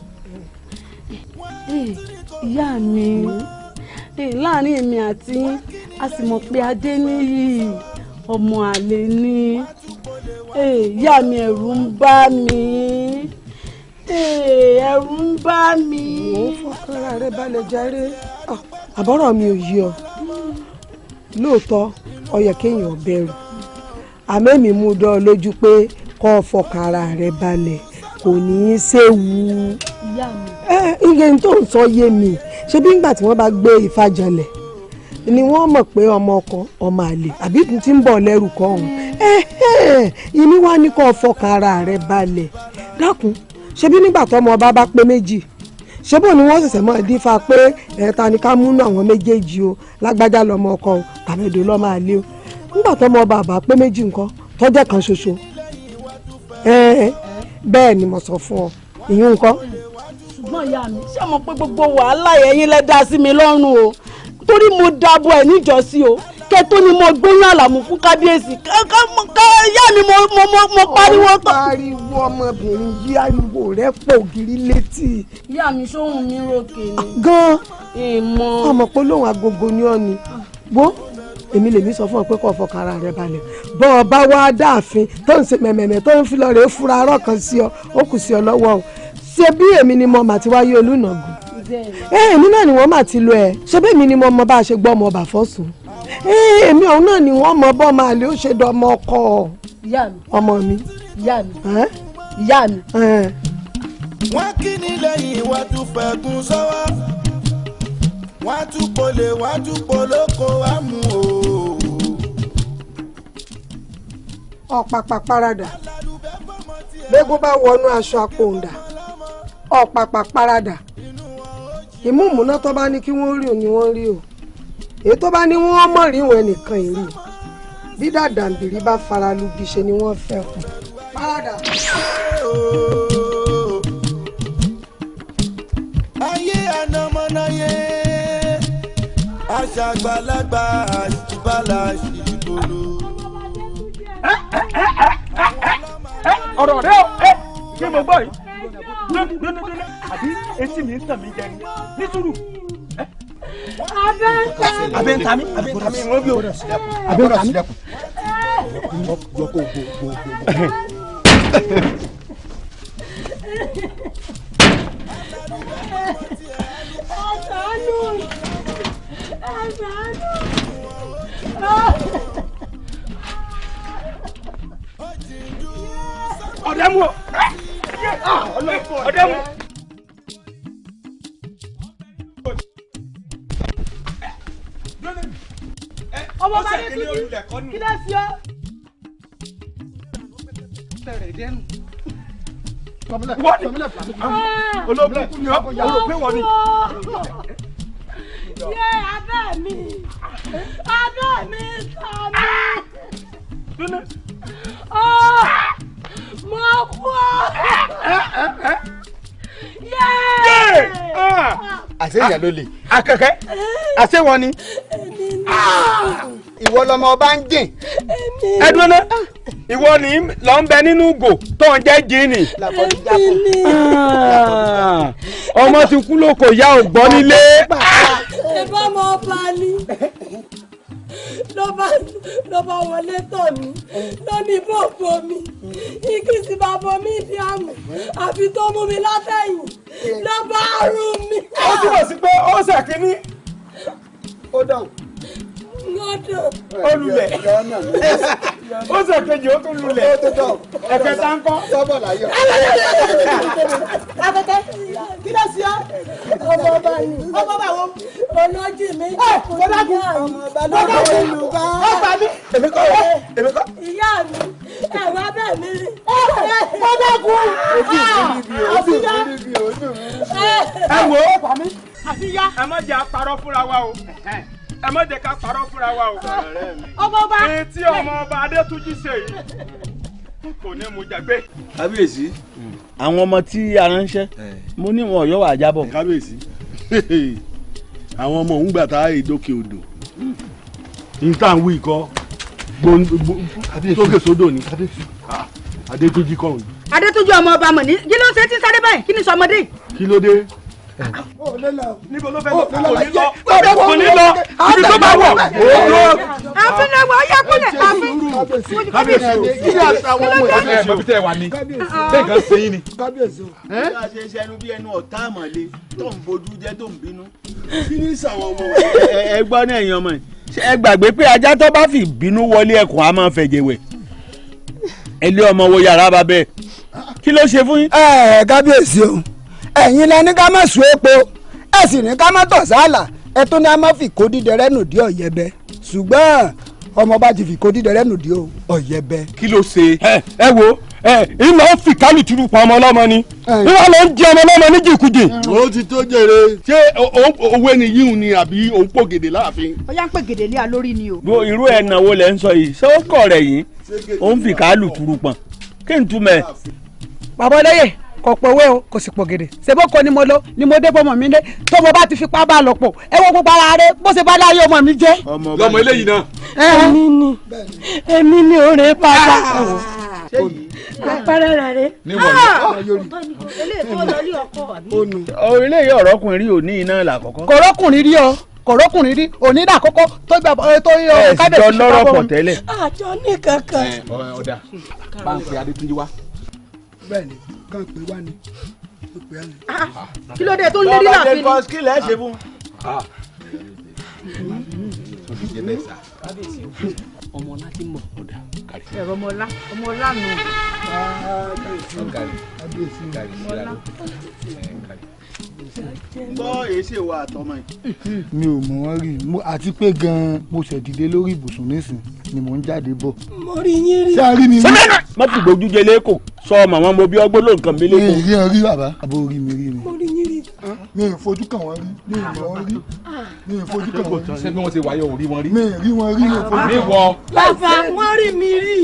A: ìyá mi láàrin èmi àti yín a sì mọ̀ pé Adéníyì ọmọ àlè ni ìyá mi ẹ̀rù ń bá mi ẹ̀rù ń bá mi.
P: wò ó fọkànra rẹ balẹ̀ jàre àbọ̀rọ̀ mi ò yí ọ lóòótọ́ ó yẹ kéèyàn bẹ̀rù àmẹ́mí mú dán ọ lójú pé kó fọkànra rẹ balẹ̀ kò ní í séwu.
A: ìyá mi.
P: iye tó ń sọ yé mi ṣé bí ngbà tí wọ́n bá gbé Ifá janlẹ̀ ni wọ́n mọ̀ pé ọmọ ọkọ ọmọ àlè àbí tí ń bọ̀ lẹ́rù kọ́ ọ̀hún ìní wá ní kó fọkànra rẹ balẹ̀ dákun ṣebí nígbà tọ́mọ ọba bá pé méjì ṣebó ni wọ́n ṣẹ̀ṣẹ̀ mọ́ dífá pé ẹ̀ta ni ká múnú àwọn méjèèjì o lágbájá lọ́mọ ọkọ o tàbẹ̀dọ̀ lọ́mọ àlè o nígbà tọ́mọ ọba àbá pé méjì nǹkan tọ́jẹ́ kan ṣoṣo bẹ́ẹ̀ ni mo sọ fún ọ ìyún nǹkan.
A: ṣùgbọ́n ìyá mi ṣé mo pé gbogbo wàhálà ẹ̀yin lẹ dá sí mi lọ́rùn o torí mo dàbọ̀ ẹ̀ níjọ́sí o kẹtó ni mo gbóyún àlàmú fún kábíyèsí ìyá mi mo pariwo tó.
P: pariwo ọmọbìnrin yí ariwo rẹ pọ̀ ògiri létí.
A: ìyá mi sóhun mi ròkè ni.
P: gan-an
A: èèmọ̀.
P: ọmọ pé lóhùn agogo ni ọ ni gbọ́ èmi lèmi sọ fún ọ pé kó fọkàn ara rẹ balẹ̀ bọ́ ọ bá wá dáàfin tó ń ṣe mẹ̀mẹ̀mẹ̀ tó ń fi lọ rèé fura arọ́ kan sí ọ ó kù sí ọ lọ́wọ́ o ṣé bí èmi ni mo mà ti wáyé olùnàgùn èmi náà ni wọ́n mà ti lo ẹ̀ ṣé bí èmi ni mo mọ bá a ṣe gbọ́ ọmọ ọba fọ́sùn èmi ọ̀hún náà ni wọ́n mọ bọ́ máa lè ó ṣe dọ́mọ ọkọ ọmọ mi.
A: ìyá mi ìyá mi.
M: wọ́n kí ni lẹ́yìn wá tún fẹ̀gùn sọ́wọ́ wọ́n tún polè wọ́n tún polóko wá mú o.
P: ọ̀pàpà paradà gbégún bá wọnú aṣọ àpòǹdà ọ̀pàpà paradà ìmúmúná tó bá ní kí wọ́n rí o ni wọ́n rí o èyí tó bá ní wọ́n mọ̀ rí wọn nìkan èrè bí dàdàǹbìrì bá fara lu bí ṣe ni wọ́n fẹ́ kù. paradà.
M: ayé ànàmọ́náyé aṣàgbàlagbà àṣìbálà ṣìbolo.
L: ọ̀rọ̀ rẹ o kí mo gbọ́ yìí dúnúdúnú àbí etí mi ń tàn mí jẹ ni nítorí.
F: abẹ́ ń ta mí wọ́n bí o abẹ́ ń ta mí.
L: ọ̀dẹ́ mu ọ̀dẹ́ mu.
A: ọmọ bá dé tuntun kí ló fi ọ.
L: olóògùn ni ọ pé wọ́n ni.
A: yé abẹ́ mi sàmì. mo kú ọ.
F: àṣé ìyá ló lè.
L: akẹ́kẹ́ àṣé wọn ni.
F: ìwọ lọmọ ọba ń jìn.
L: ẹdun náà ìwọ ni lọ ń bẹ nínú ìgò tó ń jẹ́ jíìnì. ọmọ ti kú ló kò yá ògbọ́ nílé.
R: ẹ bá mọ ọba ni ló bá wọlé tọ̀ mí ló ní bòbò mi igi sì bá bọ mí ìdí àmù àfi tó mú mi látẹ̀yìn ló bá rú mi.
L: ó túbọ̀ sí pé ó ṣèkínní.
F: ó dáhùn.
L: ó lulẹ̀ ó ṣèkejì ó tún lulẹ̀ ẹ̀kẹta ń kọ́.
F: sọ́bọ̀ láyọ̀.
R: akẹ́kẹ́ kí ló ṣe ọ́ ọmọ ọba ni ọmọ ọba wo olójì mi ọmọ ọba ló bá wọlé lùkọ́.
F: èmi kọ́ èmi kọ́.
R: ìyá mi ẹ̀rọ abẹ́ mi rí.
F: mo dákun.
L: ojú mi rí bí ojú mi. ẹ wo
T: àfíyá.
L: ẹ má jẹ́ àparọ́ fúnra wa o ẹ má jẹ́ ká parọ́ fúnra wa o.
T: ọmọ ọba.
L: etí ọmọ ọba Adétúnjí ṣe yìí kò ní mú jàgbé.
N: kábíyèsí àwọn ọmọ tí a ránṣẹ́ mo ní wọn Ọ̀yọ́ wà jábọ̀.
O: kábíyèsí àwọn ọmọ òun gbà tá a ìdókè odò nǹkan wí kọ́ sókè sódò ni Adétúnjí kọ́ òun.
T: Adétúnjí ọmọ ọba mọ̀ ní kí ló ṣe tí sáré báyìí kí ni sọmọdé.
O: kí ló dé.
L: níbo ló fẹ́ lọ kò ní lọ kò ní lọ ibi tó bá wọ̀.
T: àfin náà wọ ọyá kúnlẹ̀ àfin.
L: kábíyèsí o kí ni àwọn ọmọ ìyá ẹ bàbí tẹ wà ní ṣé nǹkan ṣe yín ni.
N: kábíyèsí o. bí a ṣe ṣe ẹnu bí ẹnu ọ̀tá àmọ̀lé tó ń bojú jẹ́ tó ń bínú. kí ni sàwọn ọmọ ẹ gbọ́ ní ẹ̀yin ọmọ yìí ẹ gbàgbé pé ajá tó bá fi bínú wọlé ẹkùn á máa fẹ̀jẹ̀ wẹ̀ ẹ lé ọmọ wo yàrá bá bẹ́ẹ̀ kí ló ṣe fún yín.
I: kábíyèsí o ẹ̀yin lẹ ní ká má sùn epo ẹ sì ní ká má tọ̀ sáàlà ẹ tún ní a má fi kó dídẹrẹ́ nù dí ọ̀yẹ́bẹ ṣùgbọ́n ọmọ bá ti fi kó dídẹrẹ́ nù dí ọ̀yẹ́bẹ.
L: kí ló ṣe. ẹ wo ìlọ fi kálùtùrù pa ọmọ ọlọ́mọ ni ìwà ló ń jẹ ọmọ ọlọ́mọ ní jìkújì.
O: ó ti tó jèrè ṣé òwe ni yíhun ni àbí òun pò gèdè láàfin.
T: ó yá ń pè gèdè lé a lórí ni o.
N: irú ẹ̀ náà wo lẹ́ ń sọ yìí ṣé ó kọ̀ rẹ̀ yìí ó ń fi kálùtùrù pọ̀n kí n túmẹ̀.
F: bàbá ọlẹ́yẹ kò pòwe o kò sì pò gèdè ṣèbó ko ni mo lọ ni mo dé bọ́mọ mi dé tó mo bá ti fipá bá lọ pọ̀ ẹ wo gbogbo ara rẹ bó ṣe bá láyé ọmọ mi jẹ́.
L: lọmọ eléyìí náà.
R: èmi ni òrè padà. àpẹẹrẹ rẹ rẹ.
N: eléyìí ọ̀rọ̀ ọkùnrin rí òní iná làkọ́kọ́.
F: kọ̀rọ̀kùnrin rí ọ kọ̀rọ̀kùnrin rí òní dà kọ́kọ́ tó gbà tó yọ
N: kábíyèsí tó lọ́rọ̀ pọ̀ tẹ́lẹ̀.
R: àjọ ní kankan.
L: ọ̀dà bá ń pe Adétúnjí wá.
I: bẹ́ẹ̀ni kàn pé wá ni ó pè á ni.
T: kí ló dé tó ń lérí láàfin ni.
N: kí lẹ ṣe fún.
E: ọmọ ọlá ti mọ ọdà kárí.
T: ẹ̀rọ ọmọ ọlá nù.
N: gbọ́ èsì wa àtọmọ yìí.
G: mi ò mọ̀ wọ́n rí àti pé gan-an mo ṣẹ̀dídé lórí ibùsùn nísìn ni mò ń jáde bọ̀.
R: mo rí yín rí.
G: ṣé a rí mi rí.
N: má ti gbójú jẹ lẹ́kọ̀ọ́ sọ ọmọ àwọn ọmọ bí ọgbọ́n ló nǹkan mi lẹ́kọ̀ọ́.
G: mi ì rí ọ rí bàbá àbó rí mi rí ni.
R: mo rí yín rí.
G: mi ì fojú kàn wọ́n rí mi ì mọ̀ wọ́n rí mi ì fojú kàn wọ́n rí.
L: ṣé bí wọ́n ṣe wáyé òun rí wọn rí.
G: mi ì rí wọn rí mi ì fojú
L: mi wọ.
R: bàbá wọn rí mi rí.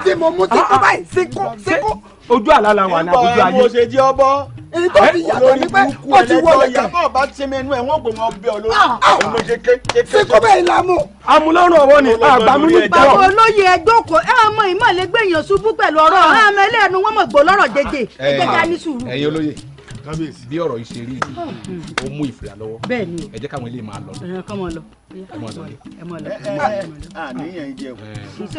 F: tí mo mú tí kò báyìí síkú.
L: ojú àlá la wà ní àbújá ayé.
N: mo ṣe jí ọbọ.
F: èyí tó fi yàtọ̀ ní pé ó ti wọlé kẹ̀.
N: ìyàbọ̀ bá ti mẹ́nu ẹ̀ wọ́n pè wọ́n bẹ́ ọ lórí. ọmọ ṣe ké.
F: síkú bẹ́ẹ̀ la mú.
L: amúlọ́rùn ọwọ́ ni àgbàmúlù jọ.
T: bàbá olóye ẹjọ́kọ̀ ẹ ọmọ ìmọ̀lẹ́ gbẹ̀yàn ṣubú pẹ̀lú ọ̀rọ̀ ẹ ọmọ ẹlẹ́nu wọn mọ̀ gbọ́ lọ́rọ̀ jẹjẹ ẹjẹjà ní sùúrù.
L: ẹ̀yin olóye bí ọ̀rọ̀ yìí ṣe rí ó mú ìfìlà lọ́wọ́
T: bẹ́ẹ̀ ni
L: ẹ jẹ́ káwọn ilé máa lọ.
T: kọ́ mọ lọ.
N: àníyàn jẹ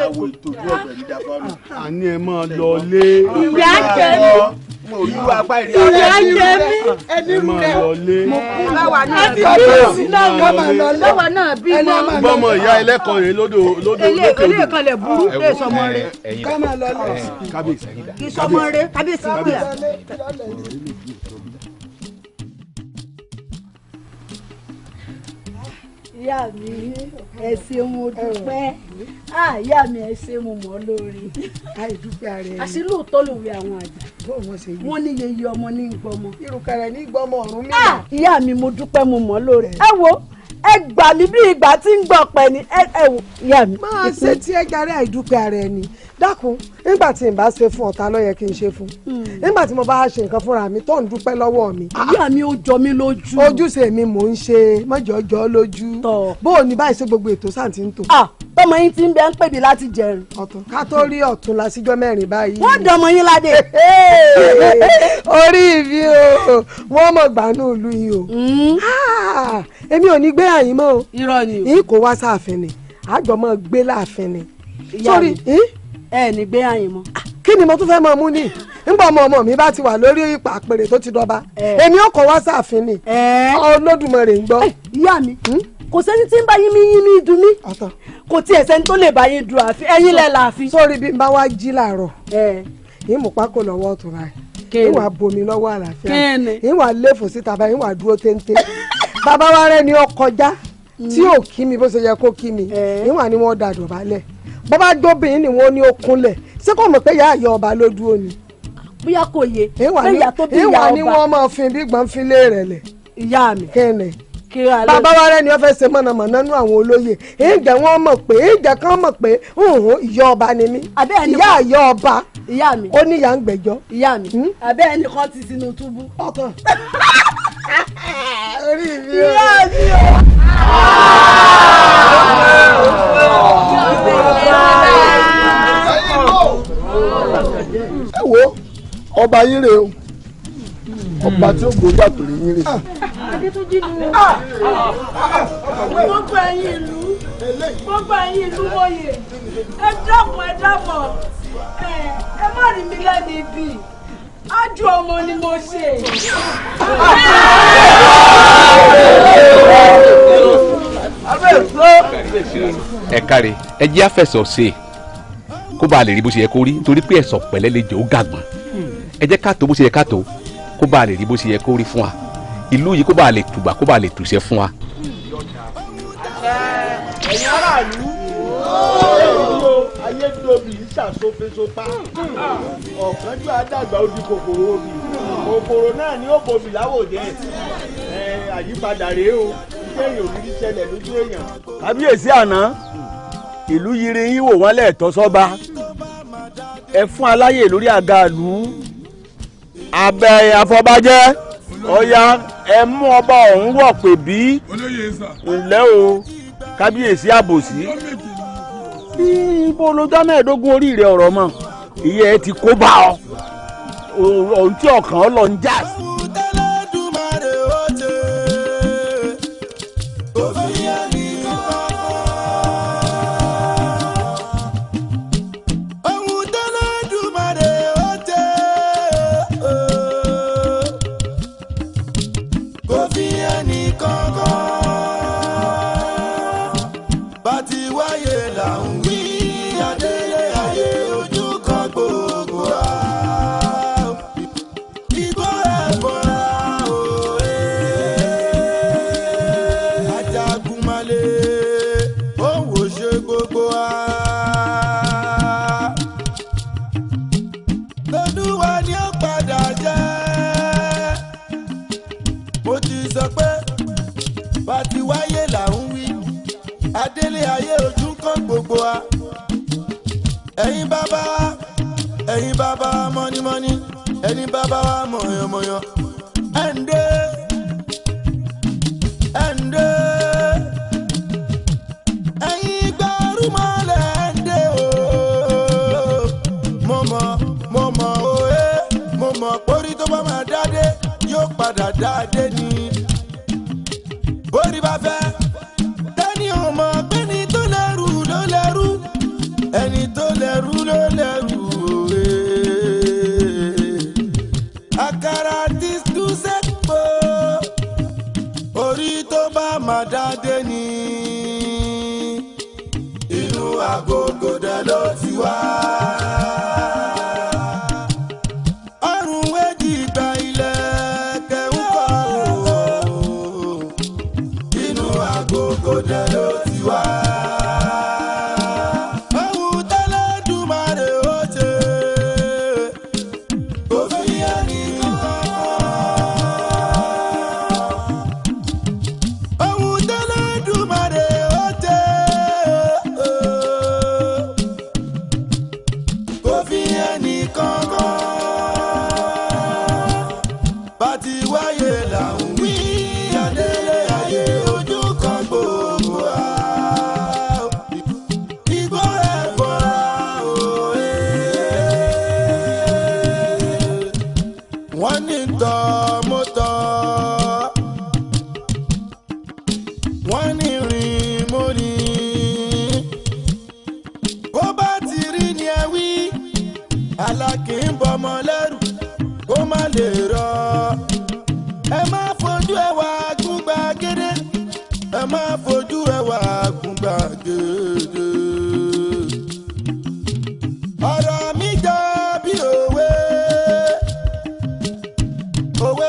N: àwọn ìtòjú ọ̀gbẹ̀ ní dàbọ̀rù.
O: àní ẹ máa lọ lé.
T: ìyá jẹ mí.
N: olúwa apá ìrìn
T: ìyá jẹ mí.
O: ẹ máa lọ lé.
T: láwa náà bí láwa náà bí mọ́.
O: bọ́mọ ìyá ẹlẹ́kọ̀ọ́ yẹn lódò lókè.
T: eléyìí kan lè burú lè sọmọ rẹ.
I: ká máa lọ lọ.
O: kábíyèsí.
T: kì í sọmọ rẹ kábíyèsí pé à.
A: ìyá mi ẹ ṣé mo dúpẹ́ ìyá mi ẹ ṣé mo mọ̀ lórí
I: àìdúpẹ́ ara ẹni.
A: àṣì lóòótọ́ ló wí àwọn àgbà
I: bóun wọ́n ṣe yí.
A: wọ́n ní yeye ọmọ ní gbọmọ.
I: irùkẹ̀rẹ̀ ní gbọmọ ọ̀run mi.
A: ìyá mi mo dúpẹ́ mo mọ̀ lórí ẹ wo ẹ gbà mí bí ìgbà tí ń gbọ́ pẹ́ ni ẹ wò ìyá mi.
I: máa ṣe tí ẹ jàre àìdúpẹ́ ara ẹni dákun nígbà tí n bá ṣe fún ọ̀tá ló yẹ kí n ṣe fún nígbà tí mo bá ṣe nǹkan fúnra mi tó ń dúpẹ́ lọ́wọ́ mi.
A: ìyá mi ó jọ mí lójú.
I: ojúṣe mi mò ń ṣe mọ́jọ́jọ́ lójú bó o ní báyìí ṣe gbogbo ètò sáǹtì ń tò.
A: tọmọ yín ti ń bẹ ń pè mí láti jẹrin.
I: ọ̀tún ká tó rí ọ̀tún lásìjọ́ mẹ́rin báyìí.
A: wọ́n dán ọmọ yín ládé.
I: orí mi o wọ́n mọ̀ gbanú ìlú yìí o. èmi ò ní gbé àyín mọ́ o.
A: irọ́ ni o.
I: yìí kò wá sáàfin ni àgbọ̀ mọ́ gbé láàfin ni. sórí
A: ẹ ní gbé àyìn mọ́.
I: kí ni mo tún fẹ́ mọ mú ni nígbà ọmọ mi bá ti wà lórí ipa àpèrè tó ti dọba èmi ò kọ wá sáàfin ni Olódùmarè ń gbọ́.
A: ìyá mi kò sẹ́ni tí ń bá yín mi dùn mí kò tiẹ̀ sẹ́ni tó lè bá yín dùn àfi ẹ̀yin lẹ́ láàfin.
I: sórí bí n bá wá jí làárọ̀ ìmùpá kò lọ́wọ́ ọ̀tún ra ẹ̀ ìwà bomi lọ́wọ́ àlàáfíà ìwà léfò síta báyìí ìwà dúró téńté bàbá wa rẹ ni ó kọjá
D: tí ò kí mi bó ṣe yẹ kó kí mi níwọ̀n ni wọ́n da dọ̀bálẹ̀ bó bá gbóbìnrin ni wọ́n ní ó kúnlẹ̀ ṣé kò mọ̀ pé ìyá àyọ̀ ọba ló dúró ni.
A: bóyá kò yé ìyá tó bí ìyá ọba
D: ìwà ni wọ́n máa fi bí gbọ́n fi lé rẹ̀ lẹ̀.
A: ìyá mi
D: kẹ́nẹ̀ bàbá wa rẹ ni wọ́n fẹ́ ṣe mọ̀nàmọ́ná nú àwọn olóyè ìjẹ́ wọ́n mọ̀ pé ìjẹ́ kan mọ̀ pé ìyá ọba ni mí ìyá àyọ̀ ọba
A: ìyá mi
D: ó ní ìyá ń gbẹ́jọ́.
A: ìyá mi abẹ́ ẹnìkan ti sinú túbú.
D: ọkàn orí mi
A: o. ìyá mi o.
B: ẹ wo ọba yín rè o ọba tí ó gbójú àpèrè yín rè.
A: Adétúnjí ni gbogbo ẹ̀yin ìlú wòye ẹ dábọ̀ ẹ má rí mi lẹ́nu ibi ájú ọmọ ni mo ṣe.
S: ẹ káre ẹ jẹ́ àfẹsọ̀ ṣe kó bá lè rí bó ṣe yẹ kó rí nítorí pé ẹ̀sọ̀ pẹ̀lẹ́ lè jẹ́ ó gàgbọ́n ẹ jẹ́ ká tó bó ṣe yẹ ká tó kó bá lè rí bó ṣe yẹ kó rí fún wa ìlú yìí kó bá lè tùbà kó bá lè tùṣẹ́ fún wa.
N: ẹ̀yin aráàlú ayédòbí ṣàṣọfẹsọta ọ̀kánjú àdàgbà ó di kòkòrò obì kòkòrò náà ni ó bòbí láwòjẹ àyípadà rèé o iṣẹ́ èèyàn òbí ṣẹlẹ̀ lójú èèyàn. kábíyèsí àná ìlú yiri yín wò wọ́n lẹ́ẹ̀tọ́ sọ́ba ẹ fún aláyè lórí àga ìlú abẹ́ àfọbàjẹ́ ọ̀ya ẹ mú ọba ọ̀hún wọ̀ pé bí ńlẹ́ o kábíyèsí àbòsí ibo lọ́jọ́ mẹ́ẹ̀ẹ́dógún orí rẹ̀ ọ̀rọ̀ mọ́ ìyẹ́ ẹ ti kó bá ọ ohun tí ọkàn ọ lọ ń jà sí.
M: ẹ̀yin bàbá mọ́nímọ́ní ẹni bàbá wa mọ̀yànmọ̀yàn ẹ̀ǹdẹ́ ẹ̀yin gbárùmọ̀lẹ̀ ẹ̀ǹdẹ́ ooo mo mọ̀ òye mo mọ̀ pórí tó bá máa dáadé yóò padà dáadé ni bórí bá fẹ́ tẹ́ni ò mọ̀ pé ní tó lẹ́rù ló lẹ́rù ẹni tó lẹ́rù ló lẹ́rù. Àkàrà tí sẹ́pọ̀ orí tó bá máa dáadé ni inú agogo dẹ̀ ló ti wá. Ọrùn wéjì gba ilẹ̀ kẹ́húnkọ́ inú agogo dẹ̀ ló ti wá. Òwe